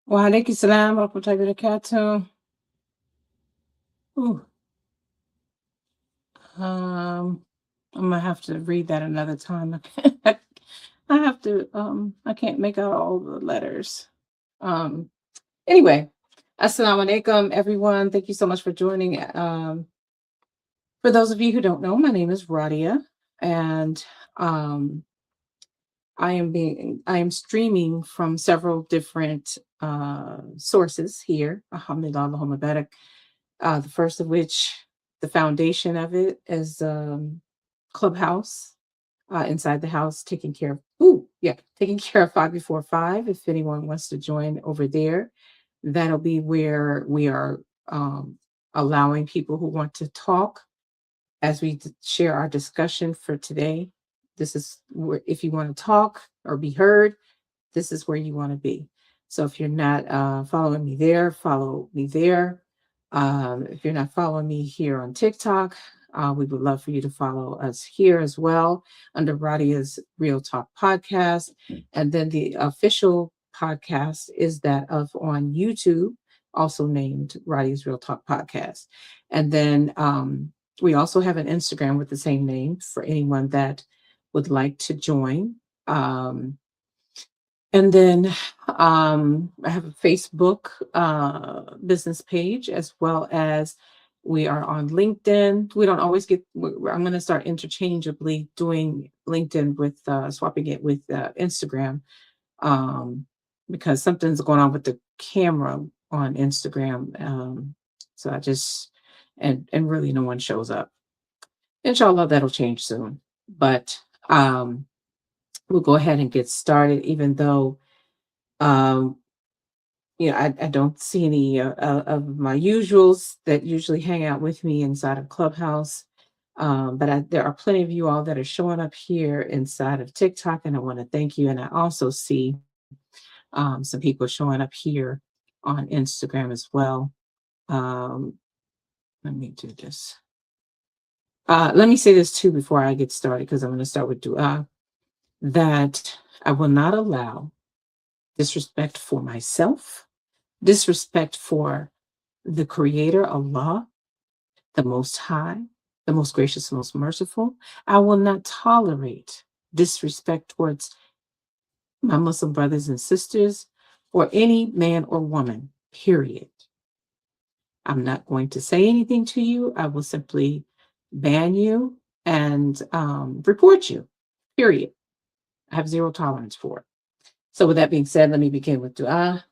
Wa alaikum salam wa rahmatullahi wa barakatuh. Ooh, um, I'm gonna have to read that another time. I have to, I can't make out all the letters. Um, anyway, assalamu alaikum, everyone. Thank you so much for joining. For those of you who don't know, my name is Radia, and um, I am streaming from several different sources here. Alhamdulillah, Allahumma barak. The first of which, the foundation of it is Clubhouse, inside the house, taking care of, taking care of five before five. If anyone wants to join over there, that'll be where we are allowing people who want to talk as we share our discussion for today. This is where, if you want to talk or be heard, this is where you want to be. So if you're not following me there, follow me there. If you're not following me here on TikTok, we would love for you to follow us here as well under Radia's Real Talk podcast. And then the official podcast is that of on YouTube, also named Radia's Real Talk podcast. And then we also have an Instagram with the same name for anyone that would like to join. And then I have a Facebook business page, as well as we are on LinkedIn. We don't always get, I'm going to start interchangeably doing LinkedIn with swapping it with Instagram, because something's going on with the camera on Instagram. So I just, and really no one shows up. Inshallah, that'll change soon. But we'll go ahead and get started, even though um, I don't see any of my usuals that usually hang out with me inside of Clubhouse. But there are plenty of you all that are showing up here inside of TikTok, and I want to thank you. And I also see some people showing up here on Instagram as well. Let me do this. Let me say this too before I get started, because I'm going to start with dua, that I will not allow disrespect for myself, disrespect for the Creator, Allah, the Most High, the Most Gracious, Most Merciful. I will not tolerate disrespect towards my Muslim brothers and sisters, or any man or woman, period. I'm not going to say anything to you. I will simply ban you and report you, period. I have zero tolerance for it. So with that being said, let me begin with dua.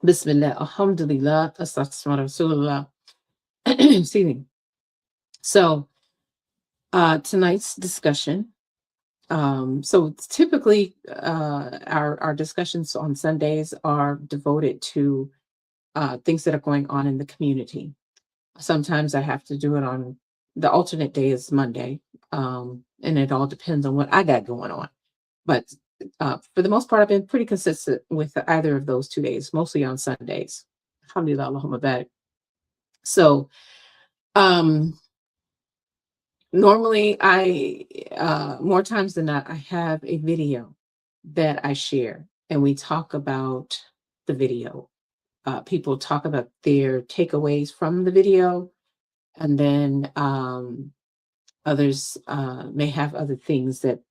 Bismillah, alhamdulillah, astaghfirullah, rasulullah. Excuse me. So tonight's discussion. So typically our discussions on Sundays are devoted to things that are going on in the community. Sometimes I have to do it on the alternate day is Monday. And it all depends on what I got going on. But for the most part, I've been pretty consistent with either of those 2 days, mostly on Sundays. Alhamdulillah, Allahumma barik. So normally more times than not, I have a video that I share, and we talk about the video. People talk about their takeaways from the video, and then others may have other things that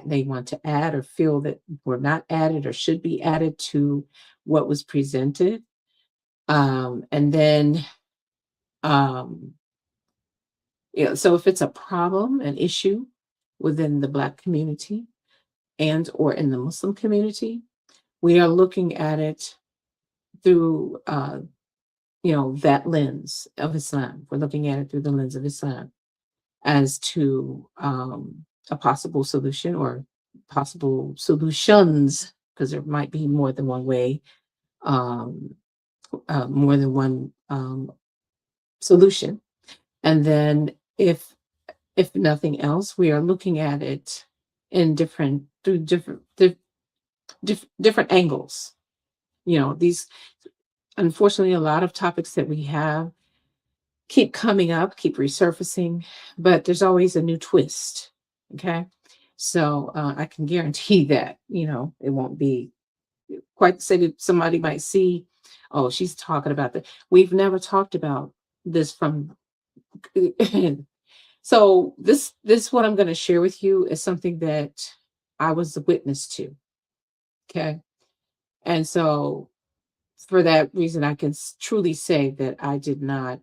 they want to add or feel that were not added or should be added to what was presented. And then, so if it's a problem, an issue within the Black community and or in the Muslim community, we are looking at it through, that lens of Islam. We're looking at it through the lens of Islam as to a possible solution or possible solutions, because there might be more than one way, more than one solution. And then if nothing else, we are looking at it in different angles. These, unfortunately, a lot of topics that we have keep coming up, keep resurfacing, but there's always a new twist. Okay. So I can guarantee that, it won't be, quite say that somebody might see, oh, she's talking about that. We've never talked about this from so this what I'm going to share with you is something that I was a witness to. Okay. And so for that reason, I can truly say that I did not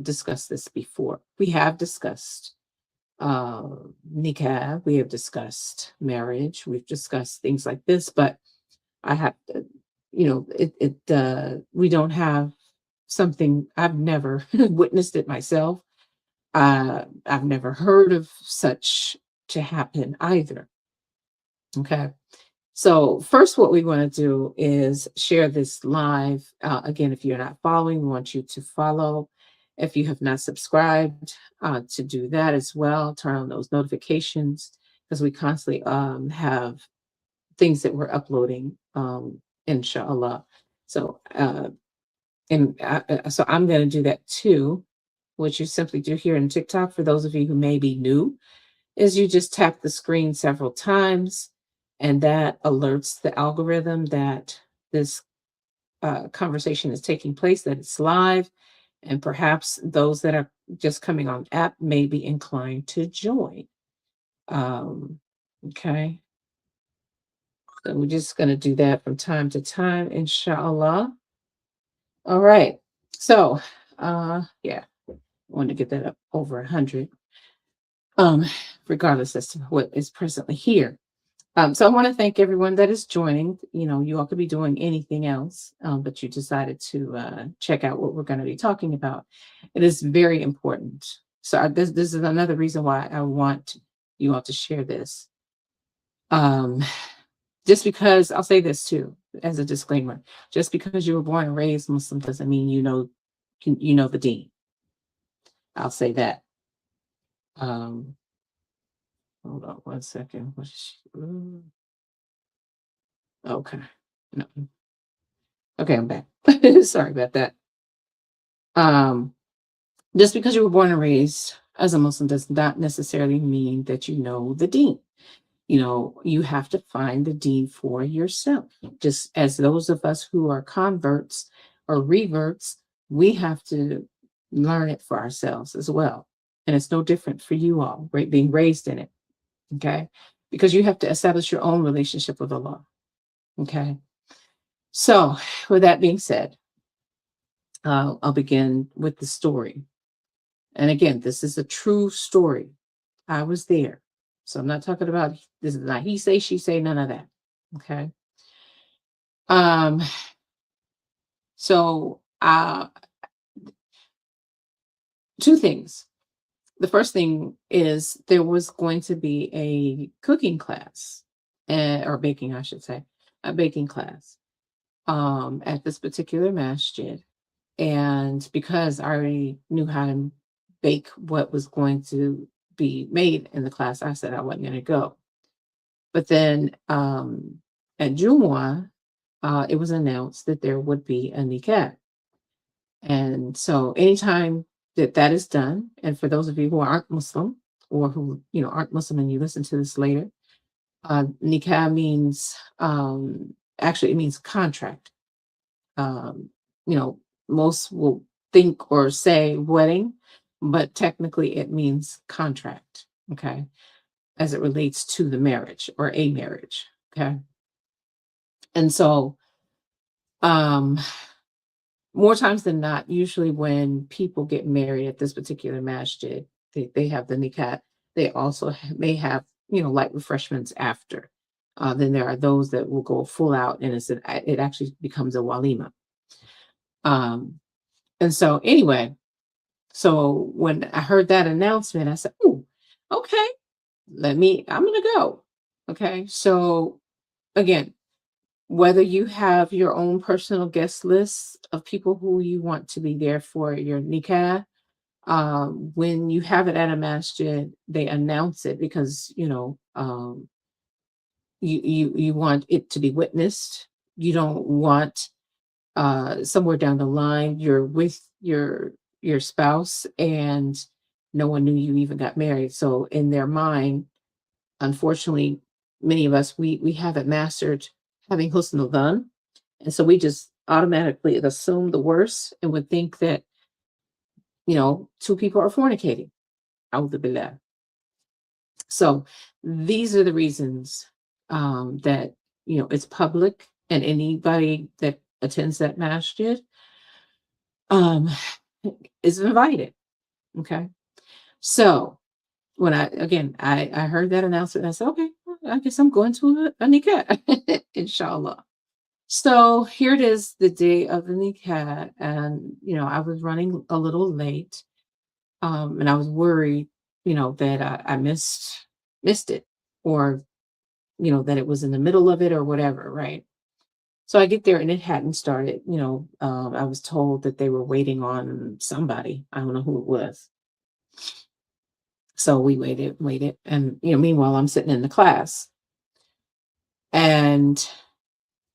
discuss this before. We have discussed uh, Nikah, we have discussed marriage, we've discussed things like this, but I have to, we don't have something, I've never witnessed it myself. I've never heard of such to happen either. Okay. So first, what we want to do is share this live. Again, if you're not following, we want you to follow. If you have not subscribed, to do that as well. Turn on those notifications because we constantly have things that we're uploading, inshallah. So, so I'm going to do that too. What you simply do here in TikTok, for those of you who may be new, is you just tap the screen several times, and that alerts the algorithm that this conversation is taking place, that it's live, and perhaps those that are just coming on app may be inclined to join. Okay, so we're just going to do that from time to time, inshallah. All right, so yeah, I wanted to get that up over 100, um, regardless as to what is presently here. So I want to thank everyone that is joining. You all could be doing anything else, but you decided to check out what we're going to be talking about. It is very important. So this is another reason why I want you all to share this. Just because, I'll say this too, as a disclaimer, just because you were born and raised Muslim doesn't mean you know the deen. I'll say that. Hold on one second. Okay. No. Okay, I'm back. Sorry about that. Just because you were born and raised as a Muslim does not necessarily mean that you know the deen. You have to find the deen for yourself. Just as those of us who are converts or reverts, we have to learn it for ourselves as well. And it's no different for you all, right? Being raised in it. Okay. Because you have to establish your own relationship with Allah. Okay. So, with that being said, I'll begin with the story. And again, this is a true story. I was there. So I'm not talking about, this is not he say, she say, none of that. Okay. Um, so two things. The first thing is there was going to be a cooking class, or baking, I should say, a baking class, at this particular masjid. And because I already knew how to bake what was going to be made in the class, I said I wasn't going to go. But then at Jumu'ah, it was announced that there would be a nikah. And so anytime that is done, and for those of you who aren't Muslim or who aren't Muslim and you listen to this later, nikah means, actually it means contract. Um, Most will think or say wedding, but technically it means contract. Okay, as it relates to the marriage or a marriage. Okay. And so, more times than not, usually when people get married at this particular masjid, they have the nikah. They also may have, light refreshments after. Then there are those that will go full out, and it actually becomes a walima. And so anyway, so when I heard that announcement, I said, "Oh, okay, I'm gonna go." Okay. So again, whether you have your own personal guest list of people who you want to be there for your nikah, when you have it at a masjid, they announce it because you want it to be witnessed. You don't want somewhere down the line you're with your spouse and no one knew you even got married. So in their mind, unfortunately, many of us we haven't mastered having husnul dhan. And so we just automatically assume the worst and would think that, two people are fornicating. A'udhu billah. So these are the reasons that, it's public and anybody that attends that masjid um, is invited. Okay. So when I heard that announcement, I said, okay, well, I guess I'm going to a nikah, inshallah. So here it is, the day of the nikah, and I was running a little late, and I was worried, that I missed it, or that it was in the middle of it or whatever, right? So I get there and it hadn't started. I was told that they were waiting on somebody. I don't know who it was. So we waited, and meanwhile I'm sitting in the class, and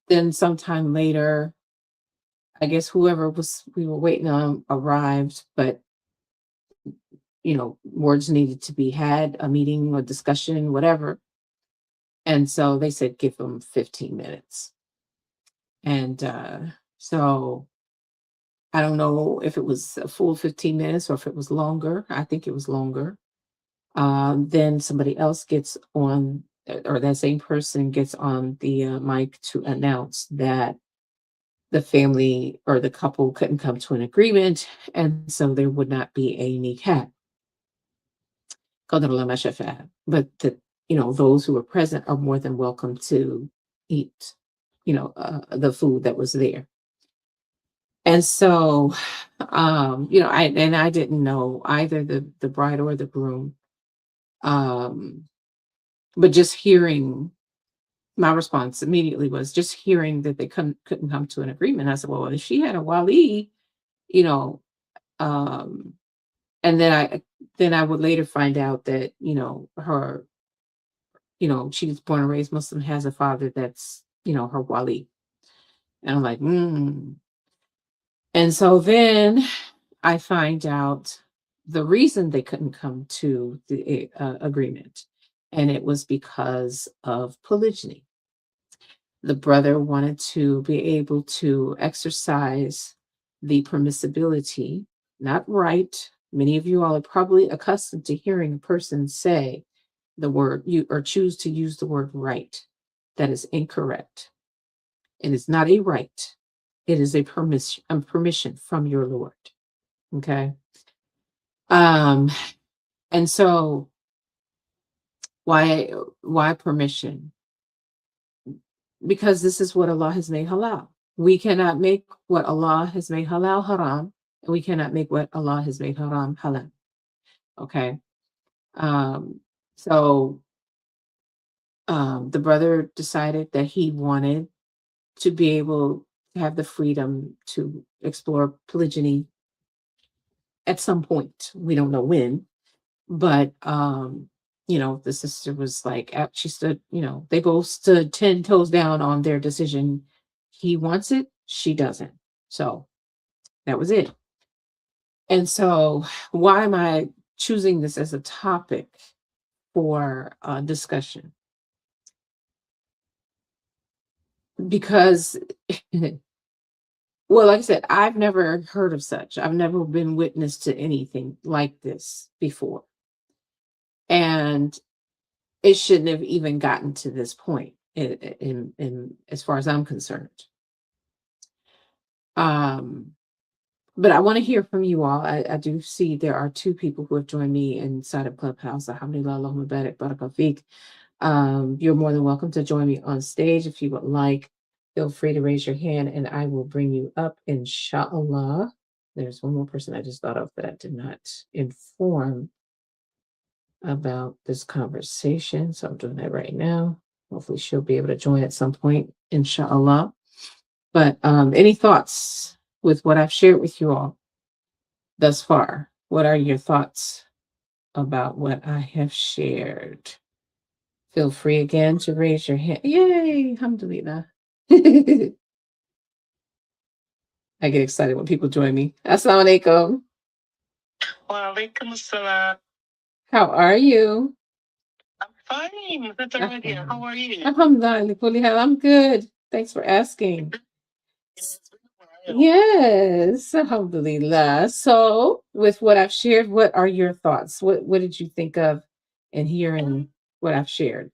then sometime later, I guess whoever was we were waiting on arrived, but words needed to be had, a meeting or discussion, whatever. And so they said, give them 15 minutes. And so I don't know if it was a full 15 minutes or if it was longer. I think it was longer. Then somebody else gets on, or that same person gets on the mic to announce that the family or the couple couldn't come to an agreement, and so there would not be a nikah. But that, those who were present are more than welcome to eat, the food that was there. And so, I didn't know either the bride or the groom. Um, but just hearing, my response immediately was just hearing that they couldn't come to an agreement. I said, well, if she had a wali, you know, um, and then I would later find out that, her, she was born and raised Muslim, has a father that's, her wali. And I'm like, And so then I find out the reason they couldn't come to the agreement, and it was because of polygyny. The brother wanted to be able to exercise the permissibility, not right. Many of you all are probably accustomed to hearing a person say the word you or choose to use the word right. That is incorrect. It is not a right. It is a permission from your Lord. Okay. Um, and so why permission? Because this is what Allah has made halal. We cannot make what Allah has made halal haram, and we cannot make what Allah has made haram halal. Okay. Um, so the brother decided that he wanted to be able to have the freedom to explore polygyny at some point. We don't know when, but the sister was like, she stood, they both stood 10 toes down on their decision. He wants it, she doesn't. So that was it. And so why am I choosing this as a topic for discussion? Because well, like I said, I've never heard of such. I've never been witness to anything like this before. And it shouldn't have even gotten to this point in as far as I'm concerned. But I want to hear from you all. I do see there are two people who have joined me inside of Clubhouse. Alhamdulillah, Allahumma barik, barakallahu feek. You're more than welcome to join me on stage if you would like. Feel free to raise your hand and I will bring you up, inshallah. There's one more person I just thought of that I did not inform about this conversation. So I'm doing that right now. Hopefully she'll be able to join at some point, inshallah. But any thoughts with what I've shared with you all thus far? What are your thoughts about what I have shared? Feel free again to raise your hand. Yay, alhamdulillah. I get excited when people join me. Assalamu alaikum. Wa alaikum assalam. How are you? I'm fine. How are you? Alhamdulillah. I'm good. Thanks for asking. It's been a while. Yes, alhamdulillah. So, with what I've shared, what are your thoughts? What did you think of in hearing what I've shared?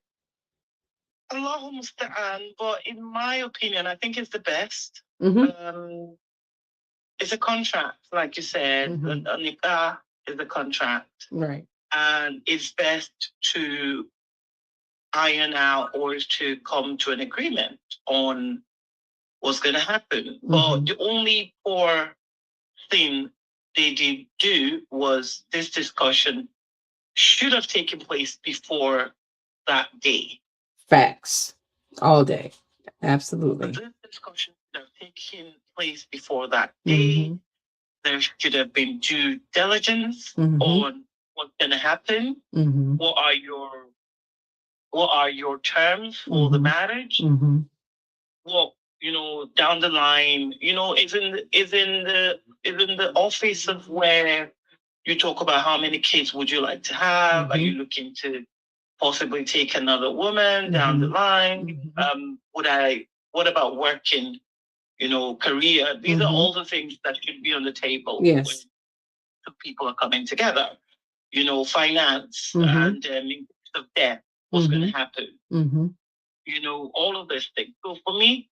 Allahu musta'an, but in my opinion, I think it's the best. Mm-hmm. It's a contract, like you said. Mhm. A nikah is a contract, Right. and it's best to iron out or to come to an agreement on what's going to happen. But the only poor thing they did do was this discussion should have taken place before that day. Facts. All day. Absolutely. This discussion should have taken place before that day. Mhm. There should have been due diligence Mhm. on what's going to happen. Mhm. What are your terms for the marriage? Mhm. What down the line, is in the office of where you talk about how many kids would you like to have? Are you looking to possibly take another woman down the line? What about working, career? These are all the things that should be on the table when Yes. two people are coming together. Finance and in case of death, what's going to happen? Mhm. All of these things. So for me,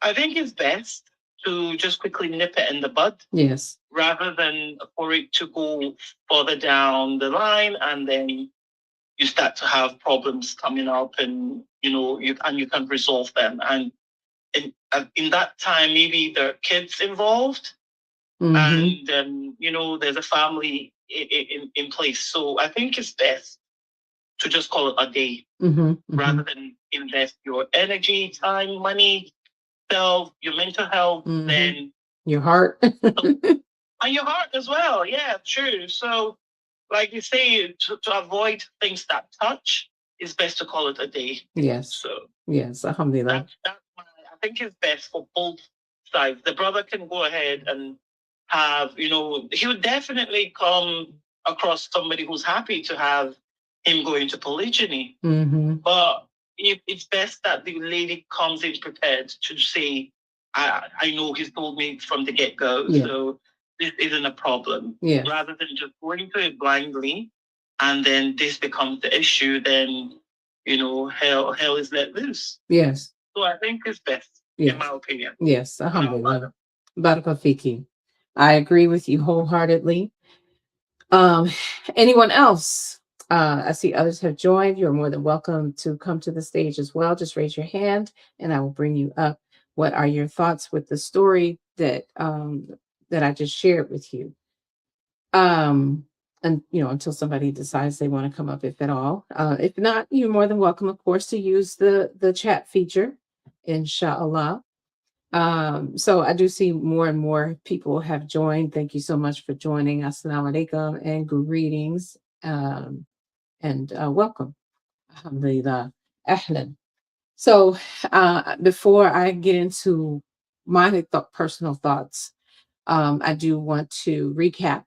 I think it's best to just quickly nip it in the bud Yes. rather than for it to go further down the line and then you start to have problems coming up and you can resolve them. And in that time, maybe there are kids involved and there's a family in place. So I think it's best to just call it a day rather than invest your energy, time, money, self, your mental health, then your heart. and your heart as well. Yeah, true. So, like you say, to avoid things that touch, it's best to call it a day. Yes. So Yes. Alhamdulillah. I think it's best for both sides. The brother can go ahead and have, he would definitely come across somebody who's happy to have him go into polygyny. But it's best that the lady comes in prepared to say, I know he's told me from the get go, so this isn't a problem. Yeah. Rather than just going to it blindly, and then this becomes the issue, then hell is let loose. Yes. So I think it's best, in my opinion. Yes. Alhamdulillah. Baraka fiki. I agree with you wholeheartedly. Um, anyone else? I see others have joined. You're more than welcome to come to the stage as well. Just raise your hand and I will bring you up. What are your thoughts with the story that that I just shared with you? And until somebody decides they want to come up, if at all. If not, you're more than welcome, of course, to use the chat feature, inshallah. So I do see more and more people have joined. Thank you so much for joining. Assalamu alaikum and greetings. And welcome. Alhamdulillah. Ahlan. So before I get into my personal thoughts, I do want to recap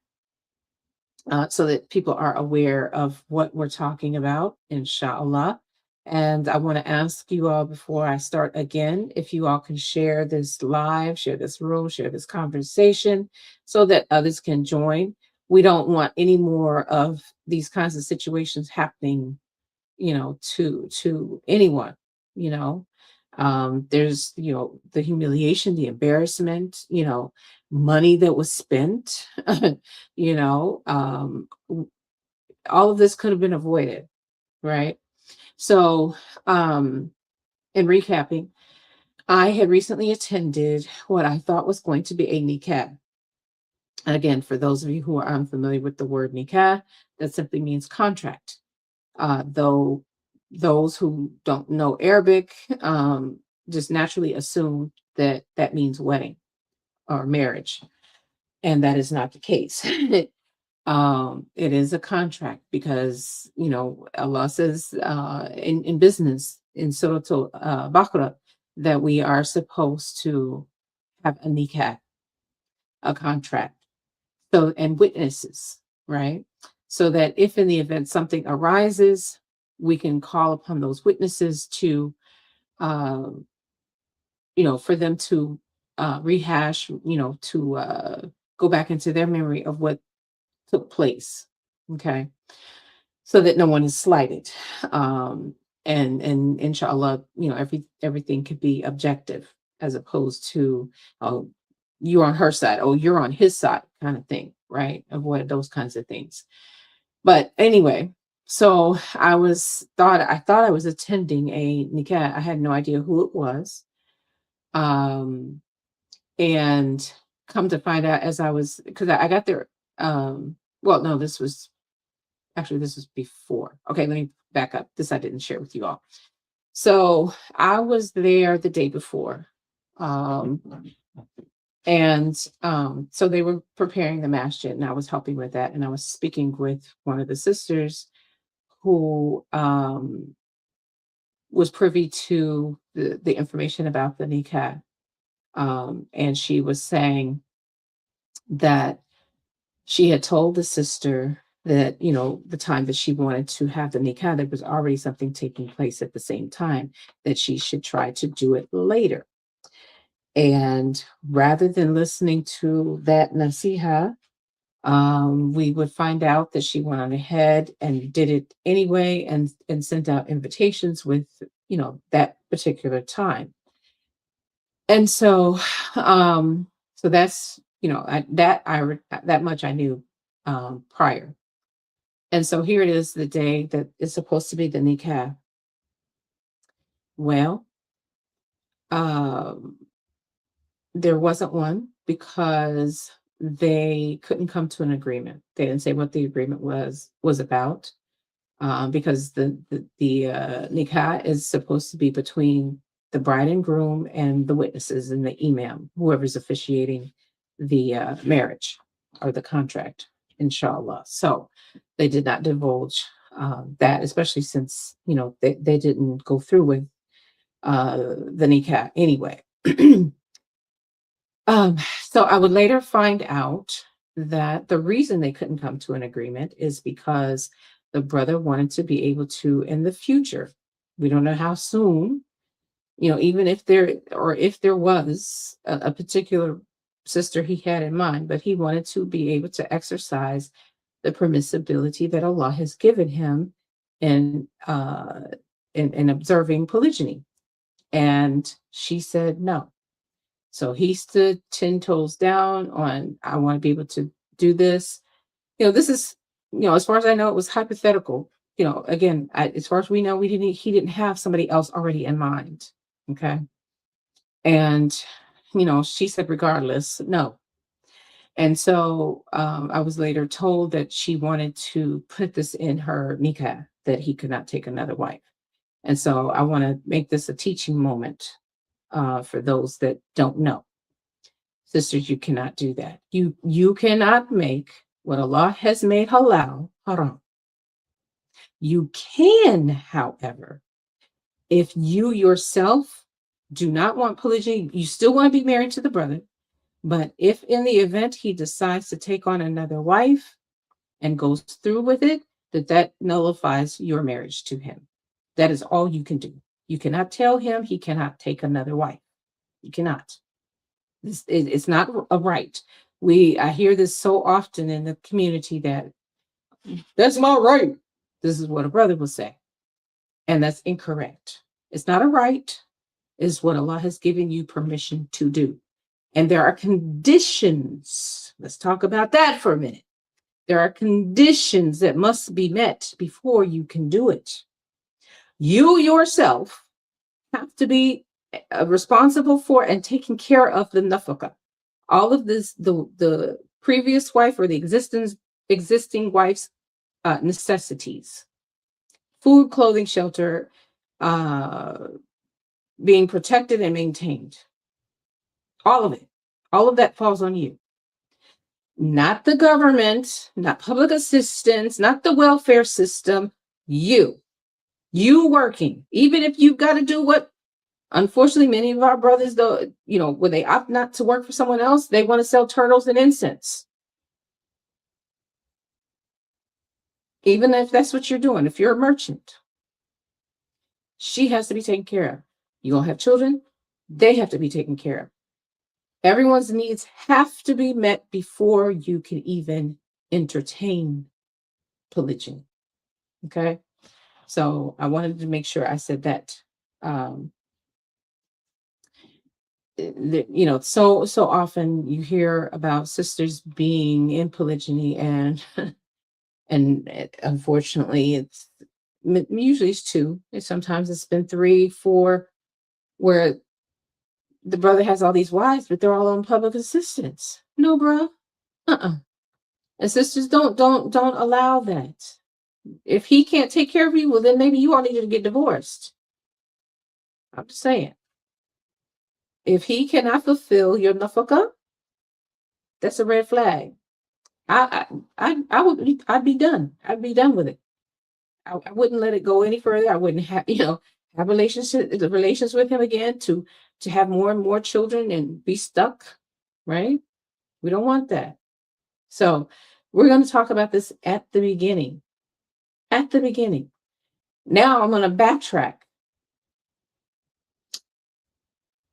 so that people are aware of what we're talking about, inshallah. And I want to ask you all before I start again, if you all can share this live, share this room, share this conversation so that others can join. We don't want any more of these kinds of situations happening, to anyone, you know. There's, the humiliation, the embarrassment, money that was spent, you know, um, all of this could have been avoided, right? So, in recapping, I had recently attended what I thought was going to be a nikah. Again, for those of you who are unfamiliar with the word nikah, that simply means contract. Though those who don't know Arabic just naturally assume that that means wedding or marriage, and that is not the case. It is a contract because Allah says in business in Surah Baqarah that we are supposed to have a nikah, a contract, so and witnesses, right? So that if in the event something arises, we can call upon those witnesses to uh, for them to rehash, to go back into their memory of what took place. Okay. So that no one is slighted. Um, and inshallah, everything could be objective as opposed to, oh, you're on her side, oh, you're on his side, kind of thing, right? Avoid those kinds of things. But anyway, so I thought I was attending a nikah. I had no idea who it was. Um, and come to find out as I was, because I got there, well, no, this was before. Okay, let me back up. This I didn't share with you all. So I was there the day before. Um, and so they were preparing the masjid, and I was helping with that. And I was speaking with one of the sisters who was privy to the information about the nikah. And she was saying that she had told the sister that, the time that she wanted to have the nikah, there was already something taking place at the same time, that she should try to do it later. And rather than listening to that nasiha, we would find out that she went on ahead and did it anyway, and sent out invitations with, that particular time. And so, so that's, that much I knew prior. And so here it is, the day that is supposed to be the nikah. Well, um, there wasn't one because they couldn't come to an agreement. They didn't say what the agreement was about, because the nikah is supposed to be between the bride and groom and the witnesses and the imam, whoever's officiating the marriage or the contract, inshallah. So they did not divulge that, especially since they didn't go through with the nikah anyway. So I would later find out that the reason they couldn't come to an agreement is because the brother wanted to be able to, in the future, we don't know how soon, even if there was a particular sister he had in mind, but he wanted to be able to exercise the permissibility that Allah has given him in observing polygyny. And she said no. So he stood 10 toes down on, I want to be able to do this. This is, as far as I know, it was hypothetical. Again, as far as we know, he didn't have somebody else already in mind. Okay. And, she said, regardless, no. And so I was later told that she wanted to put this in her nikah, that he could not take another wife. And so I want to make this a teaching moment for those that don't know. Sisters, you cannot do that. You cannot make what Allah has made halal haram. You can, however, if you yourself do not want polygyny, you still want to be married to the brother, but if in the event he decides to take on another wife and goes through with it, that nullifies your marriage to him. That is all you can do. You cannot tell him he cannot take another wife. You cannot. It's not a right. I hear this so often in the community that that's my right. This is what a brother will say. And that's incorrect. It's not a right. It's what Allah has given you permission to do. And there are conditions. Let's talk about that for a minute. There are conditions that must be met before you can do it. You yourself have to be responsible for and taking care of the nafaqah. All of this, the previous wife or the existing wife's necessities, food, clothing, shelter, being protected and maintained. All of it. All of that falls on you. Not the government, not public assistance, not the welfare system. You working, even if you've got to do what, unfortunately, many of our brothers, though, when they opt not to work for someone else, they want to sell turtles and incense. Even if that's what you're doing, if you're a merchant, she has to be taken care of. You're going to have children, They have to be taken care of. Everyone's needs have to be met before you can even entertain polygyny. Okay. So I wanted to make sure I said that. Um, so often you hear about sisters being in polygyny, and unfortunately, usually it's two. And sometimes it's been three, four, where the brother has all these wives, but they're all on public assistance. No, bro. Uh-uh. And sisters, don't allow that. If he can't take care of you, well, then maybe you all need to get divorced. I'm just saying. If he cannot fulfill your nafaka, that's a red flag. I'd be done. I'd be done with it. I wouldn't let it go any further. I wouldn't have, have relations with him again to have more and more children and be stuck, right? We don't want that. So we're going to talk about this at the beginning. At the beginning. Now I'm going to backtrack.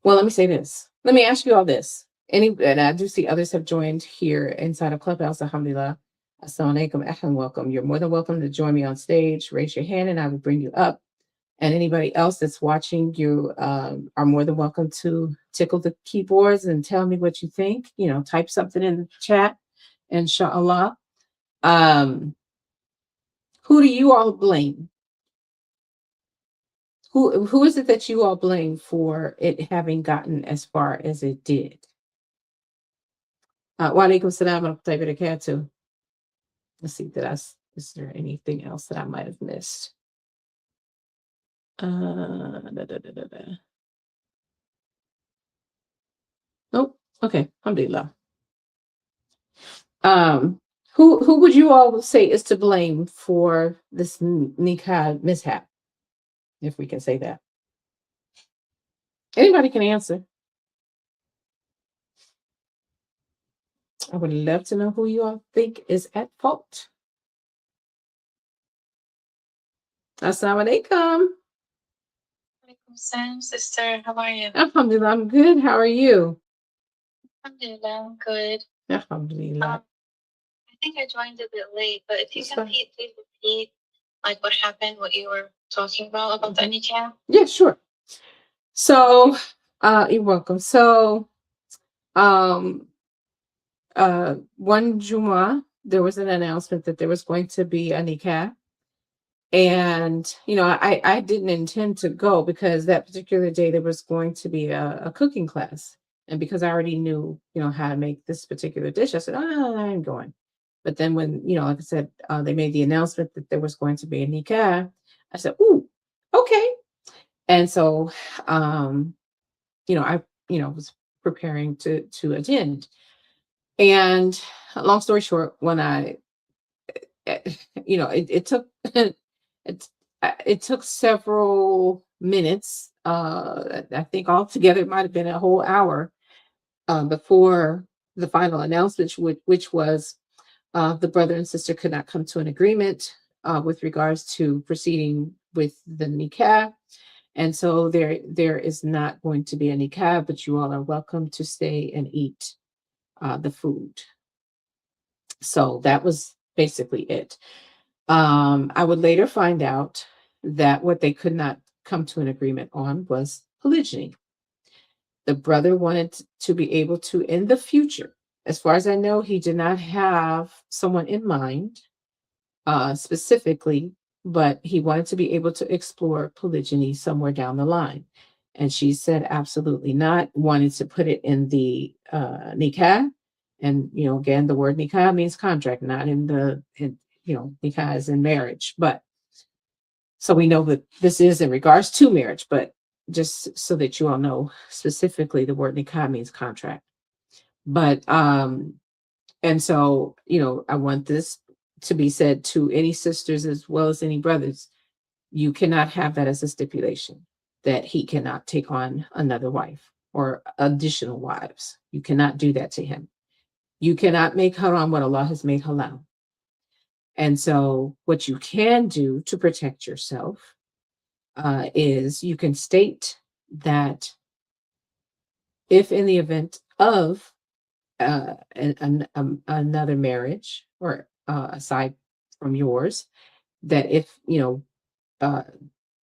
Well, let me say this. Let me ask you all this. And I do see others have joined here inside of Clubhouse. Alhamdulillah. Assalamu alaikum. Ahlan, welcome. You're more than welcome to join me on stage. Raise your hand and I will bring you up. And anybody else that's watching, you are more than welcome to tickle the keyboards and tell me what you think. Type something in the chat, inshallah. Who do you all blame? Who is it that you all blame for it having gotten as far as it did? Wa alaikum salam wa rahmatullahi wa barakatuh. Let's see, is there anything else that I might have missed? Nope. Okay. Alhamdulillah. Who would you all say is to blame for this nikah mishap, if we can say that? Anybody can answer. I would love to know who you all think is at fault. Assalamu alaikum. Alaikum salam, sister. How are you? Alhamdulillah, I'm good. How are you? Alhamdulillah, I'm good. Alhamdulillah. I think I joined a bit late, but if you That's can fine. please repeat like what happened, what you were talking about the nikah. Yeah, sure. So, you're welcome. So, one Jumu'ah, there was an announcement that there was going to be a nikah. And, I didn't intend to go because that particular day there was going to be a cooking class. And because I already knew, how to make this particular dish, I said, oh, I ain't going. But then when, like I said, they made the announcement that there was going to be a nikah, I said, ooh, okay. And so, I, was preparing to attend. And long story short, when it took it took several minutes. I think altogether it might have been a whole hour before the final announcement, which was the brother and sister could not come to an agreement with regards to proceeding with the nikah. And so there is not going to be a nikah, but you all are welcome to stay and eat the food. So that was basically it. I would later find out that what they could not come to an agreement on was polygyny. The brother wanted to be able to, in the future, as far as I know, he did not have someone in mind specifically, but he wanted to be able to explore polygyny somewhere down the line. And she said, absolutely not, wanted to put it in the nikah. And, again, the word nikah means contract, not nikah is in marriage. But so we know that this is in regards to marriage, but just so that you all know, specifically the word nikah means contract. But, and so, I want this to be said to any sisters as well as any brothers. You cannot have that as a stipulation that he cannot take on another wife or additional wives. You cannot do that to him. You cannot make haram what Allah has made halal. And so what you can do to protect yourself is you can state that if in the event of another marriage or aside from yours, that if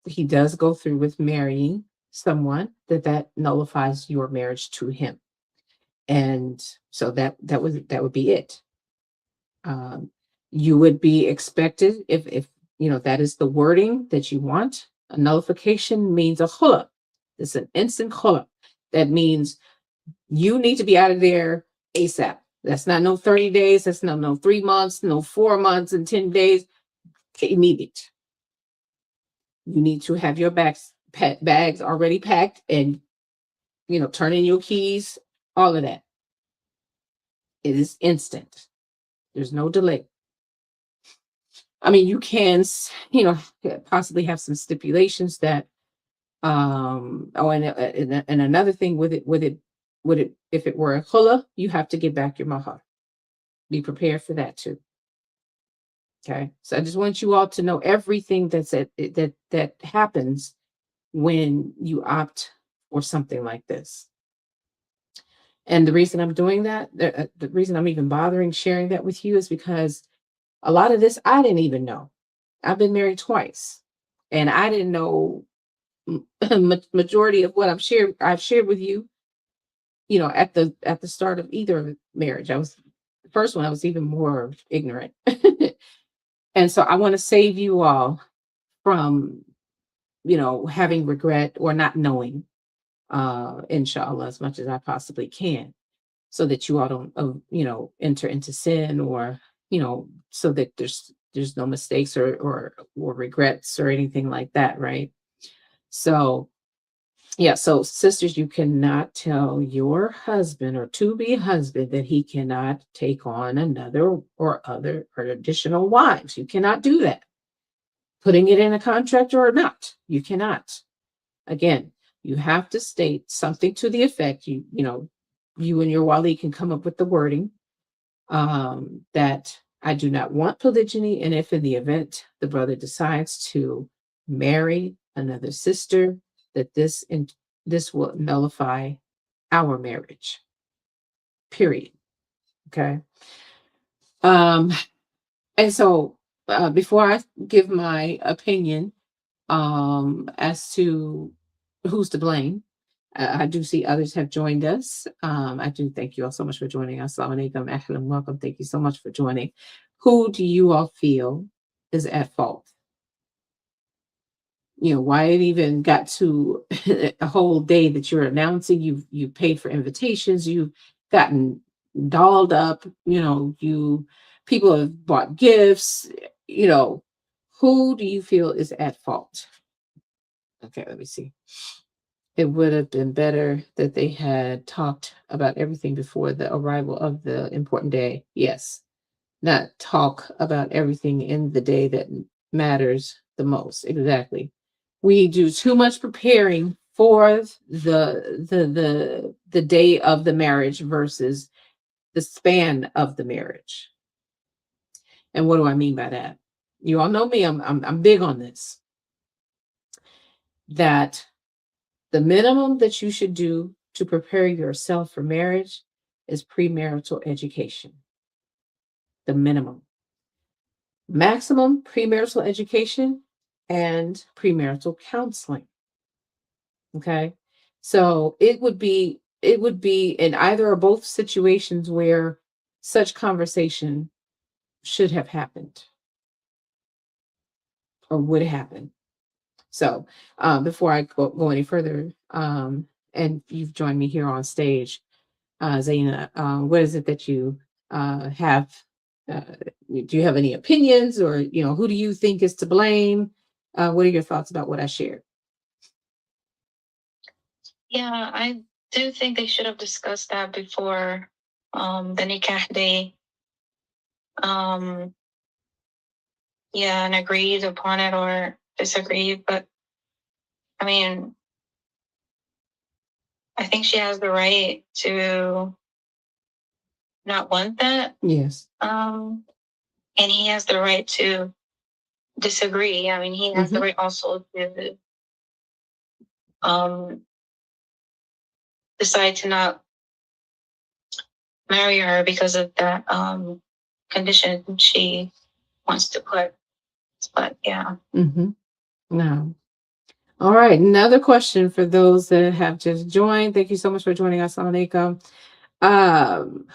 he does go through with marrying someone, that nullifies your marriage to him, and so that would be it. Um, you would be expected, if that is the wording that you want. A nullification means a khula. It's an instant khula. That means you need to be out of there ASAP. That's not no 30 days. That's no 3 months, no 4 months and 10 days. Immediate. You need to have your bags already packed and, turn in your keys, all of that. It is instant. There's no delay. I mean, you can, possibly have some stipulations that, and another thing with it, if it were a khula, you have to give back your mahar. Be prepared for that too. Okay. So I just want you all to know everything that happens when you opt for something like this. And the reason I'm doing that, the reason I'm even bothering sharing that with you is because a lot of this I didn't even know. I've been married twice, and I didn't know majority of what I've shared with you. At the start of either marriage, the first one I was even more ignorant, and so I want to save you all from having regret or not knowing, inshallah, as much as I possibly can, so that you all don't enter into sin, or so that there's no mistakes or regrets or anything like that, right? So yeah, so sisters, you cannot tell your husband or to be husband that he cannot take on another or other or additional wives. You cannot do that. Putting it in a contract or not, you cannot. Again, you have to state something to the effect, you and your wali can come up with the wording, that I do not want polygyny, and if in the event the brother decides to marry another sister, that this will nullify our marriage. Period. Okay. And so before I give my opinion as to who's to blame, I do see others have joined us. I do thank you all so much for joining us. Assalamu alaikum, ahlan, welcome. Thank you so much for joining. Who do you all feel is at fault? Why it even got to a whole day that you're announcing, you paid for invitations, you've gotten dolled up, you people have bought gifts, who do you feel is at fault? Okay, let me see. It would have been better that they had talked about everything before the arrival of the important day. Yes, not talk about everything in the day that matters the most. Exactly. We do too much preparing for the day of the marriage versus the span of the marriage. And what do I mean by that? You all know me. I'm big on this. That the minimum that you should do to prepare yourself for marriage is premarital education. The minimum. Maximum premarital education and premarital counseling. Okay. So it would be in either or both situations where such conversation should have happened or would happen. So before I go any further, and you've joined me here on stage, Zaina, what is it that you have? Do you have any opinions, or who do you think is to blame? What are your thoughts about what I shared? Yeah, I do think they should have discussed that before the Nikah day. Yeah, and agreed upon it or disagreed. But I mean, I think she has the right to not want that. Yes. And he has the right to disagree. I mean, he has the right also to decide to not marry her because of that condition she wants to put. But yeah. No. All right. Another question for those that have just joined. Thank you so much for joining us on Nikah.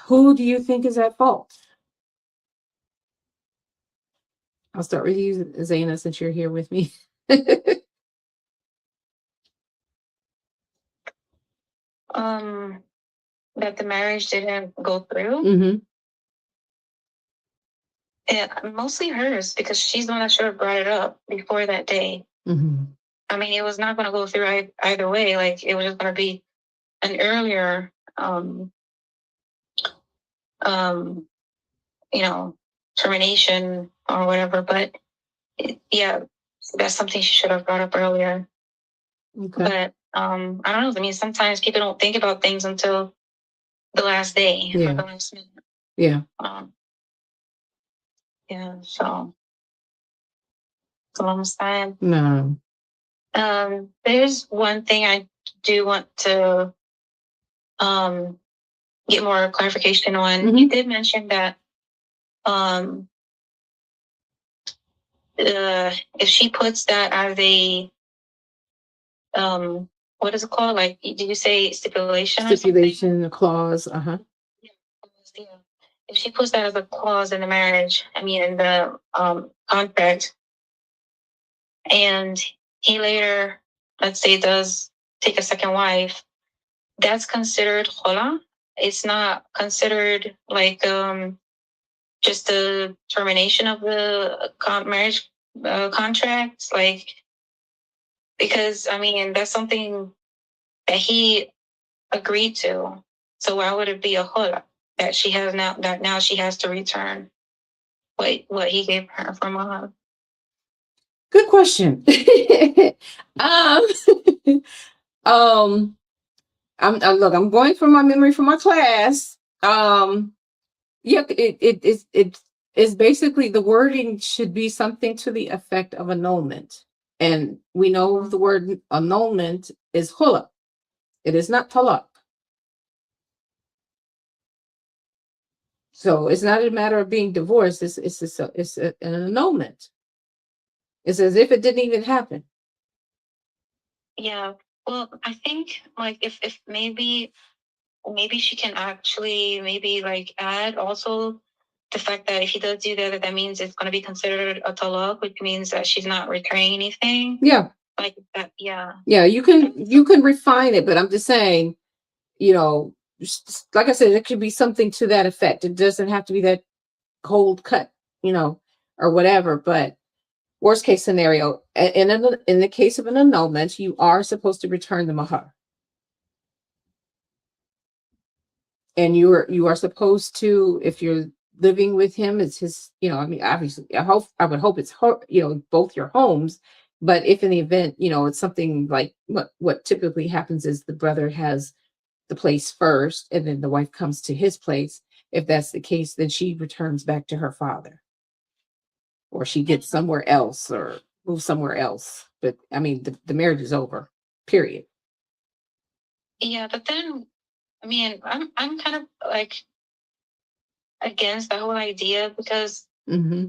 Who do you think is at fault? I'll start with you, Zaina, since you're here with me. That the marriage didn't go through. Mm-hmm. Yeah, mostly hers, because she's the one that should have brought it up before that day. Mm-hmm. I mean, it was not going to go through either way. Like, it was just going to be an earlier, termination or whatever. But yeah, that's something she should have brought up earlier. Okay. But I don't know. I mean, sometimes people don't think about things until the last day or Yeah. the last minute. Yeah. Yeah. So, almost time. No. There's one thing I do want to get more clarification on. Mhm. You did mention that if she puts that as a what is it called? Like, did you say stipulation? Stipulation, a clause. Yeah. If she puts that as a clause in the marriage, I mean in the contract, and he later, let's say, does take a second wife, that's considered khola. It's not considered like just the termination of the marriage contract, like, because I mean that's something that he agreed to. So why would it be a khola that she has now? That now she has to return what he gave her for mahar. Good question. I'm going from my memory from my class. Yeah, it's basically the wording should be something to the effect of annulment. And we know the word annulment is khula. It is not talaq. So it's not a matter of being divorced. It's an annulment. It's as if it didn't even happen. Yeah. Well, I think like if maybe she can actually maybe like add also the fact that if he does do that means it's going to be considered a talaq, which means that she's not returning anything. Yeah. Like that. Yeah. Yeah. You can refine it, but I'm just saying, like I said, it could be something to that effect. It doesn't have to be that cold cut, or whatever. But worst case scenario, in the case of an annulment, you are supposed to return the mahar. And you are supposed to, if you're living with him, it's his, I mean, obviously, I would hope it's both your homes. But if in the event, it's something like what typically happens is the brother has the place first and then the wife comes to his place. If that's the case, then she returns back to her father, or she gets somewhere else or moves somewhere else. But I mean, the marriage is over, period. Yeah, but then I mean, I'm kind of like against the whole idea because Mm-hmm.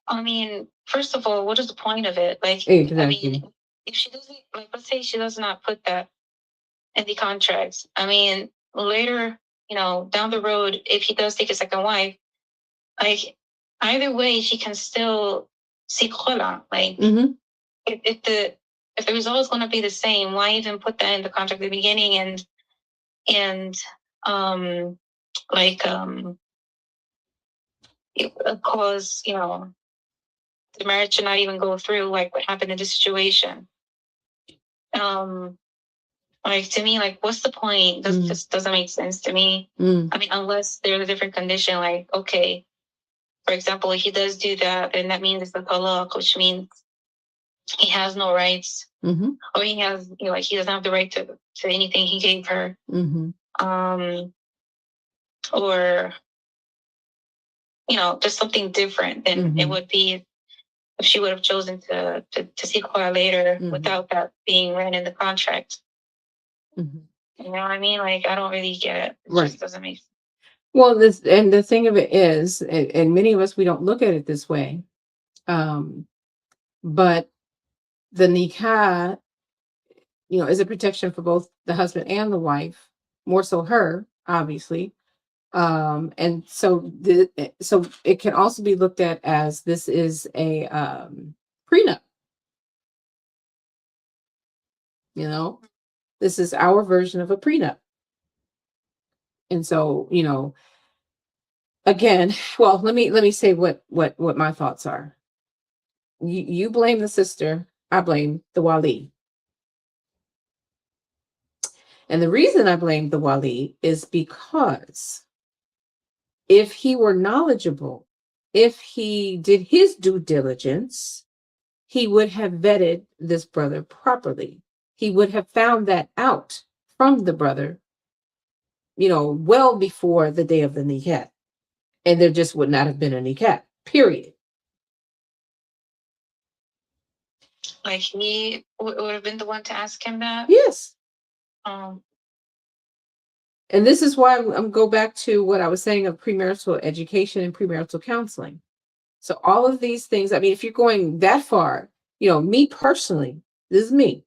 I mean, first of all, what is the point of it? Like, Exactly. I mean, if she doesn't, like, let's say she does not put that in the contracts. I mean, later, down the road, if he does take a second wife, like, either way, she can still seek khola. Like, Mm-hmm. if the result is going to be the same, why even put that in the contract at the beginning and cause the marriage should not even go through, like what happened in this situation. Like, to me, like, what's the point? This doesn't make sense to me. I mean, unless there's a different condition, like, okay, for example, if he does do that, then that means it's a talaq, which means he has no rights, or he has, like, he doesn't have the right to anything he gave her, or just something different than it would be if she would have chosen to seek khola later without that being written in the contract. You know what I mean? Like, I don't really get it. It Right. just doesn't make sense. Well, the thing of it is, and many of us, we don't look at it this way. But the nikah, is a protection for both the husband and the wife, more so her, obviously. And so so it can also be looked at as this is a prenup. This is our version of a prenup. And so, again, well, let me say what my thoughts are. You blame the sister, I blame the wali. And the reason I blame the wali is because if he were knowledgeable, if he did his due diligence, he would have vetted this brother properly. He would have found that out from the brother, well before the day of the nikah. And there just would not have been a nikah, period. Like, he would have been the one to ask him that. Yes. Um, And this is why I'm go back to what I was saying of premarital education and premarital counseling. So all of these things, I mean, if you're going that far, me personally, this is me.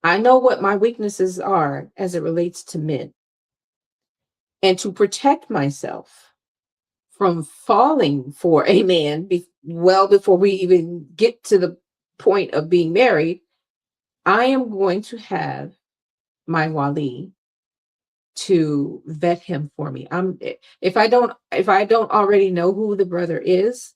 I know what my weaknesses are as it relates to men. And to protect myself from falling for a man well before we even get to the point of being married, I am going to have my wali to vet him for me. If I don't already know who the brother is,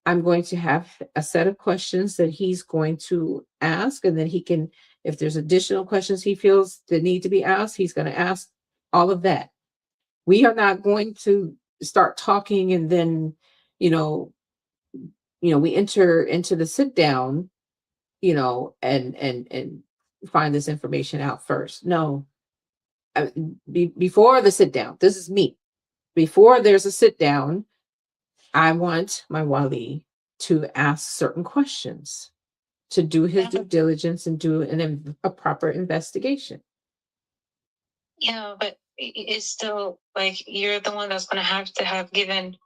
I'm going to have a set of questions that he's going to ask, and then he can, if there's additional questions he feels that need to be asked, he's going to ask all of that. We are not going to start talking and then, we enter into the sit down, and find this information out first. No, before the sit down, this is me. Before there's a sit down, I want my wali to ask certain questions, to do his due diligence and do a proper investigation. Yeah, but it's still like you're the one that's going to have given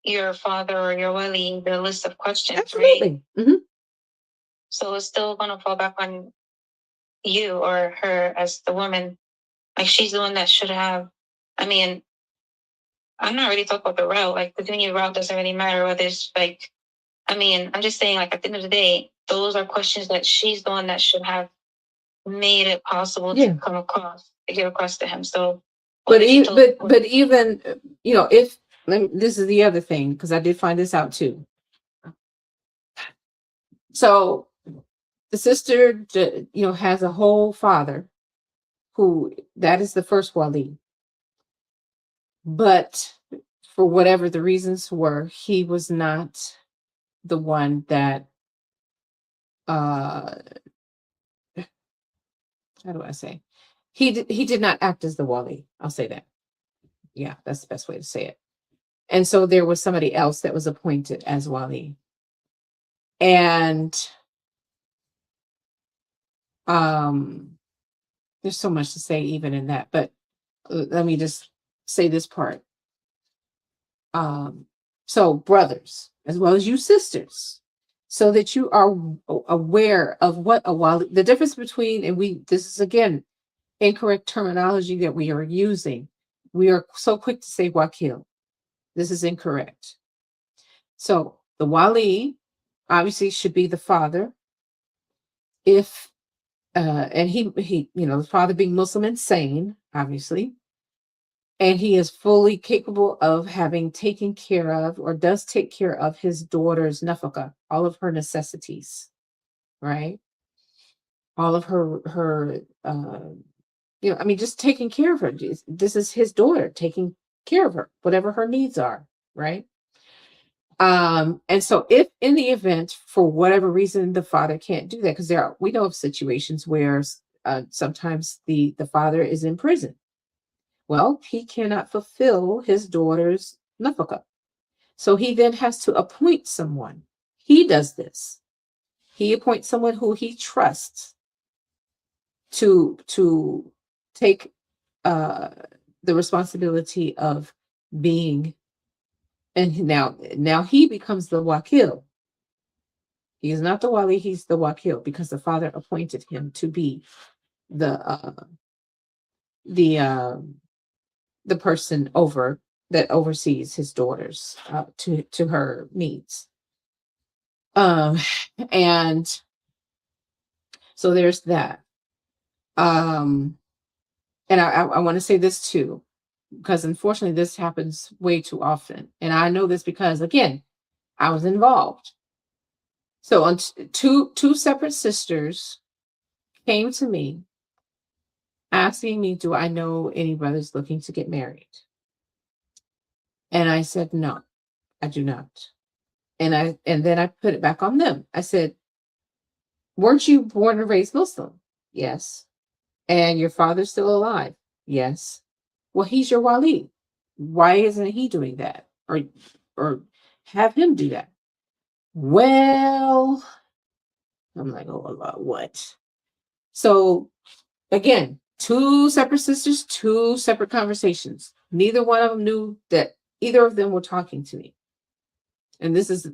your father or your wali the list of questions. Absolutely. Right? Mm-hmm. So it's still going to fall back on you or her as the woman. Like, she's the one that should have. I mean, I'm not really talking about the route. Like, the junior route doesn't really matter whether it's like. I mean, I'm just saying, like, at the end of the day, those are questions that she's the one that should have made it possible to come across, to get across to him. So, but even, if this is the other thing, because I did find this out too. So the sister, has a whole father who that is the first wali, but for whatever the reasons were, he was not the one that how do I say, he did not act as the wali. I'll say that. Yeah, that's the best way to say it. And so there was somebody else that was appointed as wali. And there's so much to say even in that, but let me just say this part. So brothers, as well as you sisters, so that you are aware of what a wali, the difference between, and this is again, incorrect terminology that we are using. We are so quick to say wakil. This is incorrect. So the wali obviously should be the father. If and he the father being Muslim and sane, obviously, and he is fully capable of having taken care of, or does take care of, his daughter's nafaka, all of her necessities, right? All of her just taking care of her. This is his daughter, taking care of her, whatever her needs are, right? And so if in the event, for whatever reason, the father can't do that, because we know of situations where sometimes the father is in prison. Well, he cannot fulfill his daughter's nafaka. So he then has to appoint someone. He does this. He appoints someone who he trusts to take the responsibility of being, and now he becomes the wakil. He is not the wali, he's the wakil, because the father appointed him to be the the person that oversees his daughters to her needs. And so there's that. And I want to say this too, because unfortunately this happens way too often. And I know this because, again, I was involved. So on two separate sisters came to me asking me, do I know any brothers looking to get married? And I said, no, I do not. And then I put it back on them. I said, weren't you born and raised Muslim? Yes. And your father's still alive? Yes. Well, he's your wali. Why isn't he doing that? Or have him do that? Well, I'm like, oh Allah, what? So again, two separate sisters, two separate conversations. Neither one of them knew that either of them were talking to me. And this is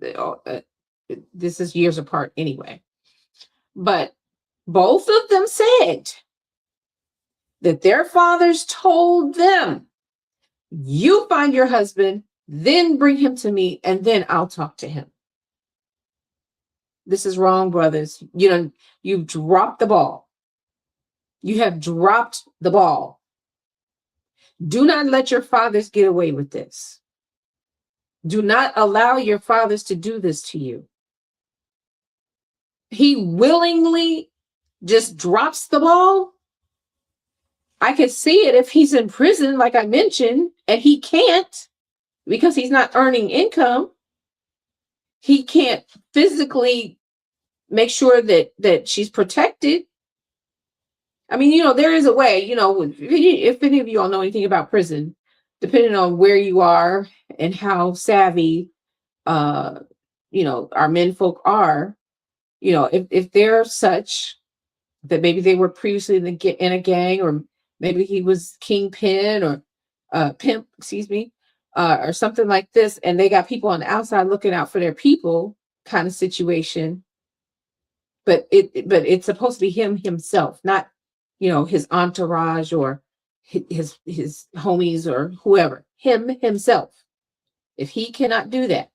years apart anyway. But both of them said that their fathers told them, you find your husband, then bring him to me, and then I'll talk to him. This is wrong, brothers. You've dropped the ball. You have dropped the ball. Do not let your fathers get away with this. Do not allow your fathers to do this to you. He willingly just drops the ball. I could see it if he's in prison, like I mentioned, and he can't because he's not earning income. He can't physically make sure that she's protected. I mean, there is a way, if any of you all know anything about prison, depending on where you are and how savvy, our men folk are, if they're such that maybe they were previously in a gang, or maybe he was kingpin or pimp, or something like this, and they got people on the outside looking out for their people kind of situation. But it's supposed to be him himself, not his entourage or his homies or whoever. Him himself. If he cannot do that,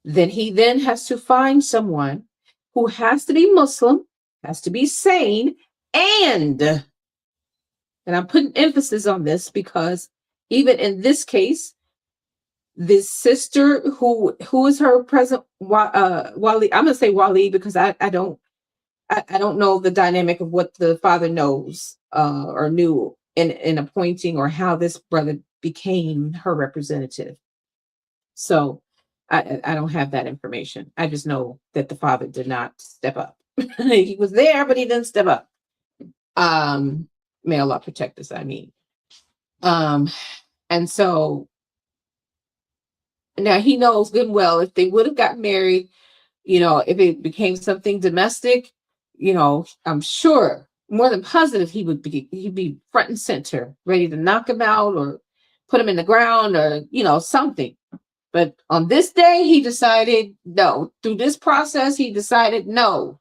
then he then has to find someone who has to be Muslim, has to be sane, and I'm putting emphasis on this because even in this case, this sister who is her present wali, I'm gonna say wali because I don't know the dynamic of what the father knows or knew in appointing, or how this brother became her representative. So I don't have that information. I just know that the father did not step up. He was there, but he didn't step up. May Allah protect us, I mean. And so now he knows good and well if they would have gotten married, if it became something domestic, I'm sure, more than positive, he'd be front and center, ready to knock him out or put him in the ground or, something. But on this day, he decided no. Through this process, he decided no,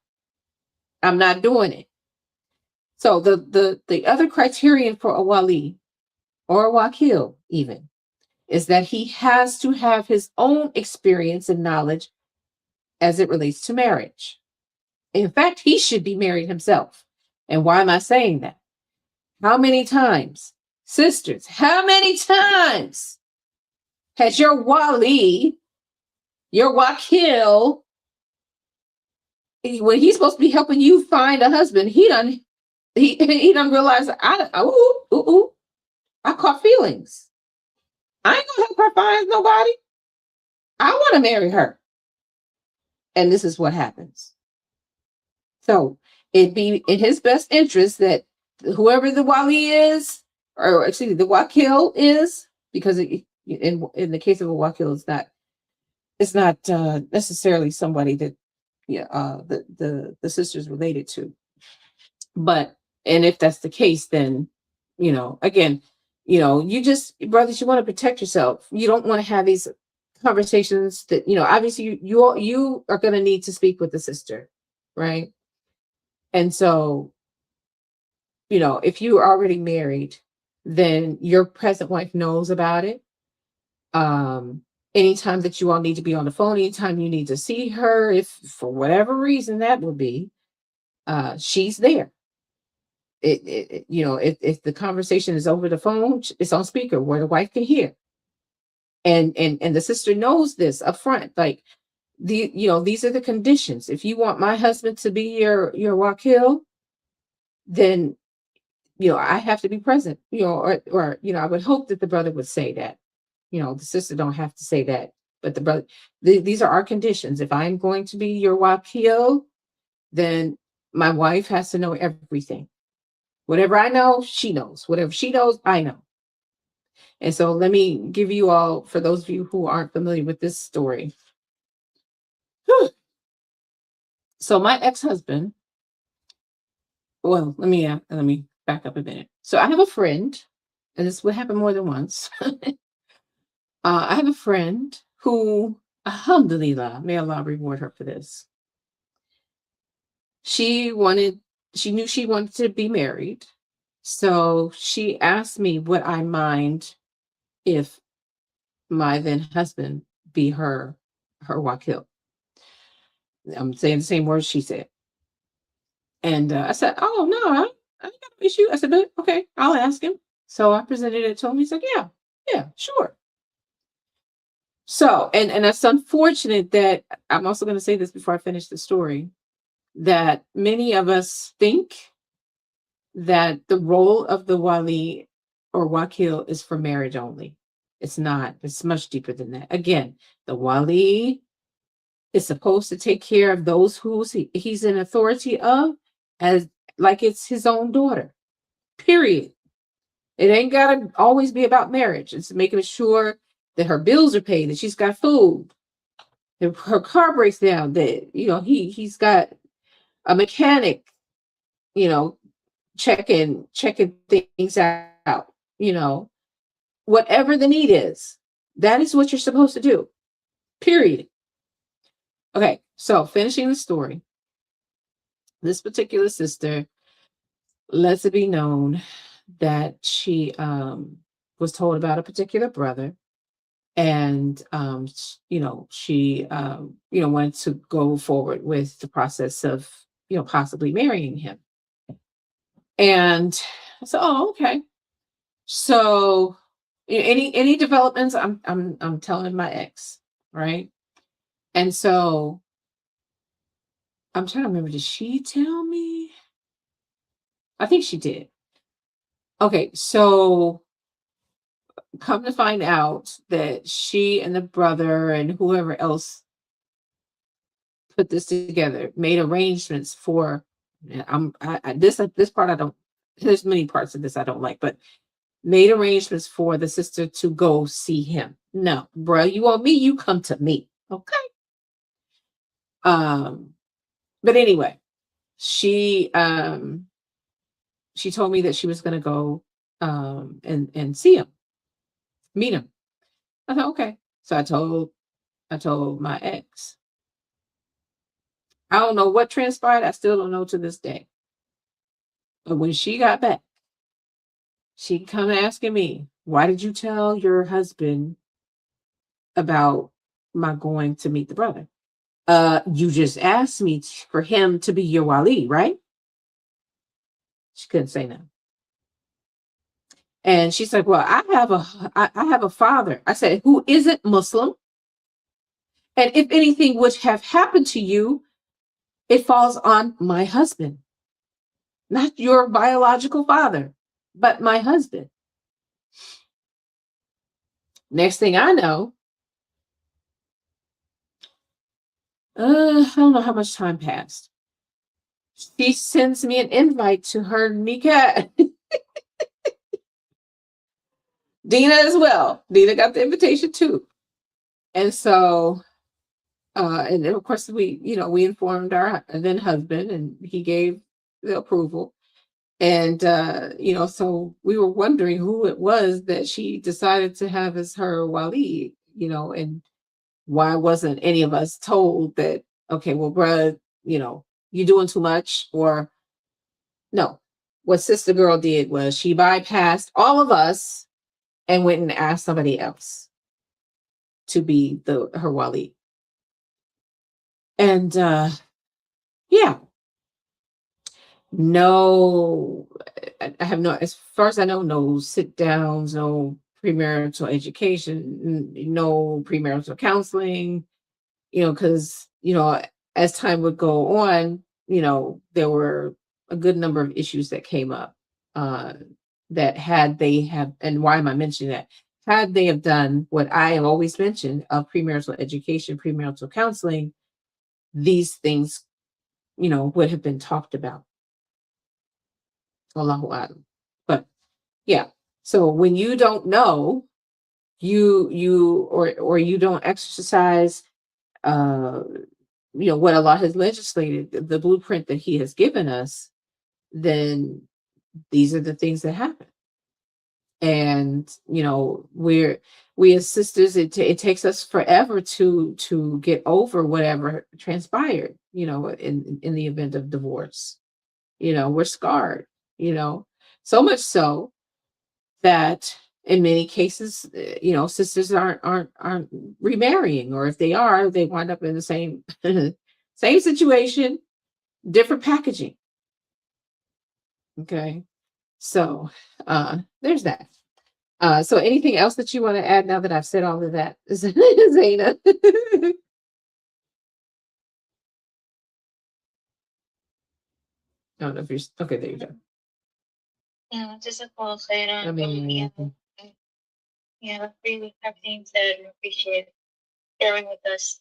I'm not doing it. So the other criterion for a wali or a wakil even is that he has to have his own experience and knowledge as it relates to marriage. In fact, he should be married himself. And why am I saying that? How many times, sisters, how many times has your wali, your wakil, when he's supposed to be helping you find a husband, he done realize I caught feelings. I ain't gonna help her find nobody. I want to marry her. And this is what happens. So it'd be in his best interest that whoever the wali is, or actually the wakil is, because in the case of a wakil, it's not necessarily somebody that the sister's related to. But and if that's the case, then Again, you just, brothers, you want to protect yourself. You don't want to have these conversations that, obviously you are going to need to speak with the sister, right? And so, if you are already married, then your present wife knows about it. Anytime that you all need to be on the phone, anytime you need to see her, if for whatever reason that would be, she's there. If the conversation is over the phone, it's on speaker where the wife can hear. And the sister knows this up front. Like, these are the conditions. If you want my husband to be your wakil, then I have to be present. Or I would hope that the brother would say that. The sister don't have to say that, but the brother. These are our conditions. If I'm going to be your wakil, then my wife has to know everything. Whatever I know, she knows. Whatever she knows, I know. And so let me give you all, for those of you who aren't familiar with this story. So my ex-husband, well, let me back up a minute. So I have a friend, and this would happen more than once. I have a friend who, alhamdulillah, may Allah reward her for this. She knew she wanted to be married. So she asked me, would I mind if my then husband be her wakil? I'm saying the same words she said. And I said, oh, no, I ain't got no issue. I said, but okay, I'll ask him. So I presented it to him. He's like, yeah, sure. So, and it's unfortunate that, I'm also going to say this before I finish the story, that many of us think that the role of the wali or wakil is for marriage only. It's not. It's much deeper than that. Again, the wali is supposed to take care of those who he's in authority of, as like it's his own daughter. Period. It ain't gotta always be about marriage. It's making sure that her bills are paid, that she's got food, if her car breaks down, that he's got a mechanic, checking things out, whatever the need is. That is what you're supposed to do. Period. Okay, so finishing the story. This particular sister lets it be known that she was told about a particular brother, and she wanted to go forward with the process of possibly marrying him. And I said, oh, okay. So any developments, I'm telling my ex, right? And so I'm trying to remember, did she tell me? I think she did. Okay, so come to find out that she and the brother and whoever else put this together made arrangements for. This part I don't. There's many parts of this I don't like, but made arrangements for the sister to go see him. No, bro, you want me? You come to me, okay? But anyway, she told me that she was going to go and see him, meet him. I thought, okay. So I told my ex. I don't know what transpired. I still don't know to this day. But when she got back, she come asking me, why did you tell your husband about my going to meet the brother? You just asked me for him to be your wali, right? She couldn't say no. And she's like, well, I have a father. I said, who isn't Muslim? And if anything would have happened to you, it falls on my husband, not your biological father, but my husband. Next thing I know, I don't know how much time passed. She sends me an invite to her nikah. Dina as well. Dina got the invitation too. And so, and then of course we informed our then husband, and he gave the approval. And so we were wondering who it was that she decided to have as her wali, and why wasn't any of us told that, okay, well, bruh, you doing too much? Or no. What Sister Girl did was she bypassed all of us and went and asked somebody else to be her wali. And yeah, no, I have no, as far as I know, no sit downs, no premarital education, no premarital counseling, because, as time would go on, there were a good number of issues that came up, uh, that had they have, and why am I mentioning that? Had they have done what I have always mentioned of premarital education, premarital counseling, these things, would have been talked about. Allahu Alam. But yeah, so when you don't know, or you don't exercise, uh, what Allah has legislated, the blueprint that He has given us, then these are the things that happen. And we as sisters, it takes us forever to get over whatever transpired, in the event of divorce. We're scarred, so much so that in many cases, sisters aren't remarrying, or if they are, they wind up in the same same situation, different packaging. Okay, so there's that. So anything else that you want to add now that I've said all of that, Zaina? I don't know if you're okay. There you go. Yeah, just a call, Khaira. I mean, Yeah, really everything said and appreciate sharing with us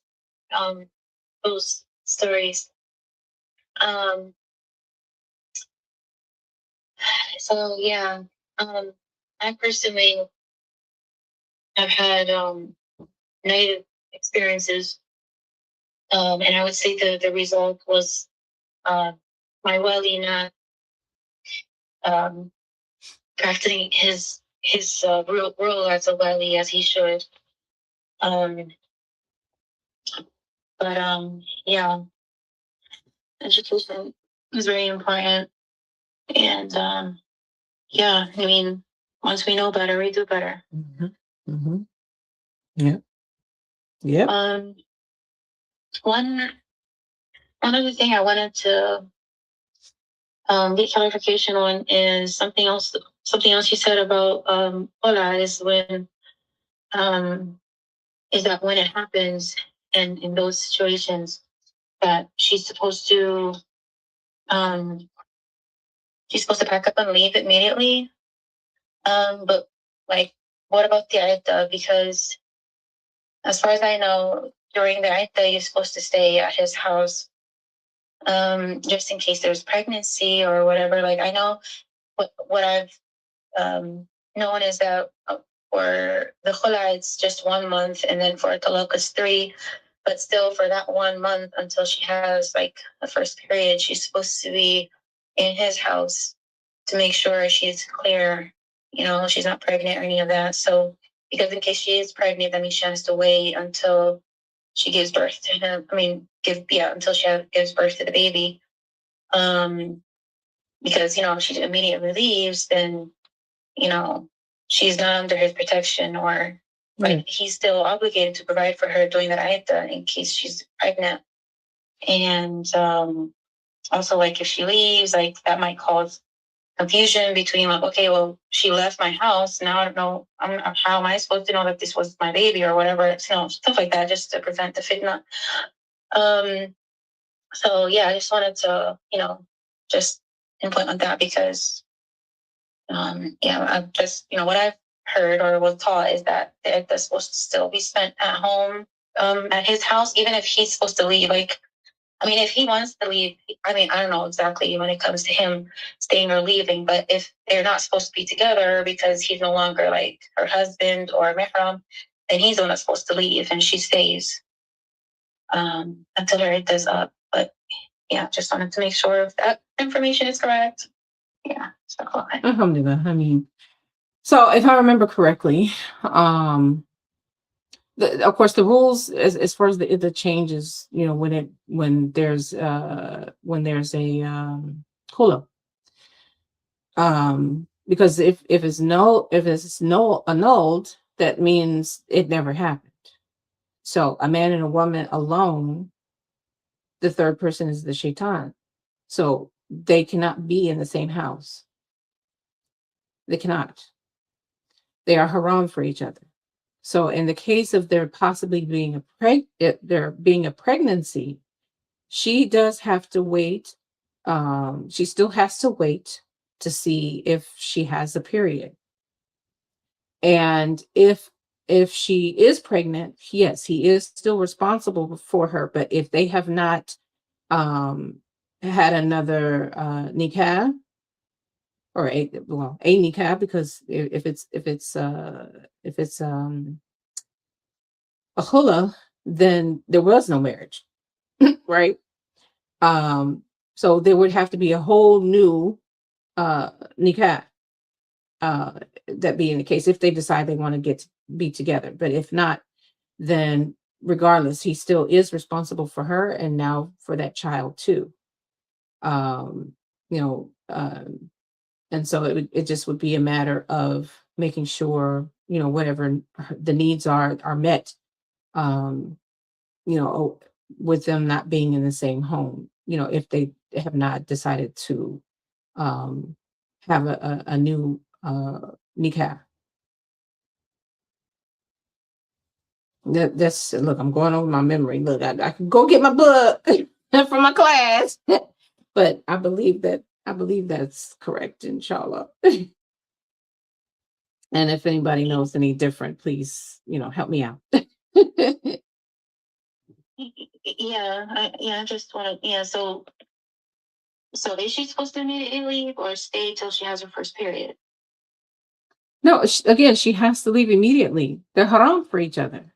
those stories. So yeah, I personally have had negative experiences, and I would say the result was my wali not practicing his role as a wali as he should. But yeah, education is very important, and yeah, I mean, once we know better, we do better. Yeah. Yep. One other thing I wanted to get clarification on is something else. Something else you said about hola is when is that when it happens, and in those situations that she's supposed to pack up and leave immediately. But like, what about the idda? Because as far as I know, during the idda, you're supposed to stay at his house, just in case there's pregnancy or whatever. Like, I know what I've known is that for the khula, it's just 1 month, and then for talaq, it's 3. But still, for that 1 month until she has like the first period, she's supposed to be in his house to make sure she's clear, she's not pregnant or any of that. So, because in case she is pregnant, that means she has to wait until she gives birth to him. I mean, until she gives birth to the baby. Because, if she immediately leaves, then, she's not under his protection, or like he's still obligated to provide for her during that idda in case she's pregnant. And also, like, if she leaves, like, that might cause confusion between, like, okay, well, she left my house. Now I don't know, how am I supposed to know that this was my baby or whatever, stuff like that, just to prevent the fitna. So yeah, I just wanted to, just pinpoint on that, because I've just, what I've heard or was taught is that they're supposed to still be spent at home, at his house, even if he's supposed to leave. Like, I mean, if he wants to leave, I mean, I don't know exactly when it comes to him staying or leaving, but if they're not supposed to be together because he's no longer like her husband or mahram, then he's the one that's supposed to leave, and she stays until her idda's up. But yeah, just wanted to make sure if that information is correct. Yeah. So, okay. Alhamdulillah. I mean, so if I remember correctly, of course the rules as far as the changes, you know, when there's a hula, because if it's no annulled, that means it never happened. So a man and a woman alone, the third person is the shaitan. So they cannot be in the same house. They cannot. They are haram for each other. So in the case of there possibly being there being a pregnancy, she does have to wait. She still has to wait to see if she has a period. And if she is pregnant, yes, he is still responsible for her. But if they have not had another nikah, or a nikah, because if it's a hula, then there was no marriage, right? So there would have to be a whole new nikah, that being the case, if they decide they want to be together. But if not, then regardless, he still is responsible for her, and now for that child too. Um, you know, and so it just would be a matter of making sure, you know, whatever the needs are met, um, you know, with them not being in the same home, you know, if they have not decided to um, have a new nikah. That's look, I'm going over my memory. Look, I can go get my book from my class, but I believe that's correct, inshallah. And if anybody knows any different, please, you know, help me out. I just want to, so is she supposed to immediately leave or stay till she has her first period? No, again, she has to leave immediately. They're haram for each other.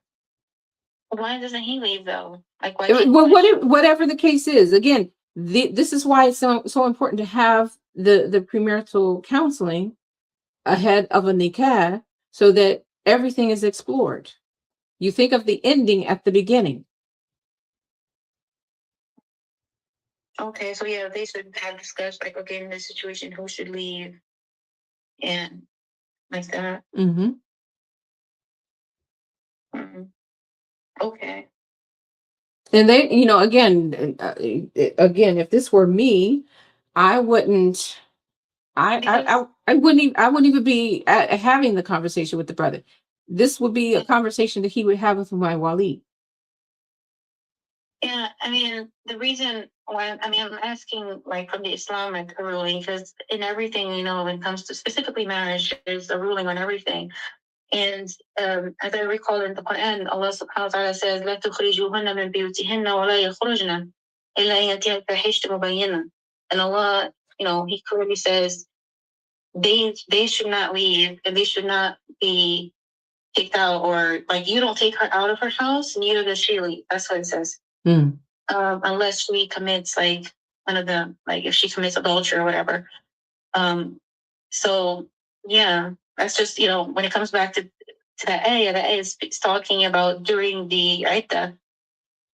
Why doesn't he leave though? Like, why Well, can't whatever the case is, again, this is why it's so important to have the premarital counseling ahead of a nikah, so that everything is explored. You think of the ending at the beginning. Okay, so yeah, they should have discussed like, okay, in this situation, who should leave and like that. Mm-hmm. Okay. And they, you know, again, if this were me, I wouldn't. I wouldn't even be having the conversation with the brother. This would be a conversation that he would have with my wali. Yeah, I mean, the reason why, I mean, I'm asking like from the Islamic ruling, because in everything, you know, when it comes to specifically marriage, there's a ruling on everything. And as I recall in the Quran, Allah subhanahu wa ta'ala says, لا تخرجوهن من بيوتهن ولا يخرجن إلا أن يأتين بفاحشة مبينة. And Allah, you know, He clearly says they should not leave and they should not be kicked out, or like you don't take her out of her house, neither does she leave. That's what it says. Unless she commits like one of them, like if she commits adultery or whatever. So yeah, that's just, you know, when it comes back to that ayah is talking about during the iddah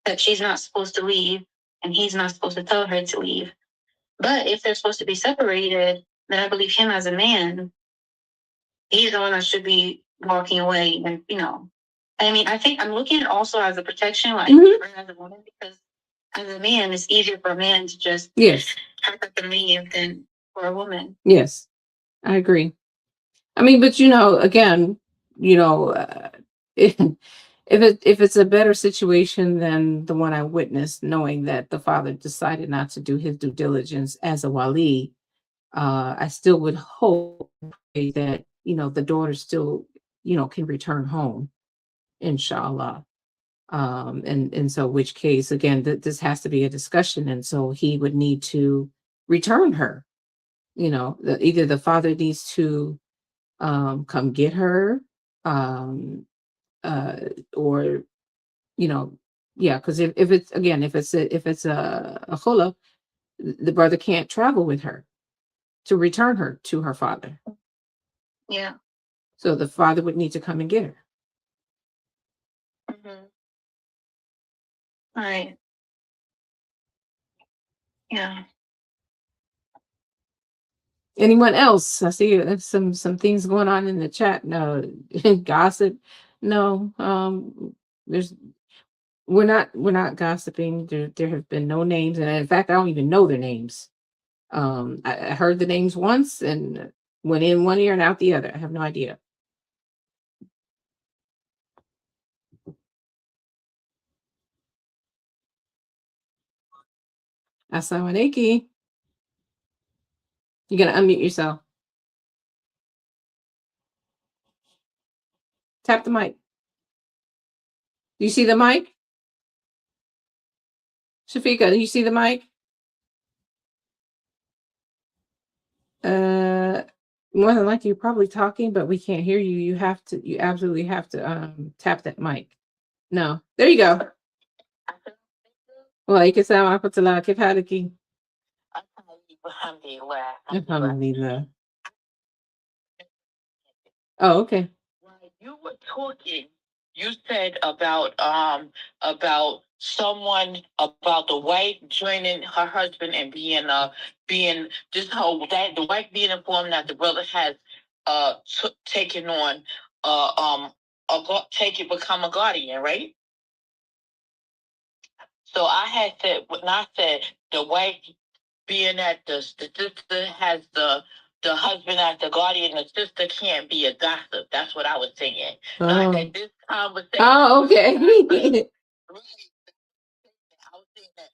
that she's not supposed to leave and he's not supposed to tell her to leave. But if they're supposed to be separated, then I believe him as a man, he's the one that should be walking away. And, you know, I mean, I think I'm looking at it also as a protection, like as a woman, because as a man, it's easier for a man to just pack up and leave than for a woman. Yes, I agree. I mean, but you know, again, you know, if it's a better situation than the one I witnessed, knowing that the father decided not to do his due diligence as a wali, I still would hope that, you know, the daughter still, you know, can return home, inshallah. And so which case, again, this has to be a discussion, and so he would need to return her. You know, either the father needs to come get her, um, or, you know, yeah, because if it's, again, if it's a chula, the brother can't travel with her. to return her to her father. Yeah. So the father would need to come and get her. Mm-hmm. Right. Yeah. Anyone else? I see some things going on in the chat. No, gossip. No, there's we're not gossiping. There have been no names, and in fact, I don't even know their names. I heard the names once and went in one ear and out the other. I have no idea. Assalamu alaikum. You're gonna unmute yourself. Tap the mic. Do you see the mic? Shafika, do you see the mic? More than likely you're probably talking, but we can't hear you. You absolutely have to tap that mic. No. There you go. وعليكم السلام ورحمة الله كيف حالك؟ Alhamdulillah. Oh, okay. While you were talking, you said about someone, about the wife joining her husband and being this whole, that the wife being informed that the brother has taken on become a guardian, right? So I had said, when I said the wife being that the sister has the husband as the guardian, the sister can't be a gossip. That's what I was saying. Not that this conversation. Oh, okay. I was saying that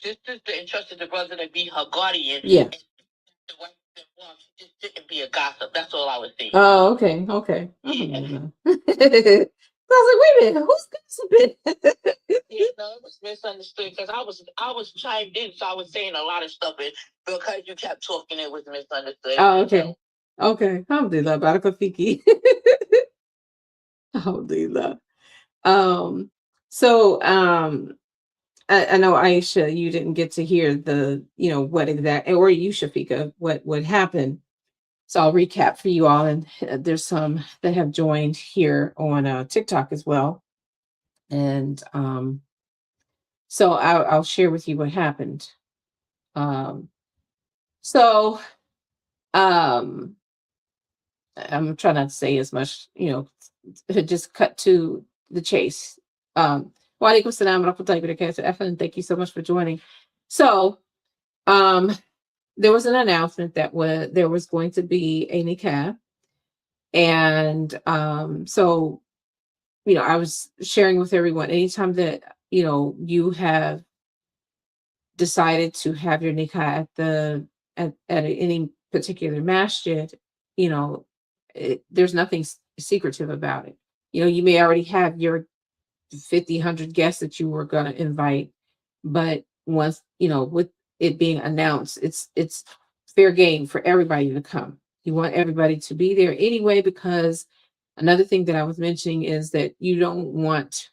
this sister entrusted the brother to be her guardian. Yeah. And the wife said, well, she just didn't be a gossip. That's all I was saying. Oh, okay. Okay. Yeah. I was like, wait a minute, who's gossiping? Yeah, no, it was misunderstood because I was chimed in, so I was saying a lot of stuff, and because you kept talking, it was misunderstood. Oh, okay. Okay. Alhamdulillah. Baraka fiki. Alhamdulillah. So I know Aisha, you didn't get to hear the, what exact, or you, Shafika, what happened. So I'll recap for you all. And there's some that have joined here on TikTok as well. And so I'll share with you what happened. So I'm trying not to say as much, just cut to the chase. Wa alaikum salam wa rahmatullahi wa barakatuh. Efan, thank you so much for joining. So there was an announcement that there was going to be a nikah. And so, I was sharing with everyone, anytime that, you have decided to have your nikah at any particular masjid, there's nothing secretive about it. You may already have your 50, 100 guests that you were going to invite, but once, with it being announced, it's fair game for everybody to come. You want everybody to be there anyway, because another thing that I was mentioning is that you don't want,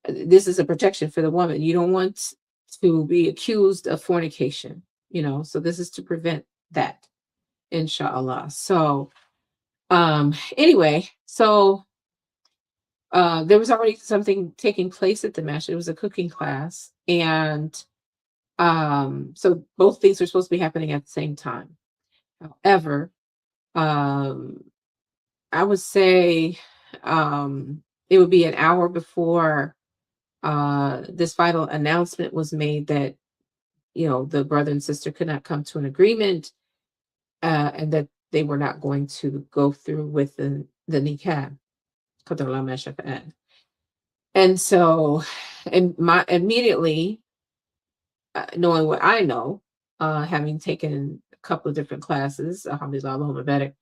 this is a protection for the woman. You don't want to be accused of fornication, so this is to prevent that, inshallah. So anyway, so there was already something taking place at the mesh. It was a cooking class, and so both things were supposed to be happening at the same time. However, I would say it would be an hour before this final announcement was made that the brother and sister could not come to an agreement, and that they were not going to go through with the nikah. And so, and immediately, knowing what I know, having taken a couple of different classes, alhamdulillah, Allahumma barik,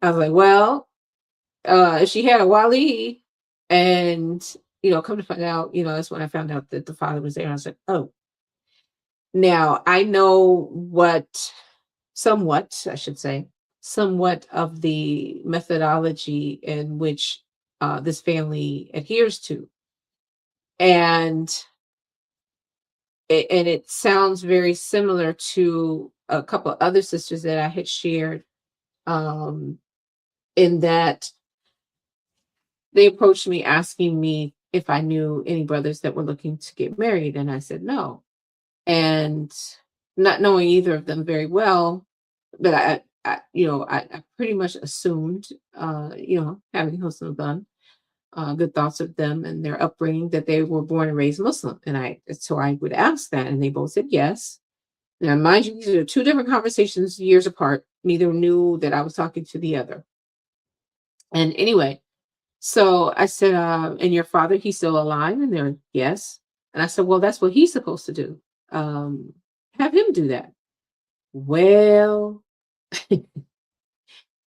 I was like, well, she had a wali, and come to find out, that's when I found out that the father was there. And I was like, oh, now I know somewhat, I should say, somewhat of the methodology in which this family adheres to. And it sounds very similar to a couple of other sisters that I had shared, um, in that they approached me asking me if I knew any brothers that were looking to get married, and I said no. And not knowing either of them very well, but I pretty much assumed, having done good thoughts of them and their upbringing, that they were born and raised Muslim. And so I would ask that, and they both said yes. Now, mind you, these are two different conversations years apart. Neither knew that I was talking to the other. And anyway, so I said, and your father, he's still alive? And they're, yes. And I said, well, that's what he's supposed to do. Have him do that. Well,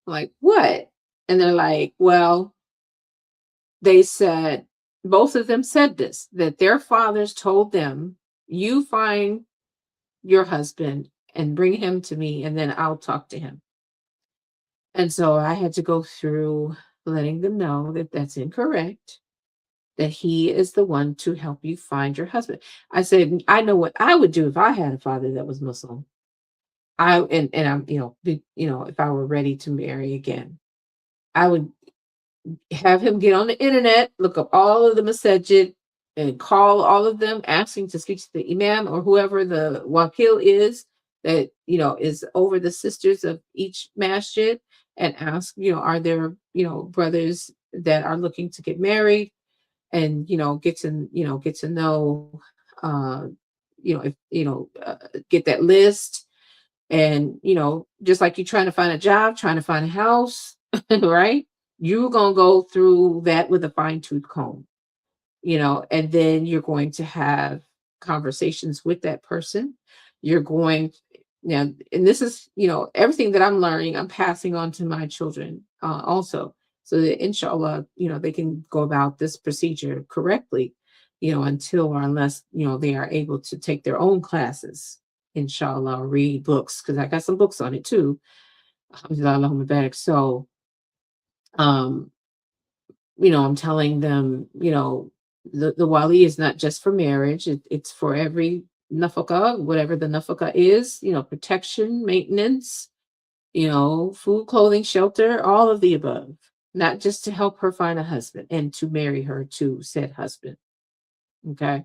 like, what? And they're like, well, they said, both of them said this, that their fathers told them, you find your husband and bring him to me, and then I'll talk to him. And so I had to go through letting them know that that's incorrect, that he is the one to help you find your husband. I said, I know what I would do if I had a father that was Muslim. I'm, if I were ready to marry again, I would have him get on the internet, look up all of the masajid, and call all of them, asking to speak to the imam or whoever the wakil is that, is over the sisters of each masjid, and ask, are there, brothers that are looking to get married, and, get to know, if, get that list. And, just like you're trying to find a job, trying to find a house, right? You're going to go through that with a fine tooth comb, and then you're going to have conversations with that person. You're going now, and this is, everything that I'm learning, I'm passing on to my children also, so that inshallah, they can go about this procedure correctly, until or unless, they are able to take their own classes, inshallah, read books, because I got some books on it too. Alhamdulillah. So, I'm telling them, the wali is not just for marriage, it's for every nafaka, whatever the nafaka is, protection, maintenance, food, clothing, shelter, all of the above, not just to help her find a husband and to marry her to said husband. Okay.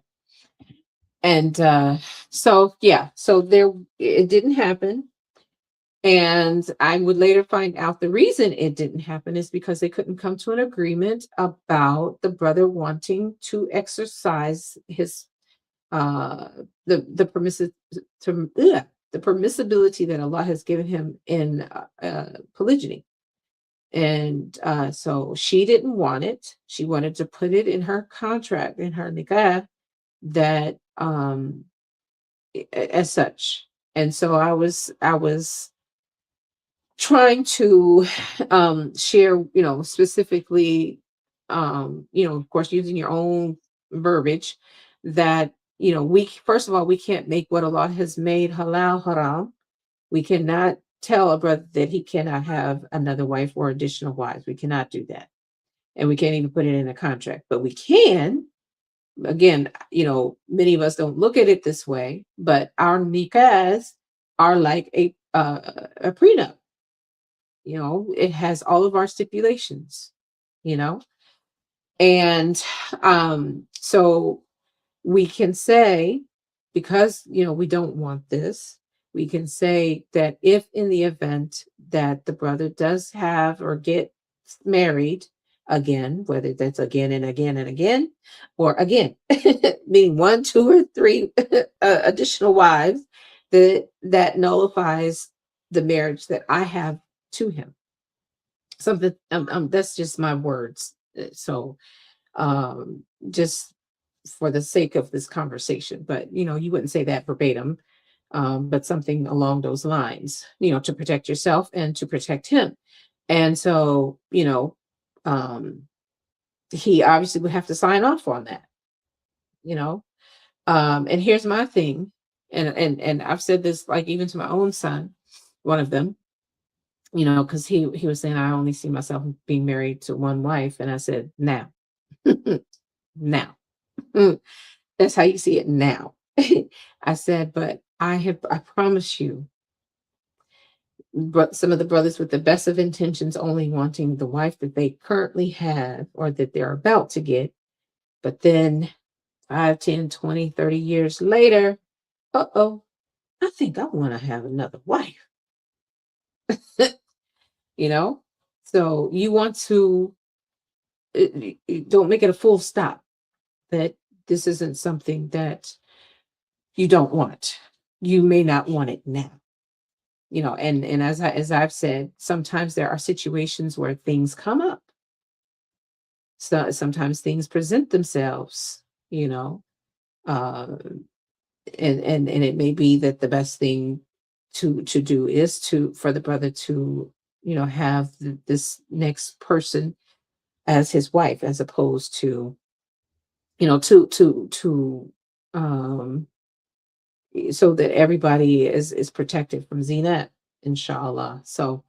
And so there, it didn't happen. And I would later find out the reason it didn't happen is because they couldn't come to an agreement about the brother wanting to exercise his the permissibility that Allah has given him in polygyny. And so she didn't want it. She wanted to put it in her contract, in her nikah, that as such. And so I was trying to share, specifically, of course, using your own verbiage, that, we, first of all, we can't make what Allah has made halal haram. We cannot tell a brother that he cannot have another wife or additional wives. We cannot do that. And we can't even put it in a contract. But we can, again, many of us don't look at it this way, but our nikahs are like a prenup. It has all of our stipulations, and so we can say, because we don't want this, we can say that if in the event that the brother does have or get married again, whether that's again and again and again, or again, meaning 1, 2, or 3 additional wives, that nullifies the marriage that I have to him. Something that's just my words. So just for the sake of this conversation, but you wouldn't say that verbatim, but something along those lines, to protect yourself and to protect him. And so, he obviously would have to sign off on that, and here's my thing, and I've said this, like, even to my own son, one of them, because he was saying, I only see myself being married to one wife. And I said, now, now, that's how you see it now. I said, but I promise you but some of the brothers with the best of intentions only wanting the wife that they currently have or that they're about to get. But then 5, 10, 20, 30 years later, uh-oh, I think I want to have another wife. You know? So you want to don't make it a full stop that this isn't something that you don't want. You may not want it now. And as I've said, sometimes there are situations where things come up. So sometimes things present themselves, you know. Uh and it may be that the best thing to do is to for the brother to have this next person as his wife, as opposed to um so that everybody is protected from zinat, inshallah. So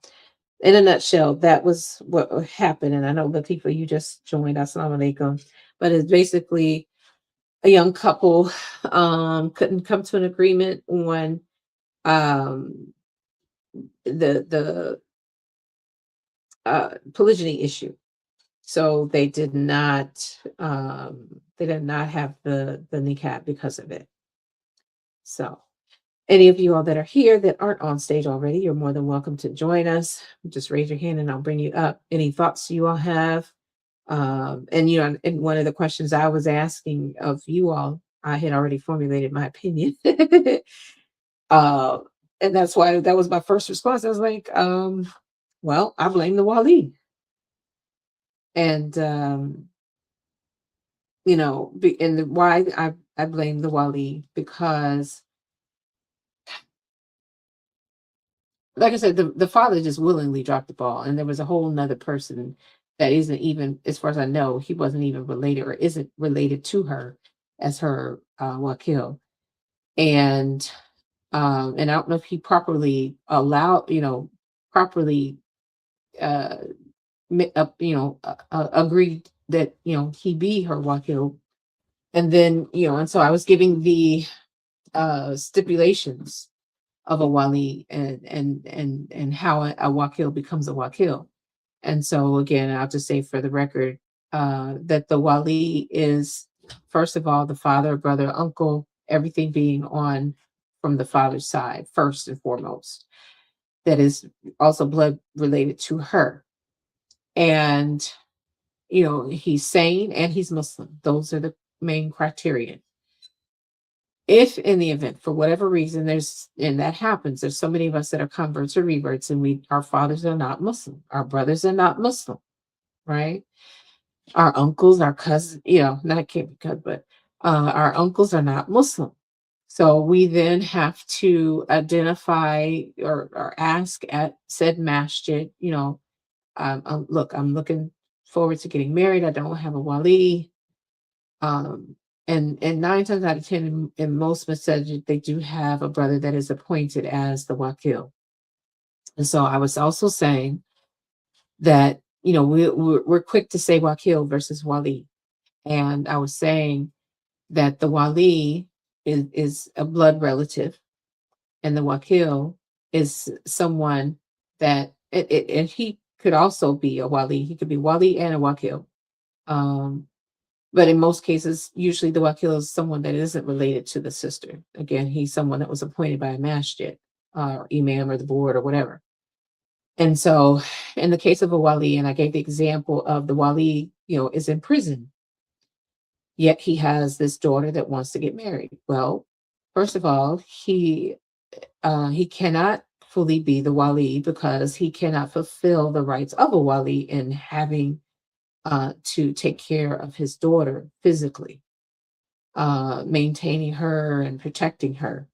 in a nutshell, that was what happened. And I know the people you just joined, assalamu alaikum, but it's basically a young couple couldn't come to an agreement on um the polygyny issue. So they did not have the nikah because of it. So any of you all that are here that aren't on stage already, you're more than welcome to join us. Just raise your hand and I'll bring you up. Any thoughts you all have? And one of the questions I was asking of you all, I had already formulated my opinion. uh, and that's why that was my first response. I was like, well, I blame the wali. And why I blame the wali, because like I said, the father just willingly dropped the ball, and there was a whole nother person that isn't even, as far as I know, he wasn't even related or isn't related to her as her wakil. And I don't know if he properly allowed, properly uh, agreed that he be her wakil. And then and so I was giving the stipulations of a wali, and how a wakil becomes a wakil. And so again, I'll just say for the record that the wali is, first of all, the father, brother, uncle, everything being on from the father's side, first and foremost. That is also blood related to her. And, he's sane and he's Muslim. Those are the main criterion. If in the event, for whatever reason, and that happens, there's so many of us that are converts or reverts, and our fathers are not Muslim, our brothers are not Muslim, right? Our uncles, our cousins, not can't be cut, but our uncles are not Muslim. So we then have to identify or ask at said masjid, look, I'm looking forward to getting married. I don't have a wali. And 9 times out of 10, in most masajid, they do have a brother that is appointed as the wakil. And so I was also saying that, we're quick to say wakil versus wali. And I was saying that the wali is a blood relative, and the wakil is someone that, and he could also be a wali. He could be wali and a wakil. But in most cases, usually the wakil is someone that isn't related to the sister. Again, he's someone that was appointed by a masjid, or imam, or the board, or whatever. And so in the case of a wali, and I gave the example of the wali, is in prison, yet he has this daughter that wants to get married. Well, first of all, he cannot fully be the wali because he cannot fulfill the rights of a wali in having to take care of his daughter physically, maintaining her and protecting her.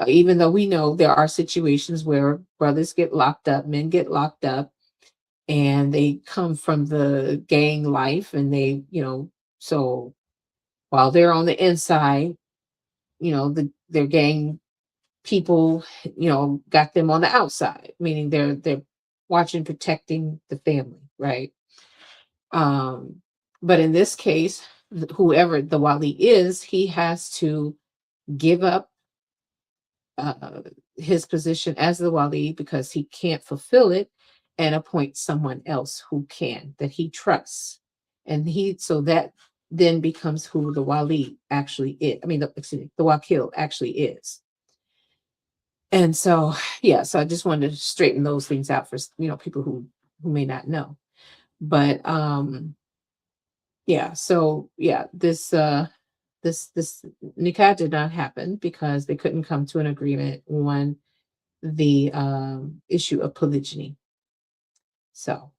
Even though we know there are situations where brothers get locked up, men get locked up, and they come from the gang life, and they, so while they're on the inside, their gang people, got them on the outside, meaning they're watching, protecting the family, right? But in this case, whoever the wali is, he has to give up his position as the wali because he can't fulfill it, and appoint someone else who can, that he trusts. And so that then becomes who the wali actually is. I mean, the wakil actually is. And so, yeah, so I just wanted to straighten those things out for, people who may not know. But yeah, so yeah, this nikah did not happen because they couldn't come to an agreement on the issue of polygyny. So,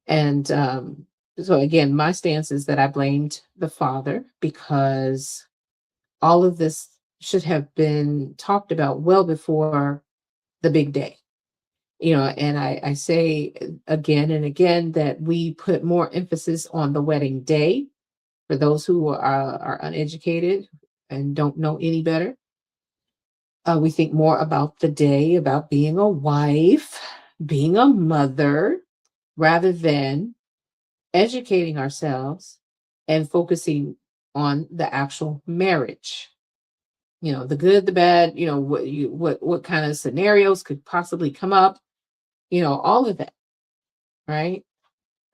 and so again, my stance is that I blamed the father because all of this should have been talked about well before the big day. And I say again and again that we put more emphasis on the wedding day for those who are uneducated and don't know any better. We think more about the day, about being a wife, being a mother, rather than educating ourselves and focusing on the actual marriage. The good, the bad, what kind of scenarios could possibly come up, all of that, right?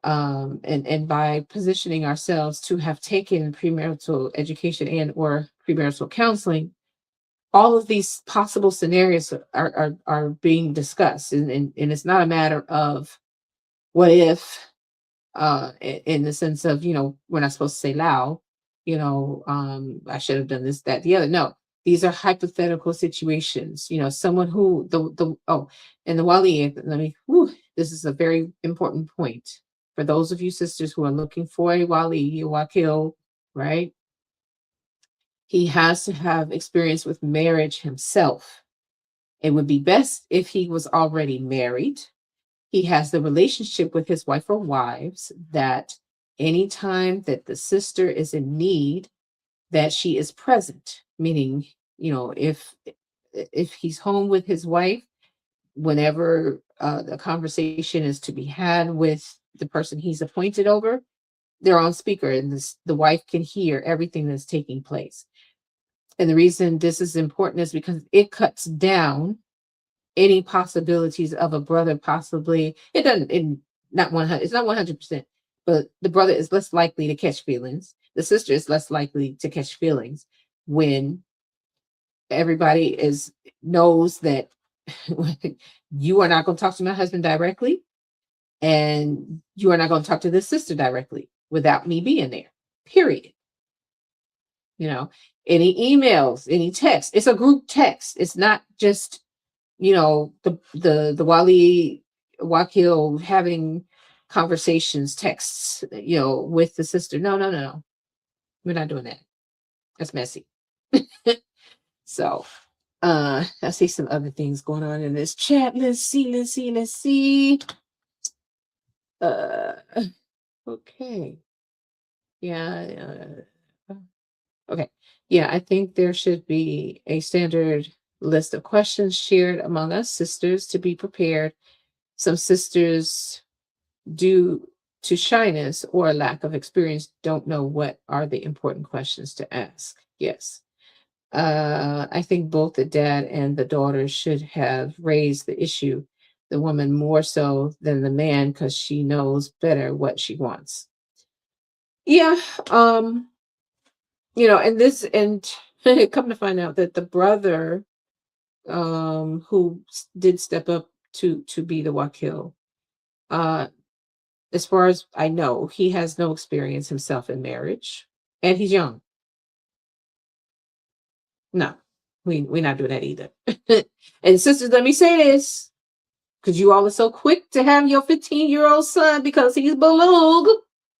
And by positioning ourselves to have taken premarital education and or premarital counseling, all of these possible scenarios are being discussed, and it's not a matter of what if, in the sense of, we're not supposed to say loud, I should have done this, that, the other. No, these are hypothetical situations. Someone who and the wali, this is a very important point for those of you sisters who are looking for a wali, a wakil, right? He has to have experience with marriage himself. It would be best if he was already married. He has the relationship with his wife or wives that anytime that the sister is in need, that she is present. Meaning, if he's home with his wife, whenever the conversation is to be had with the person he's appointed over, they're on speaker, and the wife can hear everything that's taking place. And the reason this is important is because it cuts down any possibilities of a brother possibly. It's not 100%, but the brother is less likely to catch feelings. The sister is less likely to catch feelings when everybody knows that you are not going to talk to my husband directly, and you are not going to talk to this sister directly without me being there, period. Any emails, any text, it's a group text. It's not just, the wali wakil having conversations, texts, with the sister. No. We're not doing that. That's messy. So, I see some other things going on in this chat. Let's see. Okay. Yeah. Okay. Yeah, I think there should be a standard list of questions shared among us sisters to be prepared. Some sisters, due to shyness or lack of experience, don't know what are the important questions to ask. Yes. I think both the dad and the daughter should have raised the issue, the woman more so than the man, because she knows better what she wants. Yeah. And come to find out that the brother who did step up to be the wakil, as far as I know, he has no experience himself in marriage, and he's young. No, we're not doing that either. And sisters, let me say this, because you all are so quick to have your 15-year-old son, because he's balug,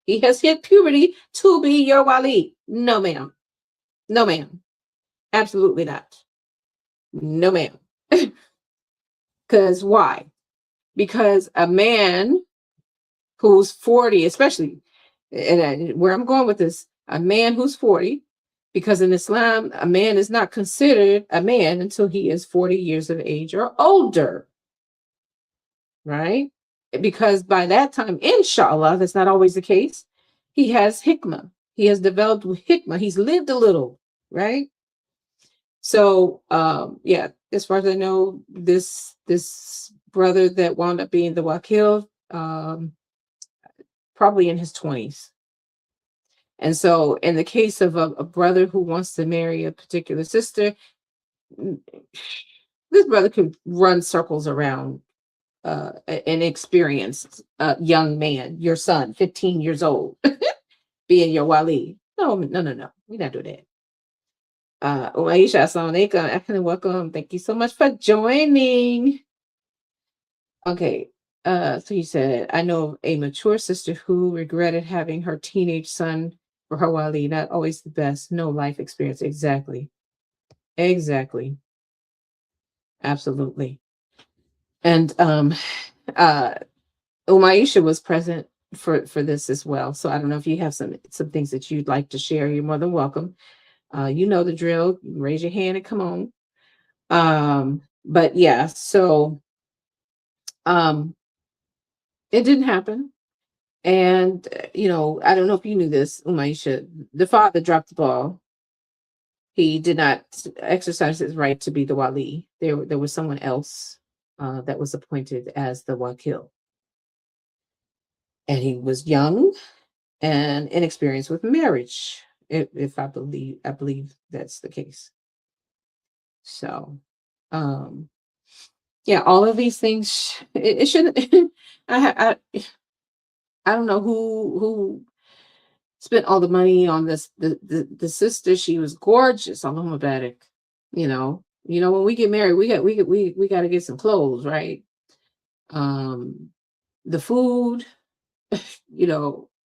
he has hit puberty, to be your wali. No, ma'am. No, ma'am. Absolutely not. No, ma'am. Because why? Because a man who's 40, especially, and where I'm going with this, a man who's 40, because in Islam, a man is not considered a man until he is 40 years of age or older, right? Because by that time, inshallah, that's not always the case. He has hikmah. He has developed hikmah. He's lived a little, right? So, yeah, as far as I know, this brother that wound up being the wakil, probably in his 20s. And so, in the case of a brother who wants to marry a particular sister, this brother could run circles around an experienced young man, your son, 15 years old, being your wali. No, no, no, no. We're not doing that. Aisha, assalamu alaikum. Welcome. Thank you so much for joining. Okay. So you said, I know a mature sister who regretted having her teenage son for her wali. Not always the best. No life experience. Exactly. Exactly. Absolutely. And Umaisha was present for this as well. So I don't know if you have some things that you'd like to share. You're more than welcome. You know the drill. Raise your hand and come on. But yeah, so it didn't happen. And I don't know if you knew this, Umaisha. The father dropped the ball. He did not exercise his right to be the wali. There was someone else that was appointed as the wakil. And he was young and inexperienced with marriage, if I believe that's the case. So yeah, all of these things, it shouldn't. I don't know who spent all the money on this. The sister, she was gorgeous, Alhamdulillah. When we get married, we got to get some clothes, right? The food,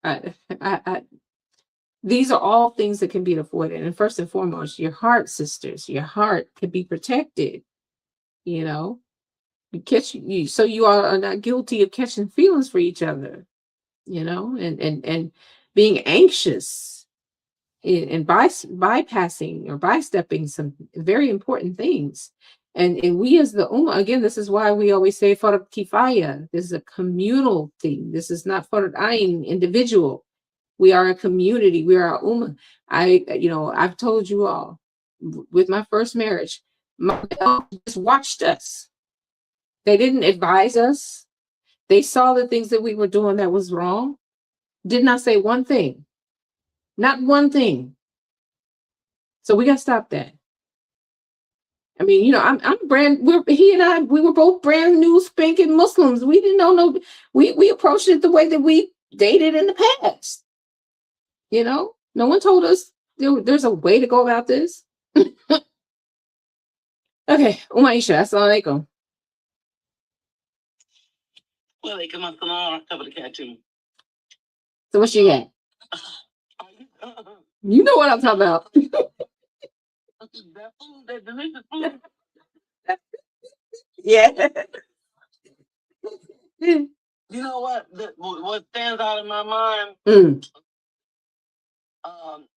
I these are all things that can be avoided. And first and foremost, your heart, sisters, your heart can be protected. You catch you, so you are not guilty of catching feelings for each other. And being anxious and bypassing or bystepping some very important things. And we as the ummah, again, this is why we always say farad kifaya. This is a communal thing. This is not farad ayn, individual. We are a community. We are a ummah. I've told you all, with my first marriage, my elders just watched us. They didn't advise us. They saw the things that we were doing that was wrong. Did not say one thing. Not one thing. So we got to stop that. I mean, I'm he and I, we were both brand new spanking Muslims. We didn't know no, we approached it the way that we dated in the past. No one told us there's a way to go about this. Okay, Umaisha, assalamu alaikum. So what she got? You know what I'm talking about. Yeah. You know what? What stands out in my mind?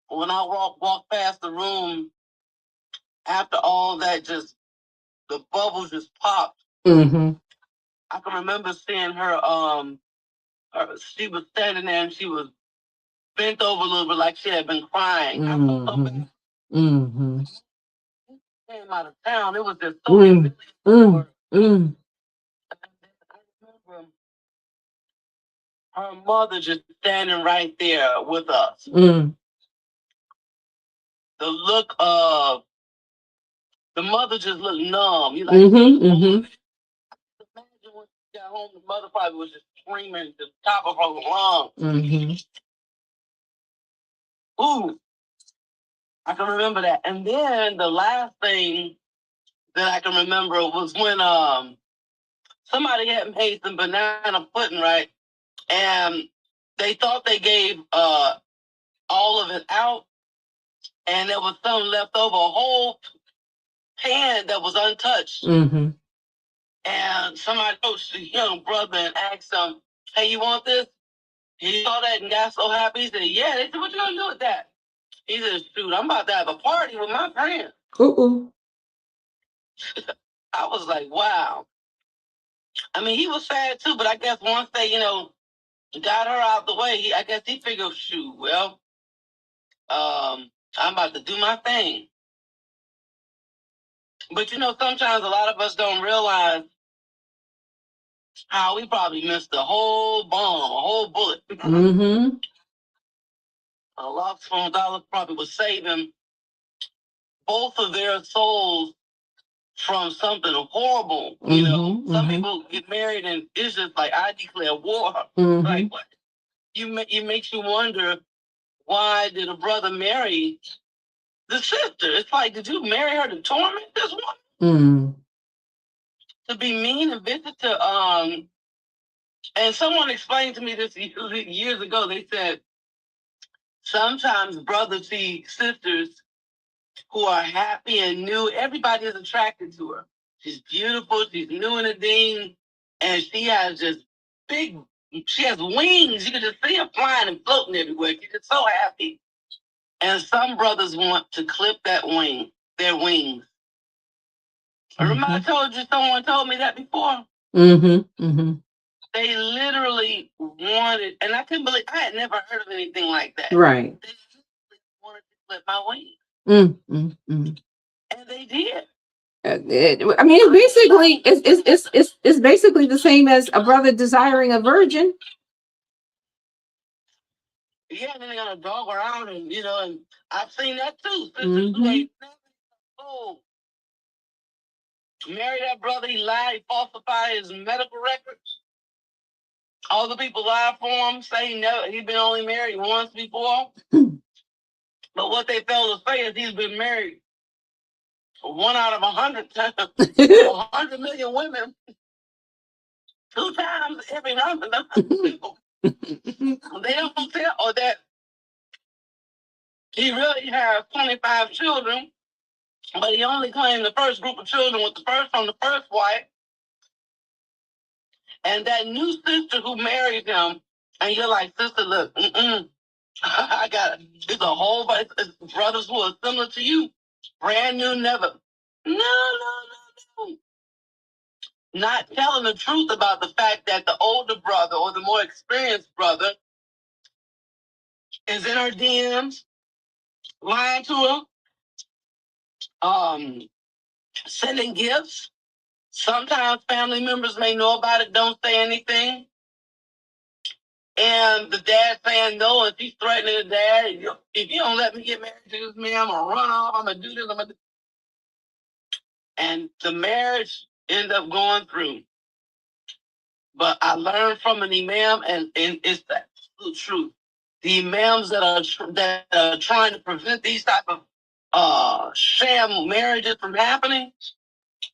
When I walk past the room, after all that, just the bubbles just popped. Mm-hmm. I can remember seeing her. She was standing there and she was bent over a little bit, like she had been crying. Mm-hmm. Mm-hmm. Came out of town. It was just so humiliating. I remember her mother just standing right there with us. The look of the mother just looked numb. You like, imagine when she got home, the mother probably was just screaming at the top of her lungs. Ooh, I can remember that. And then the last thing that I can remember was when somebody had made some banana pudding, right? And they thought they gave all of it out, and there was some left over, a whole pan that was untouched. And somebody approached the young brother and asked him, "Hey, you want this?" He saw that and got so happy. He said, "Yeah." They said, "What you gonna do with that?" He said, "Shoot, I'm about to have a party with my friends." I was like, wow. I mean, he was sad too, but I guess once they, got her out the way, I guess he figured, shoot, well, I'm about to do my thing. But sometimes a lot of us don't realize how we probably missed a whole bomb, a whole bullet. Mm-hmm. A lot from dollars probably was saving both of their souls from something horrible. Some people get married and it's just like, I declare war. Like, what? It makes you wonder, why did a brother marry the sister? It's like, did you marry her to torment this woman? To be mean and vicious to and someone explained to me this years ago. They said sometimes brothers see sisters who are happy and new. Everybody is attracted to her. She's beautiful. She's new in the ding, and she has just she has wings. You can just see her flying and floating everywhere. She's just so happy. And some brothers want to clip their wings. Remember I told you someone told me that before? They literally wanted, and I couldn't believe, I had never heard of anything like that. Right. They literally wanted to clip my wings. And they did. I mean, it's basically the same as a brother desiring a virgin. Yeah, and then they're gonna dog around and and I've seen that too. Sisters who they marry that brother, he lied, he falsified his medical records. All the people lied for him, say he'd been only married once before. But what they failed to say is he's been married 1 out of 100 times, 100 million women, 2 times every month. They don't tell, or that he really has 25 children, but he only claimed the first group of children with from the first wife. And that new sister who married him, and you're like, sister, look, I got it. It's a whole bunch of brothers who are similar to you, brand new, never. No. Not telling the truth about the fact that the older brother or the more experienced brother is in her DMs, lying to her, sending gifts. Sometimes family members may know about it, don't say anything. And the dad saying no, and she's threatening the dad, if you don't let me get married to this man, I'm going to run off, I'm going to do this, And the marriage ended up going through. But I learned from an imam, and it's the absolute truth. The imams that are trying to prevent these type of sham marriages from happening,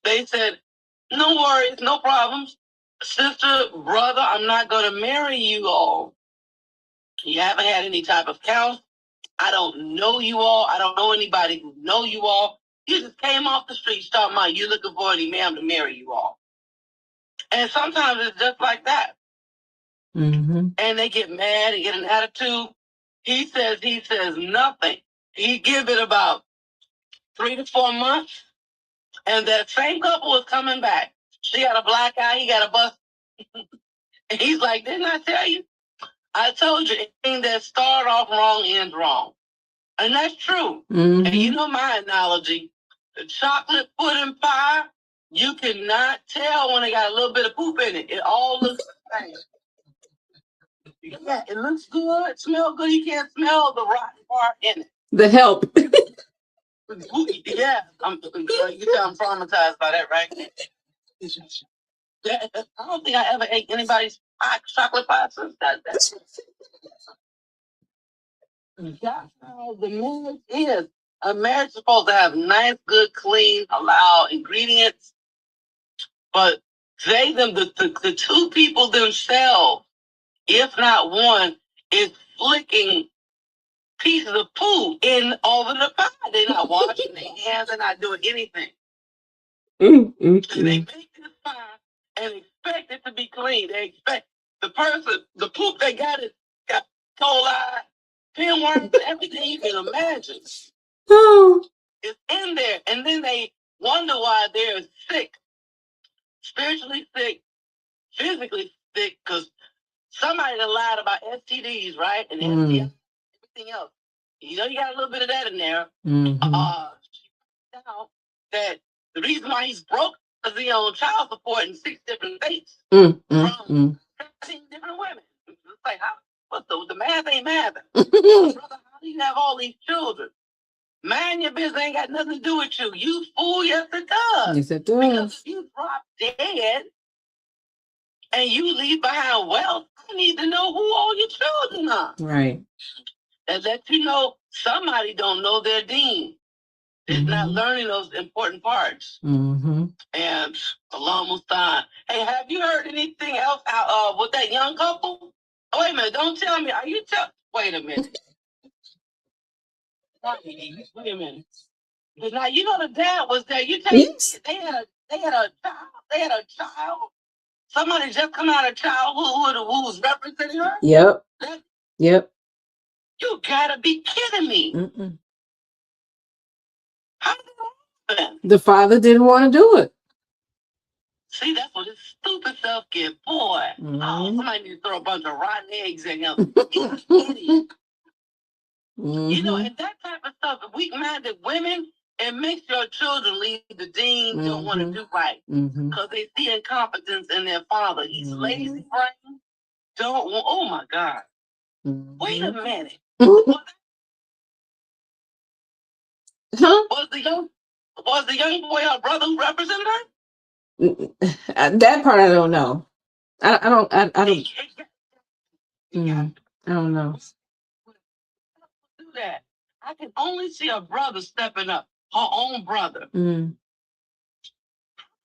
they said, no worries, no problems. Sister, brother, I'm not going to marry you all. You haven't had any type of counsel. I don't know you all. I don't know anybody who know you all. You just came off the street talking about you looking for an imam to marry you all. And sometimes it's just like that. And they get mad and get an attitude. He says nothing. He give it about 3 to 4 months, and that same couple is coming back. She got a black eye, he got a bust. And he's like, didn't I tell you? I told you, anything that started off wrong ends wrong. And that's true. And you know my analogy, the chocolate pudding pie, you cannot tell when it got a little bit of poop in it. It all looks the same. Yeah, it looks good, smells good. You can't smell the rotten part in it. The help. Yeah, I'm traumatized by that, right? I don't think I ever ate anybody's chocolate pie since that. That's how the marriage is. A marriage is supposed to have nice, good, clean, allow ingredients, but the two people themselves, if not one, is flicking pieces of poo in over the pie. They're not washing their hands. They're not doing anything. And they make this pie and expect it to be clean. They expect the poop they got coli, pinworms, everything you can imagine. It's in there. And then they wonder why they're sick, spiritually sick, physically sick, because somebody lied about STDs, right? And STIs, everything else. You got a little bit of that in there. Now that The reason why he's broke is he on child support in 6 different states from 17 different women. It's like, what's the math ain't math. Brother, how do you have all these children? Man, your business ain't got nothing to do with you. You fool, yes it does. Yes, it does. Because if you drop dead and you leave behind wealth, I need to know who all your children are. Right. And let you know somebody don't know their dean. Is not learning those important parts. And Allah Mustaan. Hey, have you heard anything else out with that young couple? Oh, wait a minute, don't tell me. Are you wait a minute. Wait a minute. Now you know the dad was there. You tell me they had a child. Somebody just come out of childhood who was representing her. Yep. Yep. You gotta be kidding me. How did that happen? The father didn't want to do it. See, that's what his stupid self get, boy. Oh, somebody need to throw a bunch of rotten eggs in him. You know, and that type of stuff, weak-minded women, it makes your children leave the dean, don't want to do right. Because they see incompetence in their father. He's lazy brain. Oh my God. Wait a minute. Was the young boy her brother who represented her? That part I don't know. I don't know. Do that. I can only see a brother stepping up, her own brother. And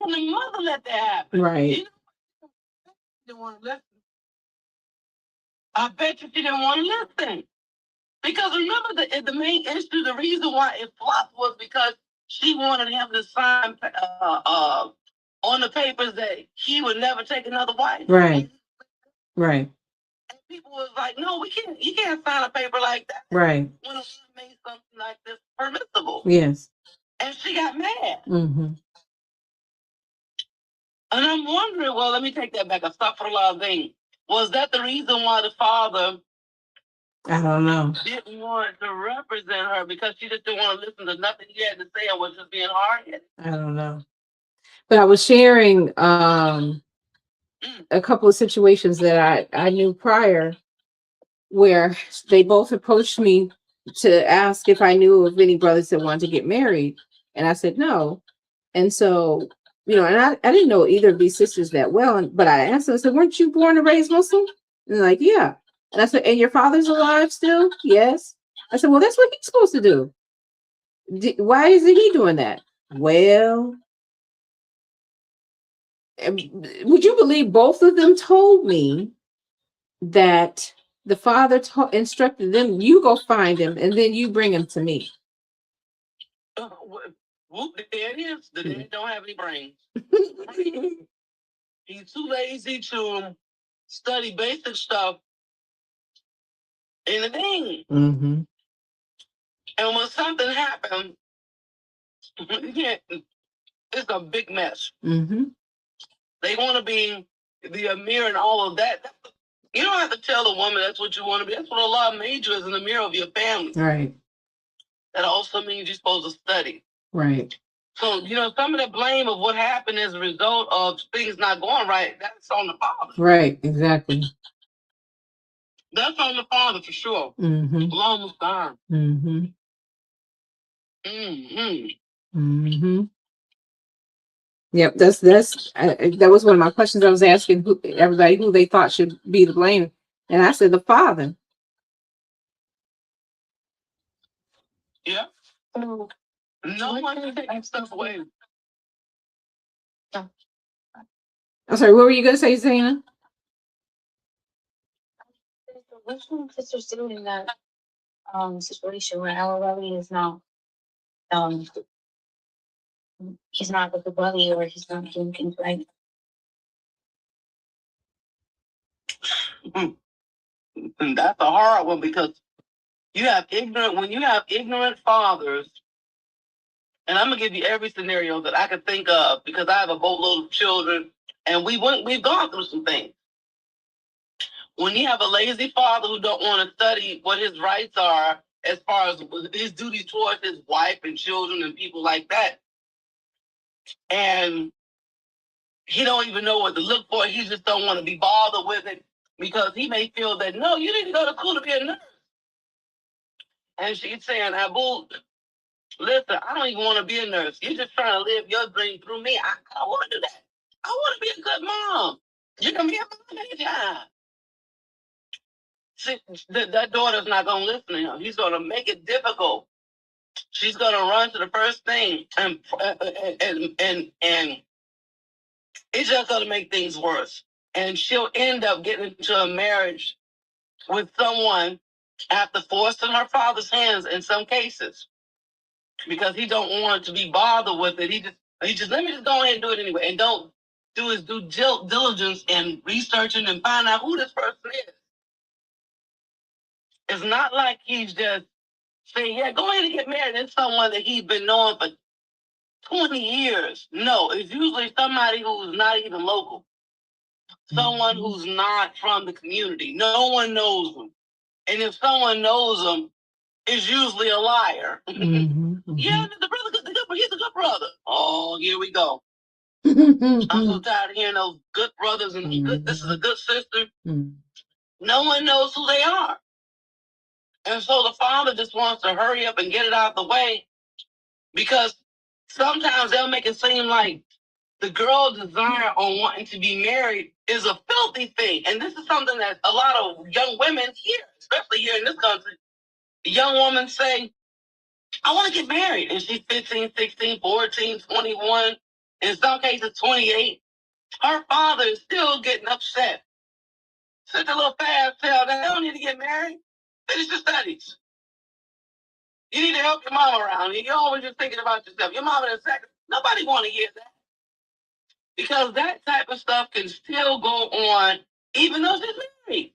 the mother let that happen. Right. You know, didn't want to listen. I bet you she didn't want to listen. Because remember the main issue, the reason why it flopped was because she wanted him to sign on the papers that he would never take another wife. Right. Right. And people was like, no, you can't sign a paper like that. Right. When a woman made something like this permissible. Yes. And she got mad. And I'm wondering, well, let me take that back. Astaghfirullah thing. Was that the reason why the father I don't know. didn't want to represent her because she just didn't want to listen to nothing he had to say and was just being hard-headed? I don't know. But I was sharing a couple of situations that I knew prior where they both approached me to ask if I knew of any brothers that wanted to get married. And I said no. And so, and I didn't know either of these sisters that well. But I asked them, I said, weren't you born and raised Muslim? And they're like, yeah. And I said, and your father's alive still? Yes. I said, well, that's what he's supposed to do. Why isn't he doing that? Well, would you believe both of them told me that the father instructed them, you go find him and then you bring him to me. There it is. The dad don't have any brains. He's too lazy to study basic stuff in the thing. And when something happens, it's a big mess. They want to be the Amir and all of that. You don't have to tell a woman that's what you want to be. That's what Allah made you as an Amir of your family. Right. That also means you're supposed to study. Right. So, some of the blame of what happened as a result of things not going right, that's on the father. Right, exactly. That's on the father for sure. Long time. Yep, that was one of my questions. I was asking everybody who they thought should be the blame, and I said the father. Yeah. No one can take stuff away. I'm sorry. What were you gonna say, Zaina? Which one sister still in that situation where our Raleigh is not he's not with the bully or he's not doing things right? And that's a hard one because when you have ignorant fathers, and I'm gonna give you every scenario that I could think of because I have a boatload of children and we've gone through some things. When you have a lazy father who don't want to study what his rights are as far as his duties towards his wife and children and people like that, and he don't even know what to look for. He just don't want to be bothered with it because he may feel that, no, you didn't go to school to be a nurse. And she's saying, Abu, listen, I don't even want to be a nurse. You're just trying to live your dream through me. I don't want to do that. I want to be a good mom. You can be a mom anytime. See, that daughter's not going to listen to him. He's going to make it difficult. She's going to run to the first thing, and it's just going to make things worse. And she'll end up getting into a marriage with someone after forcing her father's hands in some cases, because he don't want to be bothered with it. He just let me just go ahead and do it anyway, and don't do his due diligence and researching and find out who this person is. It's not like he's just saying, yeah, go ahead and get married. It's someone that he's been knowing for 20 years. No, it's usually somebody who's not even local. Someone who's not from the community. No one knows them. And if someone knows them, it's usually a liar. Yeah, the brother, he's a good brother. Oh, here we go. I'm so tired of hearing those good brothers and this is a good sister. No one knows who they are. And so the father just wants to hurry up and get it out of the way, because sometimes they'll make it seem like the girl's desire on wanting to be married is a filthy thing. And this is something that a lot of young women here, especially here in this country, young women say, I want to get married. And she's 15, 16, 14, 21, in some cases 28. Her father is still getting upset. Such a little fast tell, they don't need to get married. Finish your studies. You need to help your mom around. You're always just thinking about yourself. Your mom in a second. Nobody want to hear that. Because that type of stuff can still go on even though she's married.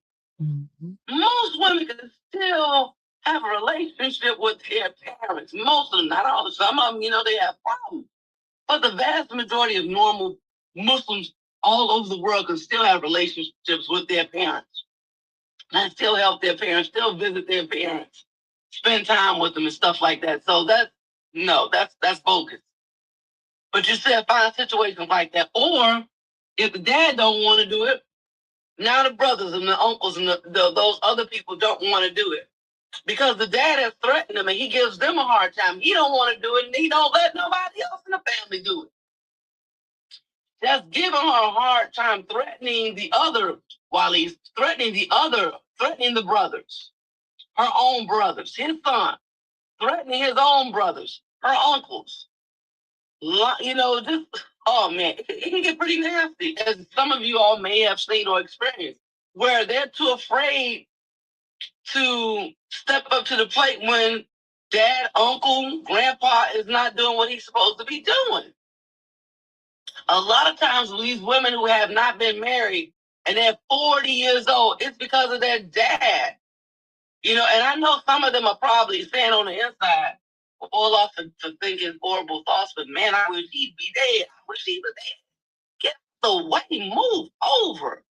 Most women can still have a relationship with their parents. Most of them, not all. Some of them, they have problems. But the vast majority of normal Muslims all over the world can still have relationships with their parents. And still help their parents, still visit their parents, spend time with them and stuff like that. So that's bogus. But you said find situations like that. Or if the dad don't want to do it, now the brothers and the uncles and those other people don't want to do it. Because the dad has threatened them and he gives them a hard time. He don't want to do it and he don't let nobody else in the family do it. Just giving her a hard time, threatening the other, while he's threatening the brothers, her own brothers, his son, threatening his own brothers, her uncles. Just, oh man, it can get pretty nasty, as some of you all may have seen or experienced, where they're too afraid to step up to the plate when dad, uncle, grandpa is not doing what he's supposed to be doing. A lot of times these women who have not been married and they're 40 years old, it's because of their dad. And I know some of them are probably saying on the inside, all off to thinking horrible thoughts, but man, I wish he'd be dead. I wish he was dead. Get the way, move over.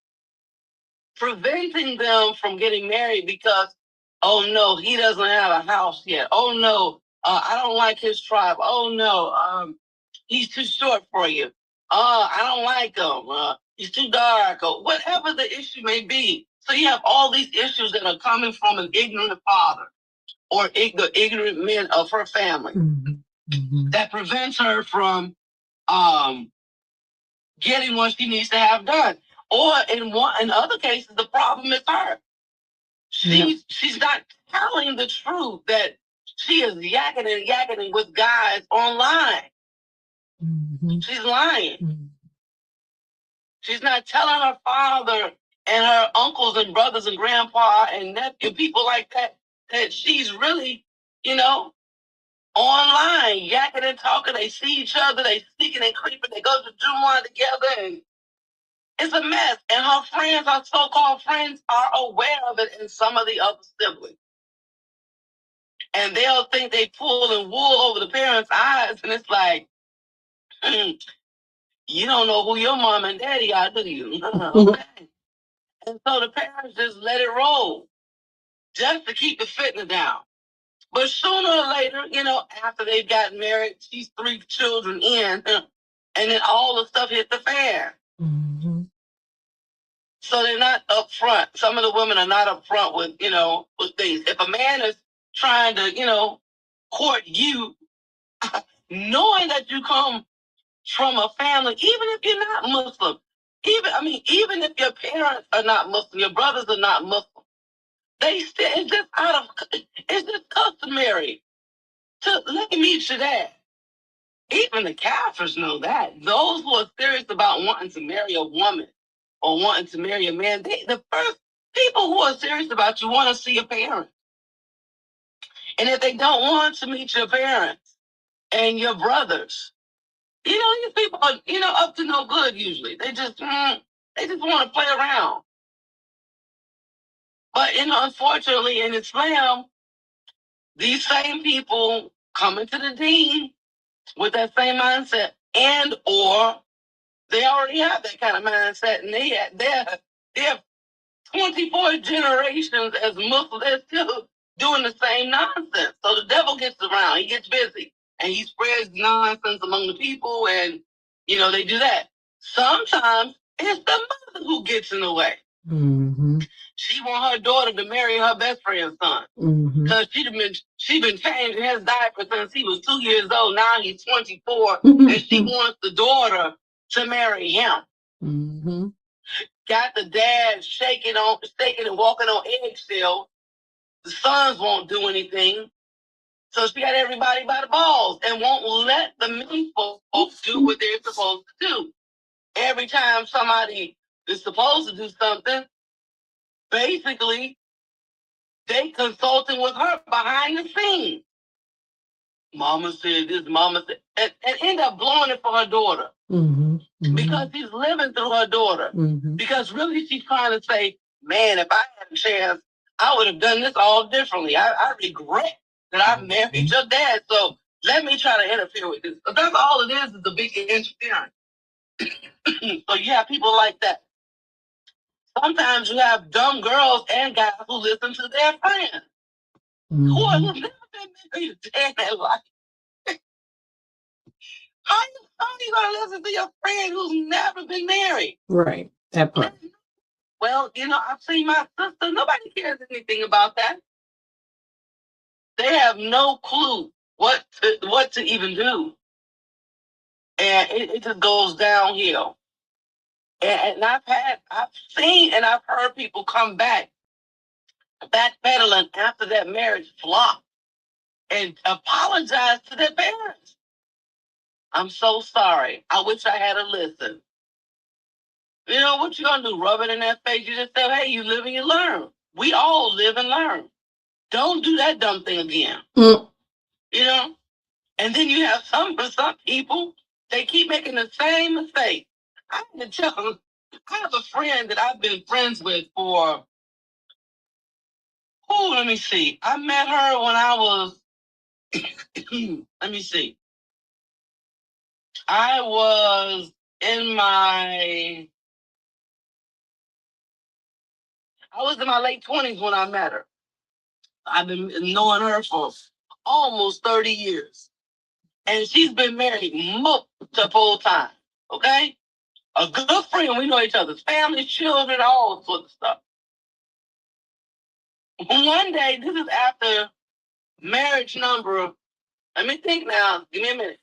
Preventing them from getting married because, oh no, he doesn't have a house yet. Oh no, I don't like his tribe. Oh no, he's too short for you. I don't like him. He's too dark, or whatever the issue may be. So you have all these issues that are coming from an ignorant father or the ignorant men of her family that prevents her from getting what she needs to have done. Or in other cases, the problem is her. She's not telling the truth that she is yakking with guys online. She's lying. She's not telling her father and her uncles and brothers and grandpa and nephew, people like that she's really, online, yakking and talking. They see each other, they sneaking and creeping, they go to Jumu'ah together, and it's a mess. And her friends, her so-called friends, are aware of it, and some of the other siblings. And they'll think they pulling wool over the parents' eyes, and it's like, you don't know who your mom and daddy are, do you? Okay. And so the parents just let it roll, just to keep the fitna down. But sooner or later, after they've gotten married, she's 3 children in, and then all the stuff hit the fan. Mm-hmm. So they're not upfront. Some of the women are not upfront with, with things. If a man is trying to, court you, knowing that you come from a family, even if you're not Muslim, even if your parents are not Muslim, your brothers are not Muslim, they still, it's just customary to let me meet your dad. Even the Kafirs know that. Those who are serious about wanting to marry a woman or wanting to marry a man, the first people who are serious about you want to see your parents. And if they don't want to meet your parents and your brothers, these people are, up to no good usually. They just want to play around. But, unfortunately in Islam, these same people come into the deen with that same mindset, and or they already have that kind of mindset, and they're 24 generations as Muslims. They're still doing the same nonsense. So the devil gets around. He gets busy, and he spreads nonsense among the people, and they do that. Sometimes it's the mother who gets in the way. Mm-hmm. She want her daughter to marry her best friend's son. Because she been changing his diaper since he was 2 years old. Now he's 24, and she wants the daughter to marry him. Mm-hmm. Got the dad shaking and walking on eggshells. The sons won't do anything. So she got everybody by the balls and won't let the men folks do what they're supposed to do. Every time somebody is supposed to do something, basically, they consulting with her behind the scenes. Mama said this, mama said, and end up blowing it for her daughter. Mm-hmm. Mm-hmm. Because he's living through her daughter. Mm-hmm. Because really she's trying to say, man, if I had a chance, I would have done this all differently. I regret that I married your dad. So let me try to interfere with this. But that's all it is a big interference. So you have people like that. Sometimes you have dumb girls and guys who listen to their friends. Mm-hmm. Who have never been married a day in their life. How are you going to listen to your friend who's never been married? Right. That part. Well, I've seen my sister. Nobody cares anything about that. They have no clue what to even do. And it just goes downhill. And I've seen and I've heard people come backpedaling after that marriage flopped and apologize to their parents. I'm so sorry. I wish I had a listen. You know what you gonna do? Rub it in their face? You just say, hey, you live and you learn. We all live and learn. Don't do that dumb thing again. And then you have some people, they keep making the same mistake. I have to tell them, I have a friend that I've been friends with for, let me see. I met her when I was, let me see. I was in my late 20s when I met her. I've been knowing her for almost 30 years. And she's been married multiple times. Okay? A good friend. We know each other's family, children, all sorts of stuff. One day, this is after marriage number, let me think now. Give me a minute.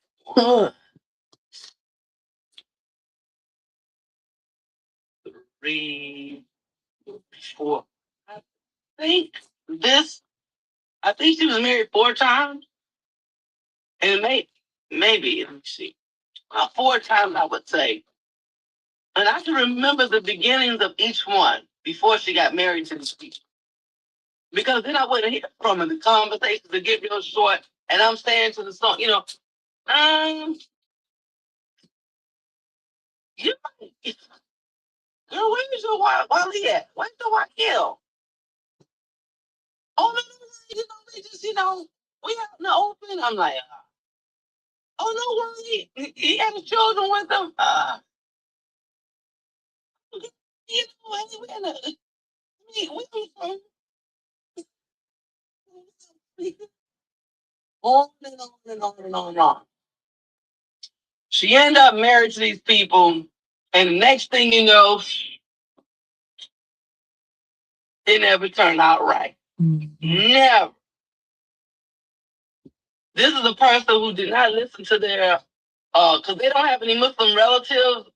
3, 4. I think she was married 4 times. And maybe, let me see. About 4 times, I would say. And I can remember the beginnings of each one before she got married to this people. Because then I wouldn't hear from her. The conversations would get real short. And I'm saying to the song, you, girl, where's your Wally at? Where's your Wakil? Oh, no, they just, we out in the open. I'm like, oh, no, Wally, he had his children with him. On and on and on and on and on. She ended up married to these people, and the next thing you know, it never turned out right. Never. This is a person who did not listen to their, because they don't have any Muslim relatives.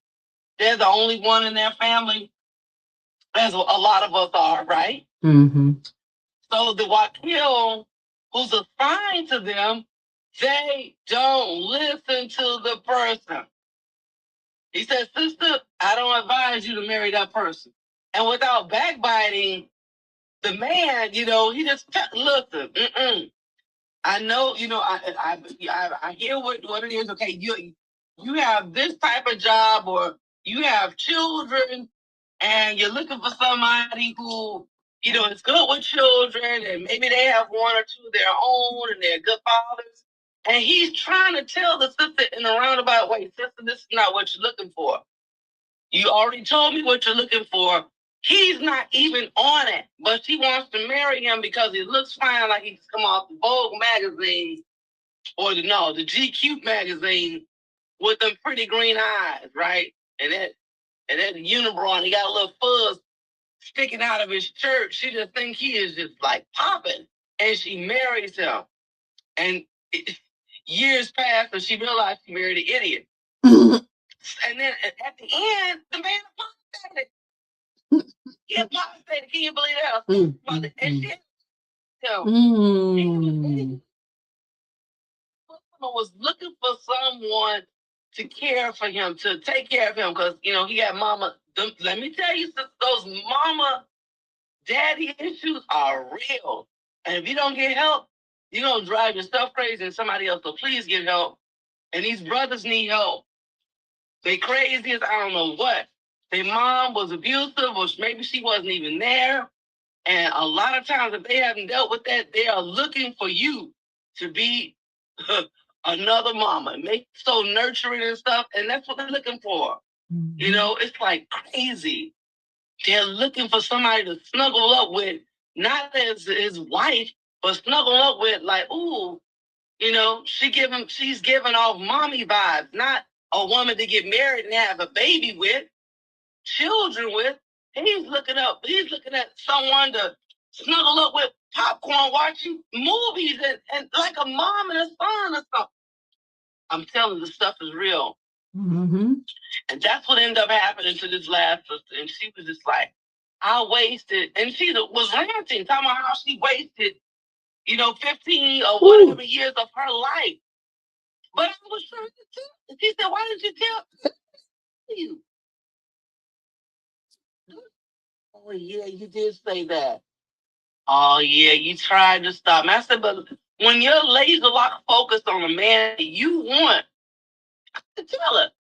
They're the only one in their family, as a lot of us are, right? So the Wakil, who's assigned to them, they don't listen to the person. He said, sister, I don't advise you to marry that person. And without backbiting, the man, he just listen. I know, I hear what it is. Okay, you have this type of job, or you have children, and you're looking for somebody who, is good with children, and maybe they have one or two of their own, and they're good fathers. And he's trying to tell the sister in a roundabout way, sister, this is not what you're looking for. You already told me what you're looking for. He's not even on it, but she wants to marry him because he looks fine, like he's come off the Vogue magazine, or the GQ magazine, with them pretty green eyes, right? And that unibrow, and he got a little fuzz sticking out of his shirt. She just thinks he is just like popping, and she marries him. And years pass, and she realized she married an idiot. And then at the end, the man apologized. He apologized. Can you believe that? And she was looking for someone to care for him, to take care of him, because he had mama. Let me tell you, those mama daddy issues are real, and if you don't get help, you're gonna drive yourself crazy, and somebody else. So please get help. And these brothers need help. They crazy as I don't know what. Their mom was abusive, or maybe she wasn't even there. And a lot of times, if they haven't dealt with that, they are looking for you to be another mama, make so nurturing and stuff. And that's what they're looking for. It's like crazy. They're looking for somebody to snuggle up with, not as his wife, but snuggle up with, like, ooh, she's giving off mommy vibes, not a woman to get married and have a baby with, children with. He's looking at someone to snuggle up with, popcorn, watching movies, and like a mom and a son or something. I'm telling you, the stuff is real. And that's what ended up happening to this last sister. And she was just like, I wasted, and she was ranting, talking about how she wasted, 15 or whatever years of her life. But I was trying to tell. She said, why didn't you tell you? Oh, yeah, you did say that. Oh, yeah, you tried to stop me. I said, but when you're laser lock focused on a man you want, to tell her,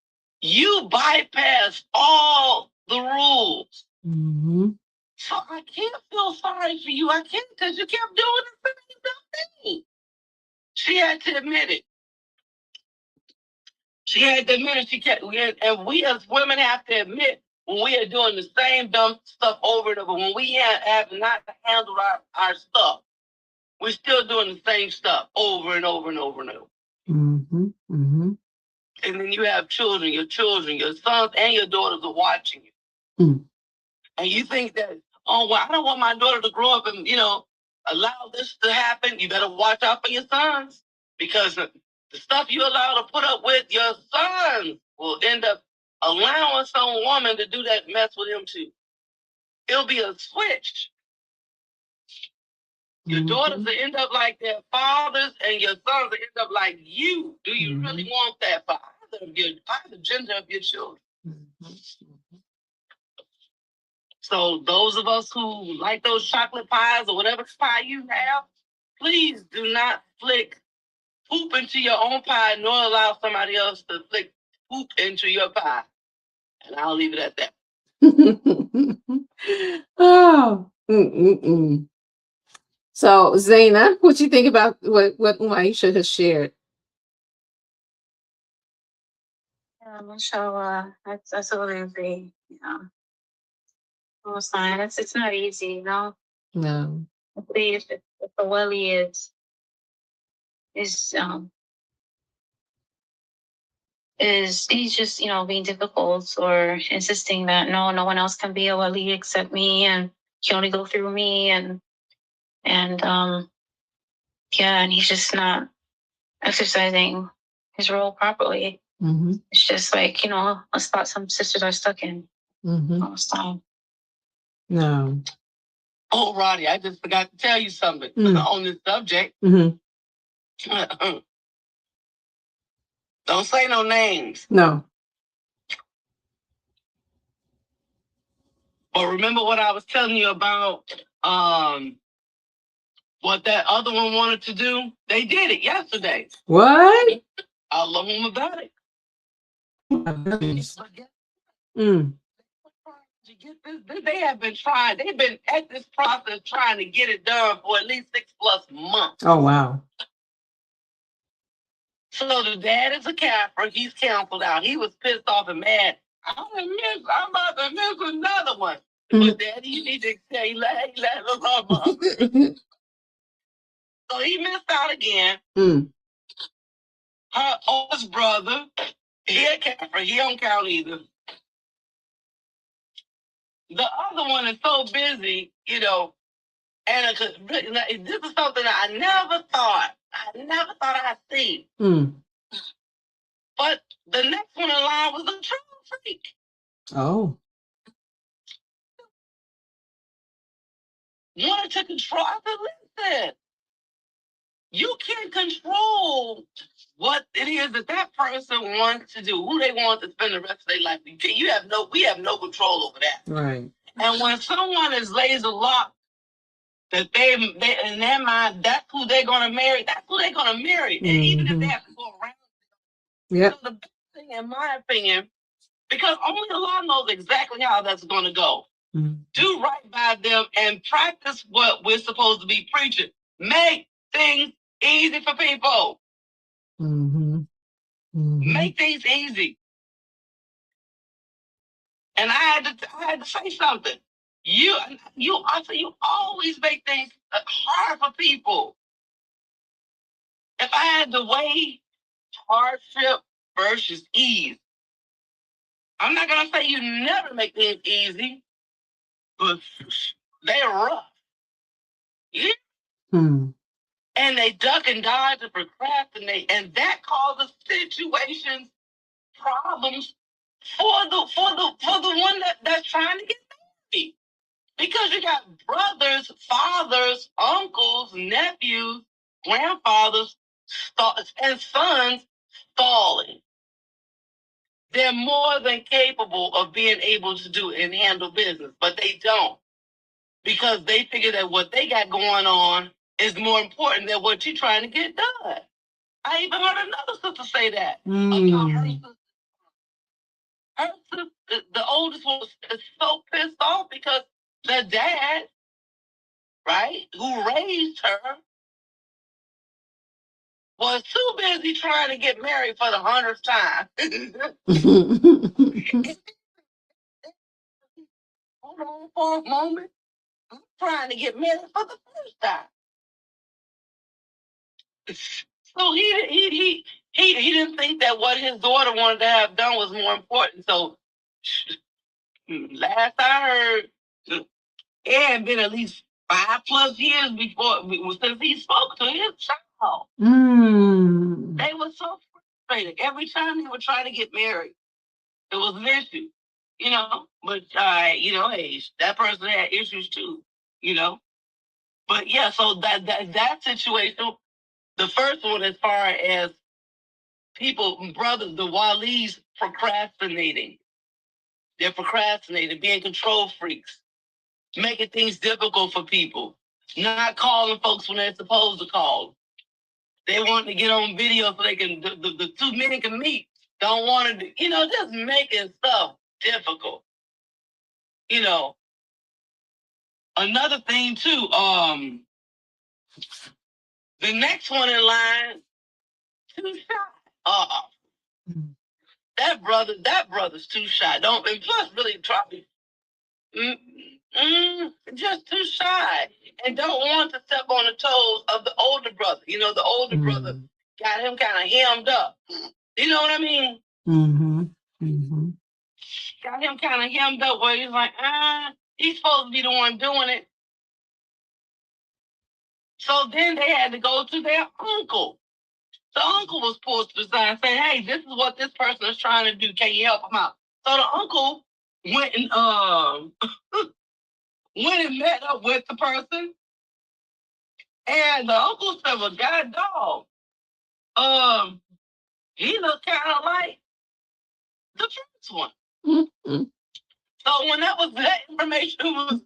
you bypass all the rules. So I can't feel sorry for you. I can't, because you kept doing the same thing. She had to admit it. And we as women have to admit when we are doing the same dumb stuff over and over, when we have not handled our stuff, we're still doing the same stuff over and over and over and over. And then you have children, your sons and your daughters are watching you. And you think that, oh, well, I don't want my daughter to grow up and, allow this to happen. You better watch out for your sons, because the stuff you allow to put up with, your sons will end up allowing some woman to do that mess with him too. It'll be a switch. Your daughters will end up like their fathers, and your sons will end up like you. Do you really want that for either gender of your children? So those of us who like those chocolate pies or whatever pie you have, please do not flick poop into your own pie, nor allow somebody else to flick poop into your pie. And I'll leave it at that. Oh. So, Zaina, what you think about what Maisha has shared? Mashallah, I totally agree. It's not easy, No. If the wali is is he's just, being difficult or insisting that no one else can be a wali except me, and he only go through me, and yeah, and he's just not exercising his role properly. Mm-hmm. It's just like, a spot some sisters are stuck in all this time. No. Oh, Roddy, I just forgot to tell you something on this subject. Don't say no names. No. But remember what I was telling you about what that other one wanted to do? They did it yesterday. What? I love them about it. They have been trying. They've been at this process trying to get it done for at least 6+ months. Oh, wow. So the dad is a Catholic. He's canceled out. He was pissed off and mad. I'm about to miss another one. But Daddy, you need to say, let alone. So he missed out again. Her oldest brother, he a Catholic. He don't count either. The other one is so busy, and this is something that I never thought I'd see. But the next one in line was a true freak. Oh. Wanted to control. I said, listen, you can't control what it is that person wants to do, who they want to spend the rest of their life. We have no control over that. Right. And when someone is laser locked, that they in their mind, that's who they're gonna marry. That's who they're gonna marry, and even if they have to go around. Yeah. So the best thing, in my opinion, because only Allah knows exactly how that's gonna go. Do right by them and practice what we're supposed to be preaching. Make things easy for people. Make things easy. And I had to say something. You always make things hard for people. If I had to weigh hardship versus ease, I'm not gonna say you never make things easy, but they're rough. Yeah. And they duck and dodge and procrastinate, and that causes situations, problems for the one that's trying to get married. Because you got brothers, fathers, uncles, nephews, grandfathers, and sons stalling. They're more than capable of being able to do and handle business, but they don't. Because they figure that what they got going on is more important than what you're trying to get done. I even heard another sister say that. About her sister. Her sister, the oldest one, is so pissed off because the dad, right, who raised her, was too busy trying to get married for the 100th time. Hold on for a moment. I'm trying to get married for the first time. So he didn't think that what his daughter wanted to have done was more important. So last I heard, it had been at least 5+ years since he spoke to his child. They were so frustrated. Every time they were trying to get married, it was an issue, But hey, that person had issues too, But yeah, so that situation, the first one, as far as people, brothers, the walis procrastinating. They're procrastinating, being control freaks, making things difficult for people, not calling folks when they're supposed to call. They want to get on video so they can, the two men can meet. Don't want to, just making stuff difficult. Another thing too, the next one in line, too shy. That brother's too shy. And plus really try just too shy and don't want to step on the toes of the older brother. The older brother got him kind of hemmed up. You know what I mean? Mm-hmm. Mm-hmm. Got him kind of hemmed up where he's like, he's supposed to be the one doing it. So then they had to go to their uncle. The uncle was pulled to the side and said, hey, this is what this person is trying to do. Can you help him out? So the uncle went and went and met up with the person. And the uncle said, well, God dog, he looked kind of like the first one. Mm-hmm. So when that information was,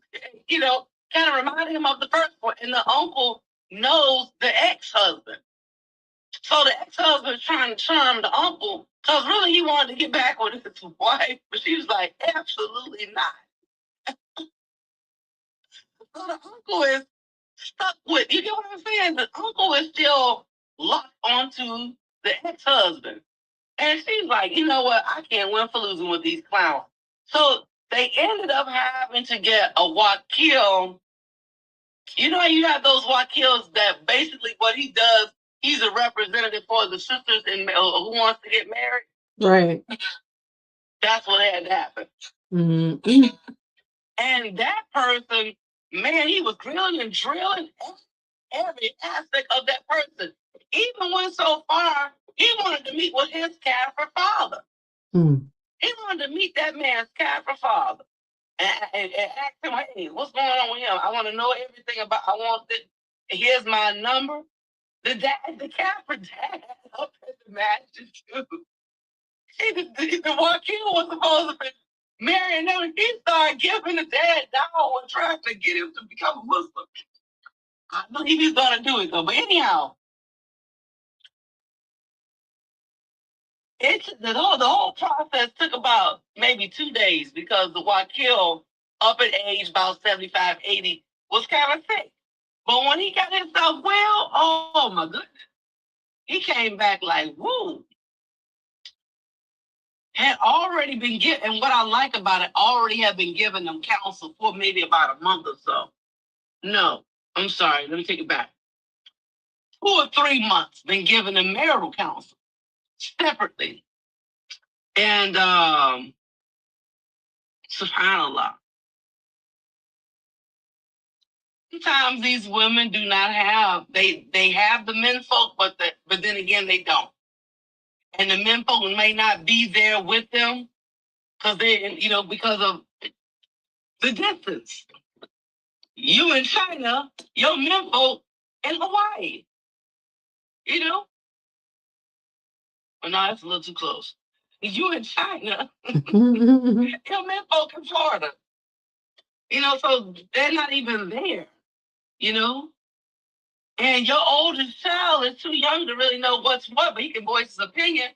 kind of reminded him of the first one, and the uncle knows the ex-husband. So the ex-husband is trying to charm the uncle, because really he wanted to get back with his wife, but she was like, absolutely not. So the uncle is stuck with, you get what I'm saying? The uncle is still locked onto the ex-husband. And she's like, you know what? I can't win for losing with these clowns. So they ended up having to get a wakil. You know how you have those wakils that basically what he does, he's a representative for the sisters who wants to get married. Right. That's what had to happen. Mm-hmm. And that person, man, he was drilling every aspect of that person. Even went so far, he wanted to meet with his Catholic father. Mm. He wanted to meet that man's Catholic father and ask him, hey, what's going on with him? I want to know everything about. I want this. Here's my number. The Catholic dad up at the mansion too. The Joaquin was supposed to be marrying him. He started giving the dad down and trying to get him to become a Muslim. I believe he's gonna do it though. But anyhow, the whole process took about maybe 2 days because the Wakil, up at age about 75, 80, was kind of sick. But when he got himself well, oh my goodness, he came back like, woo. Had already been given, and what I like about it, already had been giving them counsel for maybe about a month or so. No, I'm sorry, let me take it back. 2 or 3 months been giving them marital counsel separately. And subhanAllah. Sometimes these women do not have, they have the menfolk, but then again they don't. And the menfolk may not be there with them because because of the distance. You in China, your menfolk in Hawaii. Oh no, that's a little too close. You in China, your menfolk in Florida. So they're not even there. And your oldest child is too young to really know what's what, but he can voice his opinion.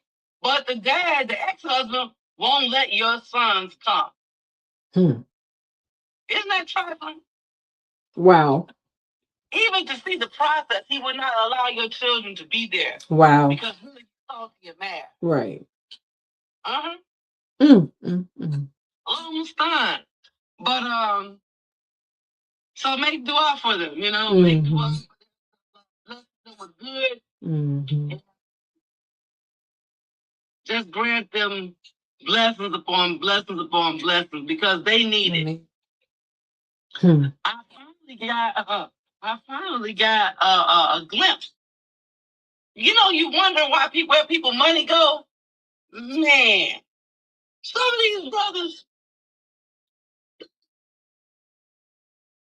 But the dad, the ex-husband, won't let your sons come. Isn't that trifling? Wow. Even to see the process, he would not allow your children to be there. Wow. Because really salty and mad. Right. Almost done. But so make dua for them, make dua. Bless them with good. Just grant them blessings upon blessings upon blessings because they need it. I finally got a glimpse. You wonder where people money go. Man, some of these brothers,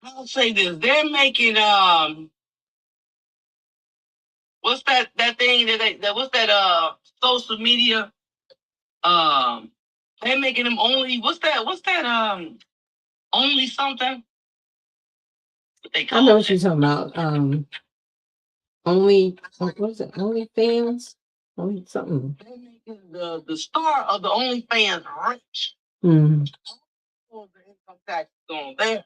I'll say this: they're making what's that thing what's that social media they're making them only what's that only something. I know what you're talking about. Only what is it? Only fans? Only something. They're making the star of the OnlyFans rich. All the income tax going there.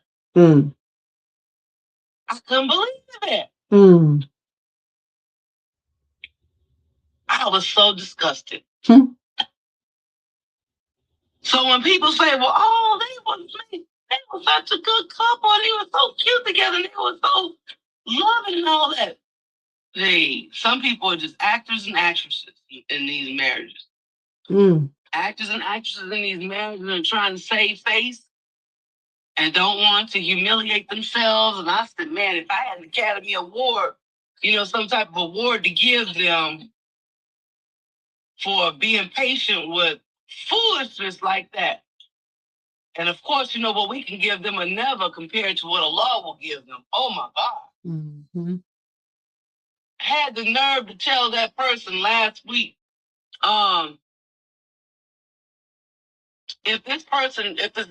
I couldn't believe it. I was so disgusted. So when people say, well, oh, they were such a good couple, they were so cute together, they were so loving and all that. Hey, some people are just actors and actresses in these marriages. Actors and actresses in these marriages are trying to save face and don't want to humiliate themselves. And I said, man, if I had an Academy Award, some type of award to give them for being patient with foolishness like that. And of course, what we can give them a never compared to what Allah will give them. Oh my God. Mm-hmm. Had the nerve to tell that person last week, if this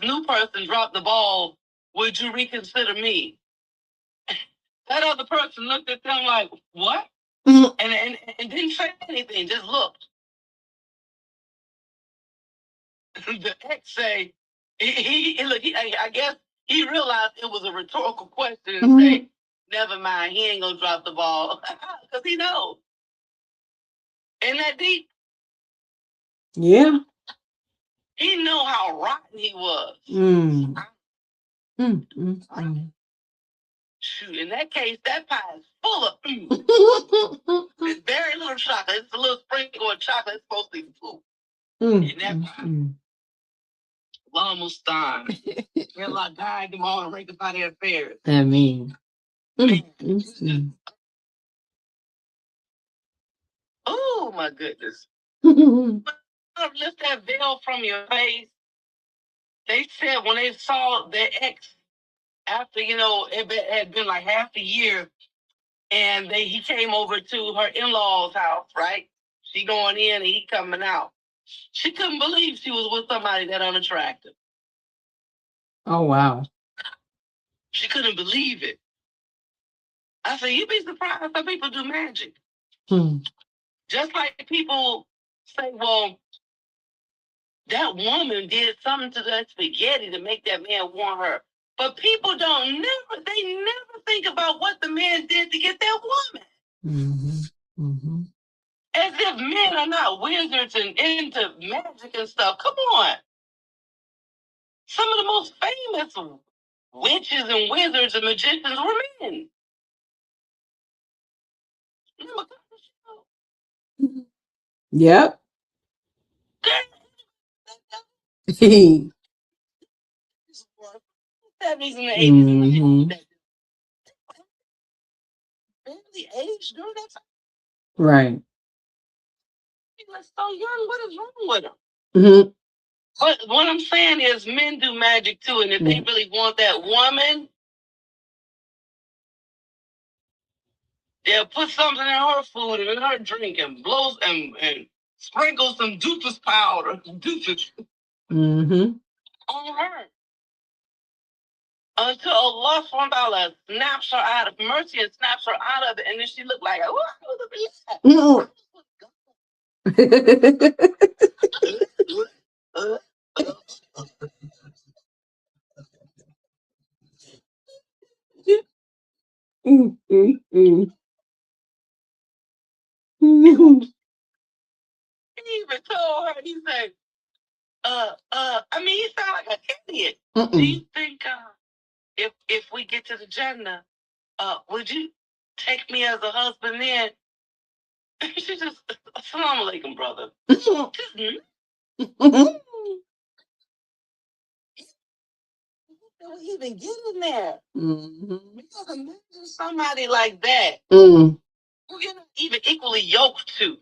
new person dropped the ball, would you reconsider me? That other person looked at them like, what? Mm-hmm. And didn't say anything, just looked. The ex say, I guess he realized it was a rhetorical question and mm-hmm. say, never mind, he ain't gonna drop the ball. Because he knows. Ain't that deep? Yeah. He knew how rotten he was. Shoot, in that case, that pie is full of It's very little chocolate. It's a little sprinkle of chocolate. It's supposed to be food. In that pie. Almost done. They're like, guide them all and rectify their affairs. I mean. Oh, my goodness. Lift that veil from your face. They said when they saw their ex, after, it had been like half a year, and he came over to her in-laws' house, right? She going in and he coming out. She couldn't believe she was with somebody that unattractive. Oh, wow. She couldn't believe it. I said, you'd be surprised how people do magic. Just like people say, well, that woman did something to that spaghetti to make that man want her. But people they never think about what the man did to get that woman. Mm-hmm. As if men are not wizards and into magic and stuff. Come on. Some of the most famous witches and wizards and magicians were men. Yep. That reason the 80s barely aged during that time. Right. He was so young. What is wrong with him? Mm-hmm. But what I'm saying is men do magic too. And if they really want that woman, they'll put something in her food and in her drink and blow and sprinkle some doofus powder, on her. Until Allah SWT snaps her out of mercy and snaps her out of it, and then she looked like, oh, He even told her, he said, he sounded like an idiot. Do you think if we get to the Jannah, would you take me as a husband then? She just, Assalamu alaikum, brother. Don't even get in there. Because imagine somebody like that who you're not even equally yoked to.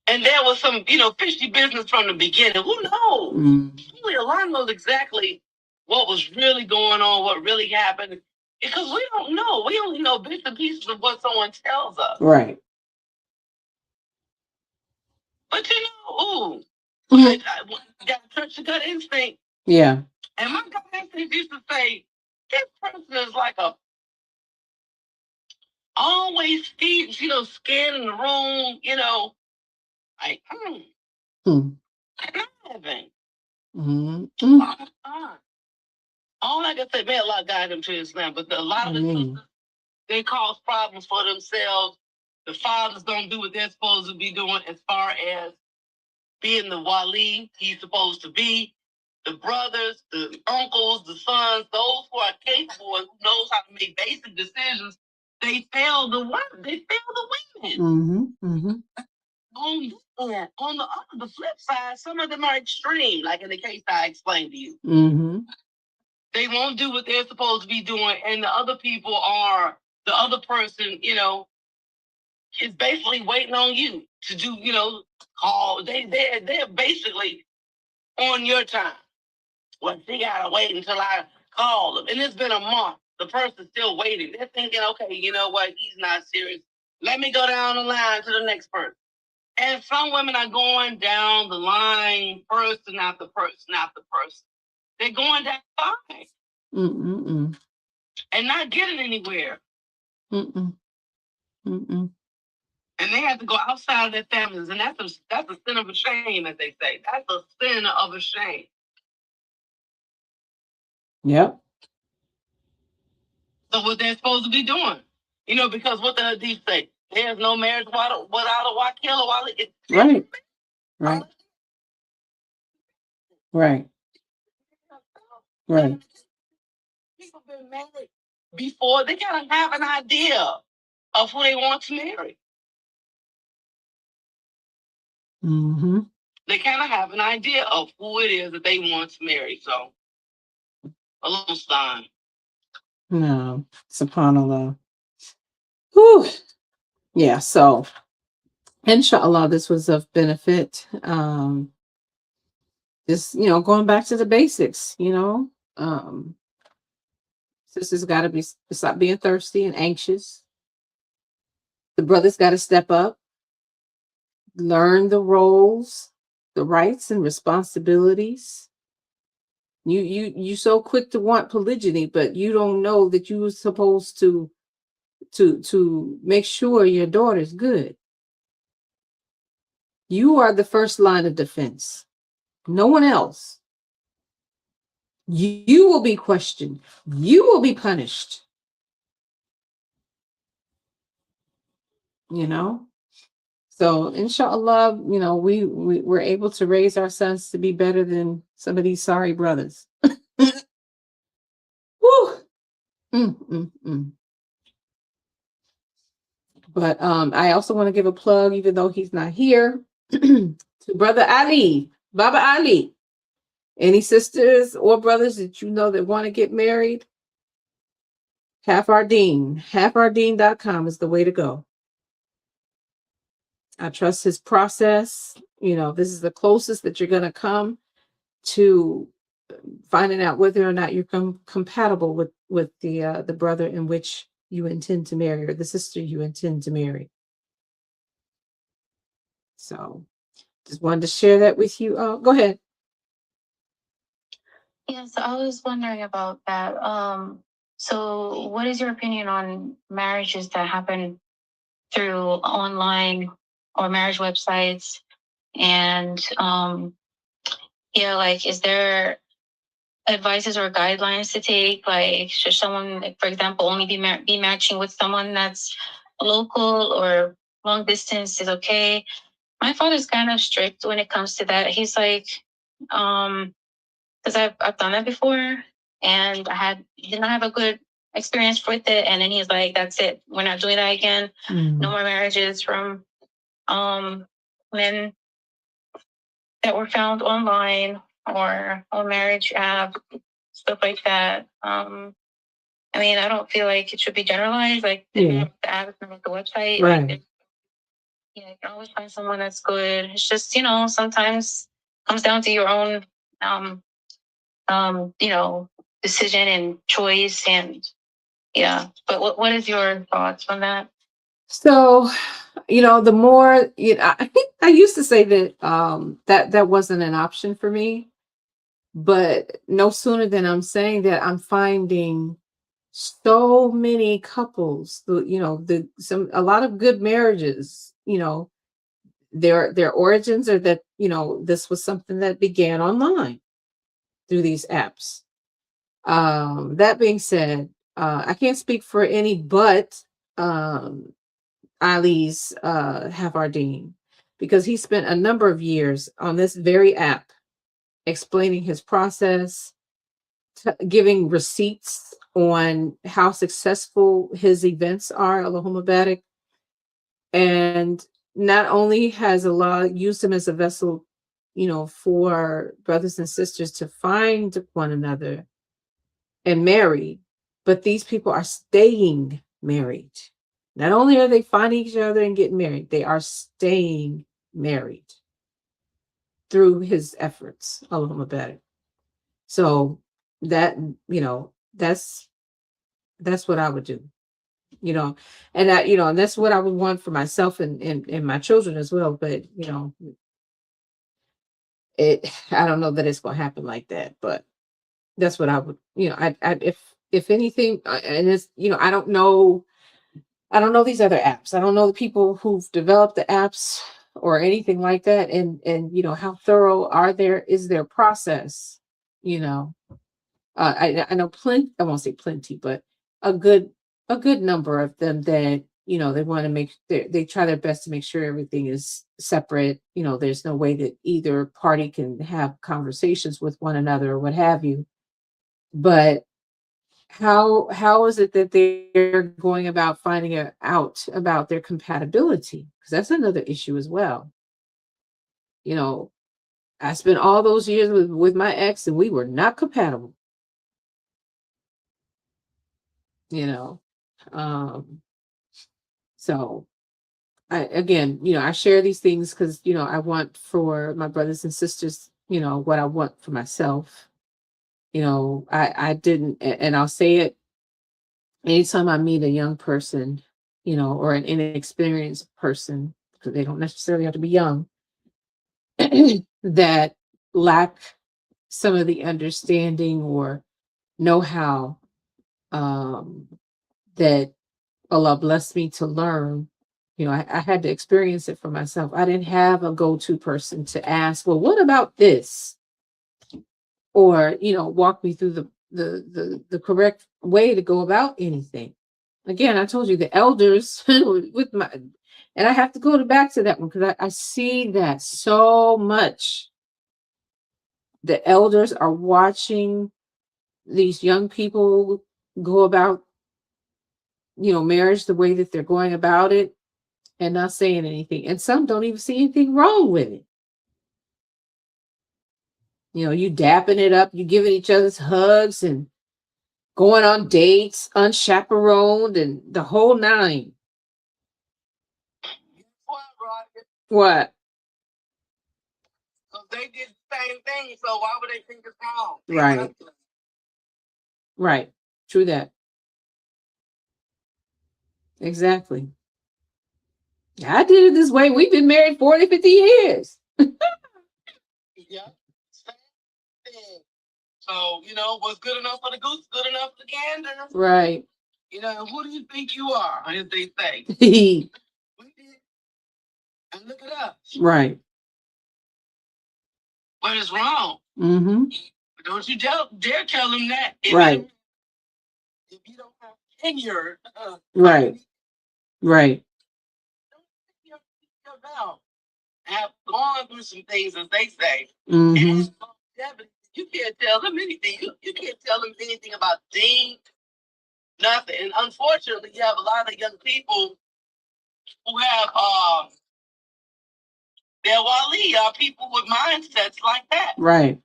And there was some, fishy business from the beginning. Who knows? Only Allah knows exactly what was really going on, what really happened. Because we don't know. We only know bits and pieces of what someone tells us. Right. But I got to touch the gut instinct. Yeah. And my gut instinct used to say, this person is like always scanning the room, like, nothing. All I can say, man, Allah guide them to Islam, but a lot of the sisters, they cause problems for themselves. The fathers don't do what they're supposed to be doing as far as being the wali he's supposed to be. The brothers, the uncles, the sons, those who are capable and who knows how to make basic decisions, they fail the women. Oh, yeah. outside. Some of them are extreme, like in the case I explained to you. Mm-hmm. They won't do what they're supposed to be doing, and the other people are the other person. Is basically waiting on you to do. Call. They're basically on your time. Well, she gotta wait until I call them, and it's been a month. The person's still waiting. They're thinking, okay, you know what? He's not serious. Let me go down the line to the next person. And some women are going down the line, person after person after person. They're going down the line. Mm-mm-mm. And not getting anywhere. Mm-mm. Mm-mm. And they have to go outside of their families. And that's a sin of a shame, as they say. That's a sin of a shame. Yep. So what they're supposed to be doing. Because what the Hadith say? There's no marriage without a wakil or wali. Right. Right. Right. Right. People been married before. They gotta have an idea of who they want to marry. Mm-hmm. They kind of have an idea of who it is that they want to marry. So, a little sign. No. SubhanAllah. Whew. Yeah, so inshallah, this was of benefit. Just, going back to the basics, sisters got to stop being thirsty and anxious. The brothers got to step up, learn the roles, the rights and responsibilities. You so quick to want polygyny, but you don't know that you were supposed to make sure your daughter's good. You are the first line of defense. No one else. You will be questioned. You will be punished. So inshallah, we're able to raise our sons to be better than some of these sorry brothers. Woo. But I also want to give a plug, even though he's not here, to Brother Ali, Baba Ali. Any sisters or brothers that you know that want to get married? halfourdeen.com is the way to go. I trust his process. This is the closest that you're going to come to finding out whether or not you're compatible with the brother in which you intend to marry, or the sister you intend to marry. So just wanted to share that with you. Go ahead. Yes, I was wondering about that. So what is your opinion on marriages that happen through online or marriage websites? And is there advices or guidelines to take? Like, should someone, for example, only be matching with someone that's local, or long distance is okay? My father's kind of strict when it comes to that. He's like, because I've done that before, and did not have a good experience with it. And then he's like, "That's it. We're not doing that again. No more marriages from men that were found online or on marriage app, stuff like that." I don't feel like it should be generalized. Like the app is not the website. Right. Like, you can always find someone that's good. It's just sometimes comes down to your own decision and choice, and but what is your thoughts on that? So, the more, I think I used to say that that wasn't an option for me, but no sooner than I'm saying that, I'm finding so many couples, a lot of good marriages, their origins are that, this was something that began online through these apps. That being said, I can't speak for any but Ali's Havardine, because he spent a number of years on this very app explaining his process, giving receipts on how successful his events are, Allahumma barik. And not only has Allah used him as a vessel for brothers and sisters to find one another and marry, but these people are staying married. Not only are they finding each other and getting married, they are staying married through his efforts. Allahumma barik. So that, that's what I would do, and and that's what I would want for myself and my children as well. But, I don't know that it's going to happen like that, but that's what I would, if anything, and it's, I don't know these other apps. I don't know the people who've developed the apps or anything like that. And how thorough is their process? I know plenty, I won't say plenty, but a good number of them that, they want to they try their best to make sure everything is separate. There's no way that either party can have conversations with one another or what have you. But how is it that they're going about finding out about their compatibility? Because that's another issue as well. I spent all those years with my ex and we were not compatible. So I share these things because, I want for my brothers and sisters, what I want for myself. I didn't, and I'll say it anytime I meet a young person, or an inexperienced person, because they don't necessarily have to be young, that lack some of the understanding or know-how that Allah blessed me to learn. I had to experience it for myself. I didn't have a go-to person to ask, well, what about this? Or, walk me through the correct way to go about anything. Again, I told you the elders and I have to go back to that one because I see that so much. The elders are watching these young people go about, marriage the way that they're going about it and not saying anything. And some don't even see anything wrong with it. You dapping it up, you giving each other's hugs and going on dates, unchaperoned, and the whole nine. What? So they did the same thing, so why would they think it's wrong? Right. Right. True that. Exactly. I did it this way. We've been married 40, 50 years. Yeah. Same thing. So, what's good enough for the goose, good enough for the gander. Right. Who do you think you are, as they say? We did. And look at us. Right. What is wrong? Mm-hmm. Don't you dare tell them that. Right. If you don't have tenure. Right. Right. Have gone through some things, as they say. Mm-hmm. And you can't tell them anything. You can't tell them anything about things, nothing. And unfortunately, you have a lot of young people who have their wali are people with mindsets like that. Right.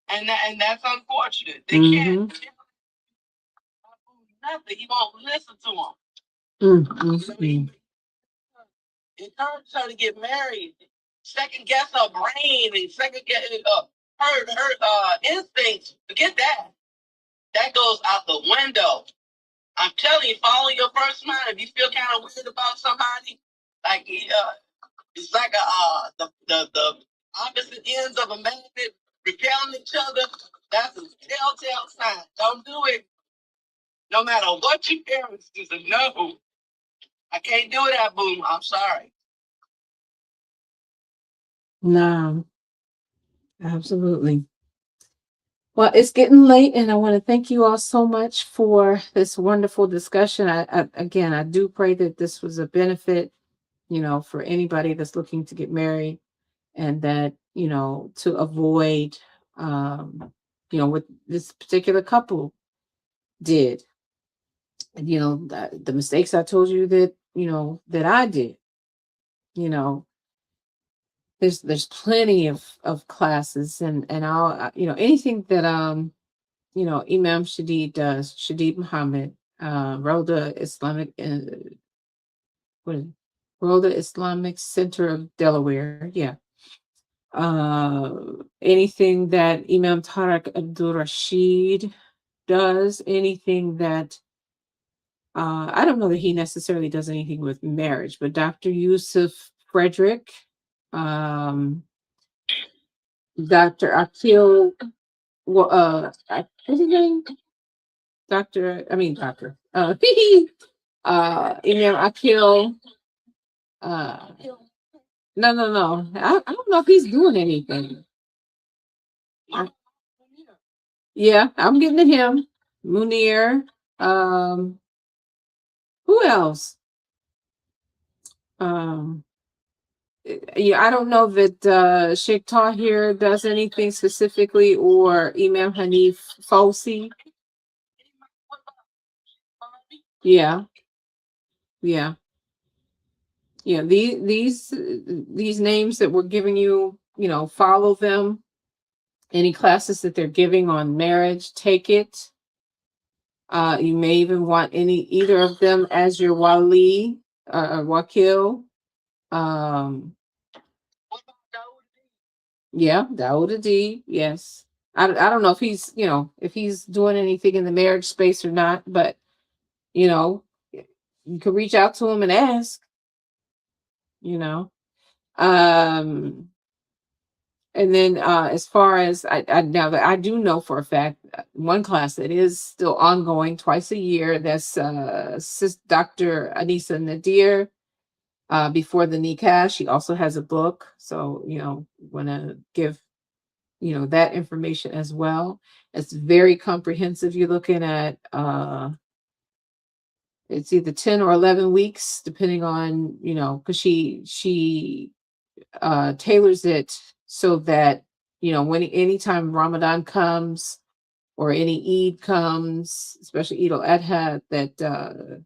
And that's unfortunate. They Mm-hmm. can't nothing. He won't listen to them. Mm-hmm. So he encourage her to get married, second guess her brain, and second guess her instincts. Forget that. That goes out the window. I'm telling you, follow your first mind. If you feel kind of weird about somebody, like it's like the opposite ends of a magnet repelling each other. That's a telltale sign. Don't do it. No matter what your parents do. No, I can't do that, boom. I'm sorry. No. Absolutely. Well, it's getting late, and I want to thank you all so much for this wonderful discussion. Again, I do pray that this was a benefit, for anybody that's looking to get married, and that, to avoid, what this particular couple did. And, the mistakes I told you that, that I did, there's plenty of classes, and I'll anything that Imam Shadid does, Shadid Muhammad, Rhoda Islamic, what is it? Rhoda Islamic Center of Delaware, yeah. Anything that Imam Tariq Abdul Rashid does, anything that I don't know that he necessarily does anything with marriage, but Dr. Yusuf Frederick, um, Dr. Akil, what's his name? Doctor. Imam Akil. No. I don't know if he's doing anything. Yeah, I'm getting to him. Munir. Who else? Yeah, I don't know that Sheikh Tahir does anything specifically, or Imam Hanif Fosi. Yeah. These names that we're giving you, follow them. Any classes that they're giving on marriage, take it. You may even want either of them as your wali, wakil. Yeah, Dawood Adib, yes. I don't know if he's doing anything in the marriage space or not, but you could reach out to him and ask. And then as far as now that I do know for a fact, one class that is still ongoing twice a year, that's Dr. Anisa Nadir, before the Nikah. She also has a book, so want to give that information as well. It's very comprehensive. You're looking at it's either 10 or 11 weeks, depending on because she tailors it so that anytime Ramadan comes or any Eid comes, especially Eid al-Adha, that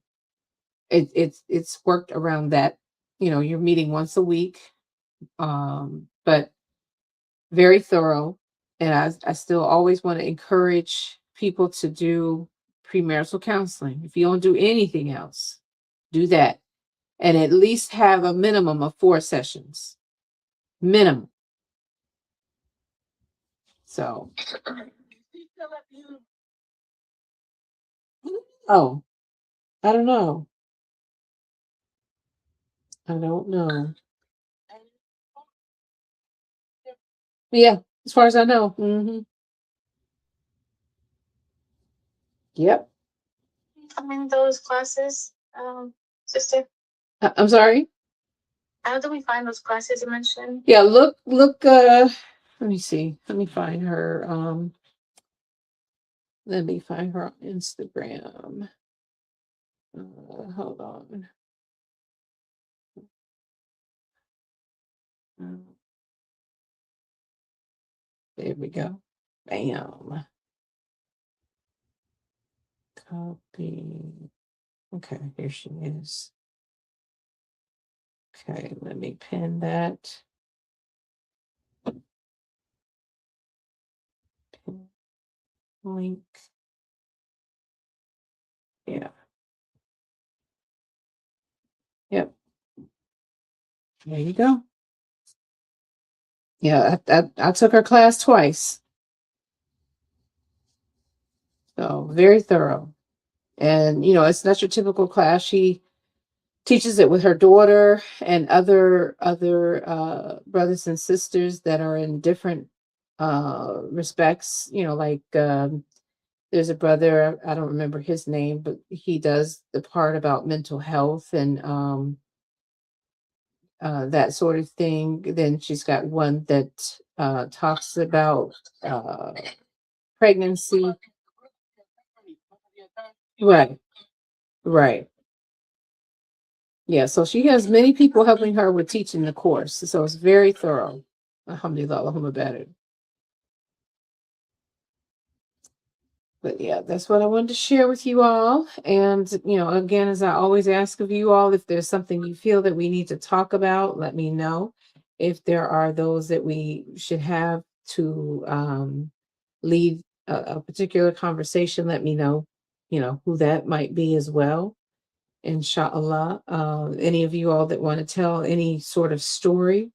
it's worked around that. You're meeting once a week, but very thorough. And I still always want to encourage people to do premarital counseling. If you don't do anything else, do that, and at least have a minimum of 4 sessions. Minimum. So, oh, I don't know. Yeah, as far as I know. Yep. Find those classes, sister? I'm sorry. How do we find those classes you mentioned? Yeah, look. Let me see. Let me find her. Let me find her on Instagram. Hold on. There we go. Bam. Copy. Okay, here she is. Okay, let me pin that. Pin link. Yeah. Yep. There you go. Yeah, I took her class twice. So very thorough. And it's not your typical class. She teaches it with her daughter and other brothers and sisters that are in different respects. Like there's a brother, I don't remember his name, but he does the part about mental health and that sort of thing. Then she's got one that talks about pregnancy. Right. Yeah, so she has many people helping her with teaching the course. So it's very thorough. Alhamdulillah, Allahumma barik. But yeah, that's what I wanted to share with you all. And, again, as I always ask of you all, if there's something you feel that we need to talk about, let me know. if there are those that we should have to lead a particular conversation, let me know, who that might be as well. Inshallah. Any of you all that want to tell any sort of story,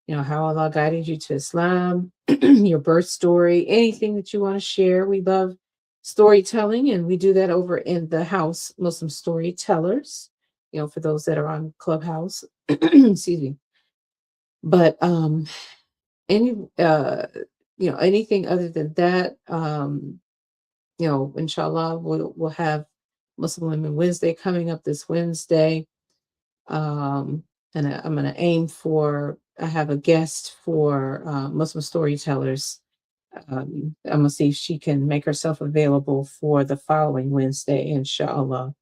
how Allah guided you to Islam, your birth story, anything that you want to share. We love storytelling, and we do that over in the house, Muslim Storytellers, for those that are on Clubhouse. Excuse me. But any anything other than that, inshallah, we'll have Muslim Women Wednesday coming up this Wednesday. And I'm going to aim for, I have a guest for Muslim Storytellers. I'm going to see if she can make herself available for the following Wednesday, inshallah.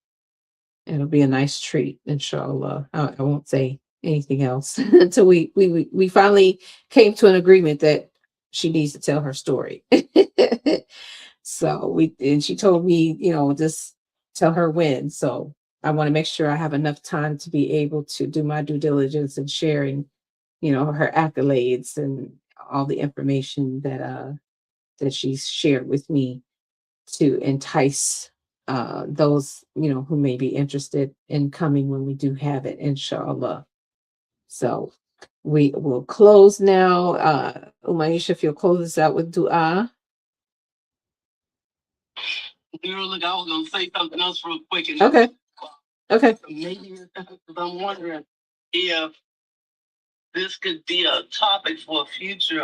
It'll be a nice treat, inshallah. I won't say anything else until we finally came to an agreement that she needs to tell her story. So she told me, just tell her when. So I want to make sure I have enough time to be able to do my due diligence and sharing, her accolades and all the information that she's shared with me to entice those, who may be interested in coming when we do have it, inshallah. So we will close now. Umaisha, if you'll close us out with dua. Look, I was gonna say something else real quick. Okay. Okay. Maybe I'm wondering if this could be a topic for a future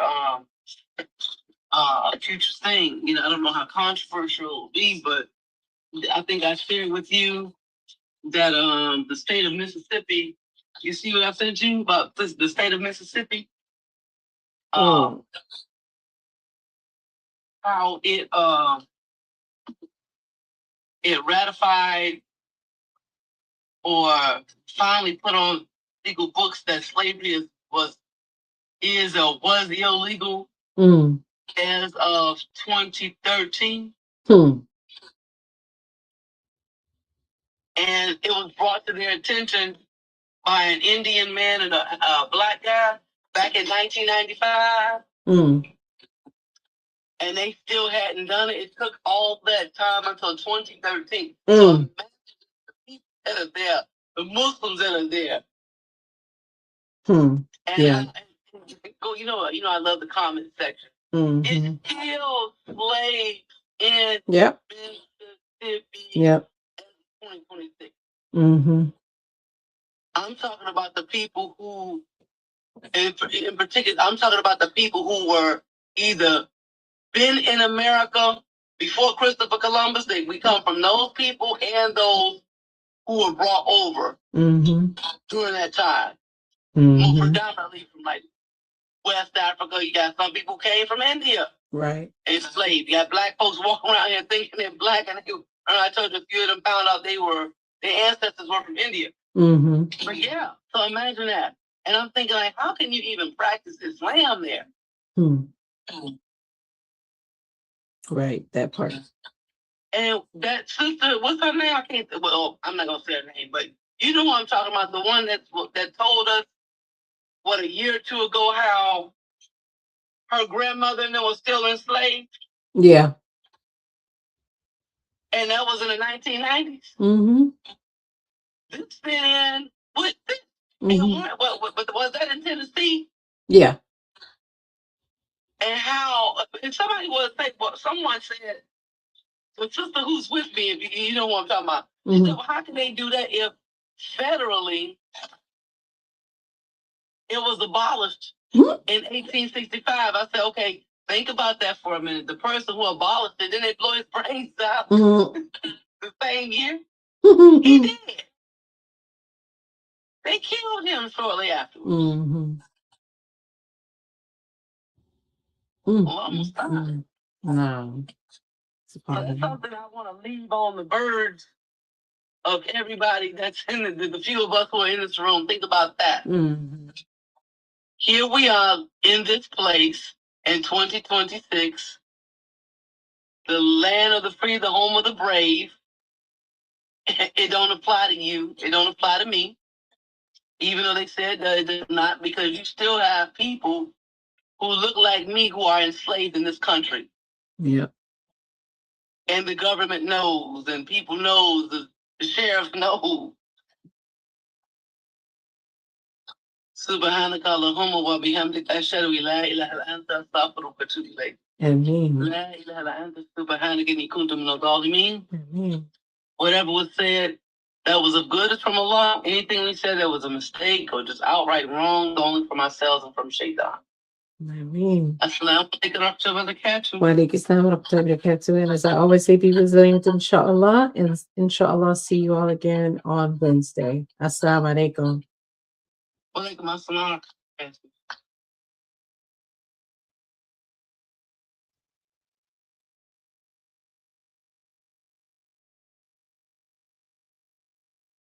thing. I don't know how controversial it will be, but I think I shared with you that the state of Mississippi. You see what I sent you about the state of Mississippi? How it ratified or finally put on legal books that slavery was illegal as of 2013. And it was brought to their attention by an Indian man and a black guy back in 1995. And they still hadn't done it. It took all that time until 2013. So imagine the people that are there, the Muslims that are there. And Yeah. I love the comment section. It still slaves in Mississippi. Yep. 2026. Mm-hmm. I'm talking about the people who, in particular, I'm talking about the people who were either been in America before Christopher Columbus. We come from those people and those who were brought over during that time. More predominantly from like West Africa. You got some people who came from India. Right. Enslaved. You got black folks walking around here thinking they're black, and I told you a few of them found out their ancestors were from India. But yeah, so imagine that. And I'm thinking, like, how can you even practice Islam there? Right, that part. And that sister, what's her name? I'm not gonna say her name, but you know what I'm talking about. The one that told us a year or two ago how her grandmother and them was still enslaved. Yeah. And that was in the 1990s. This been in what? But was that in Tennessee? Yeah. And how? And someone said, the sister who's with me, if you know what I'm talking about. She said, well, how can they do that if federally it was abolished in 1865? I said, okay, think about that for a minute. The person who abolished it, then they blow his brains out the same year. He did. They killed him shortly afterwards. Almost died. No. So that's something I want to leave on the birds of everybody that's in the few of us who are in this room. Think about that. Here we are in this place in 2026, the land of the free, the home of the brave. It don't apply to you. It don't apply to me. Even though they said that it's not, because you still have people who look like me who are enslaved in this country. Yeah. And the government knows, and people knows, the sheriff knows. Subhanaka Allahumma wa bihamdika ashhadu an la ilaha illa anta astaghfiruka wa atubu ilayk. Ameen. La ilaha illa anta subhanaka inni kuntu minadh dhalimin. Ameen. Whatever was said that was of good is from Allah. Anything we said that was a mistake or just outright wrong, only from ourselves and from Shaitan. Ameen. Assalamu alaikum wa rahmatullahi wa barakatuh. Wa alaikum assalam wa rahmatullahi wa barakatuh. And as I always say, be resilient, inshallah. And inshallah, see you all again on Wednesday. Assalamu alaikum. Wa alaikum assalam.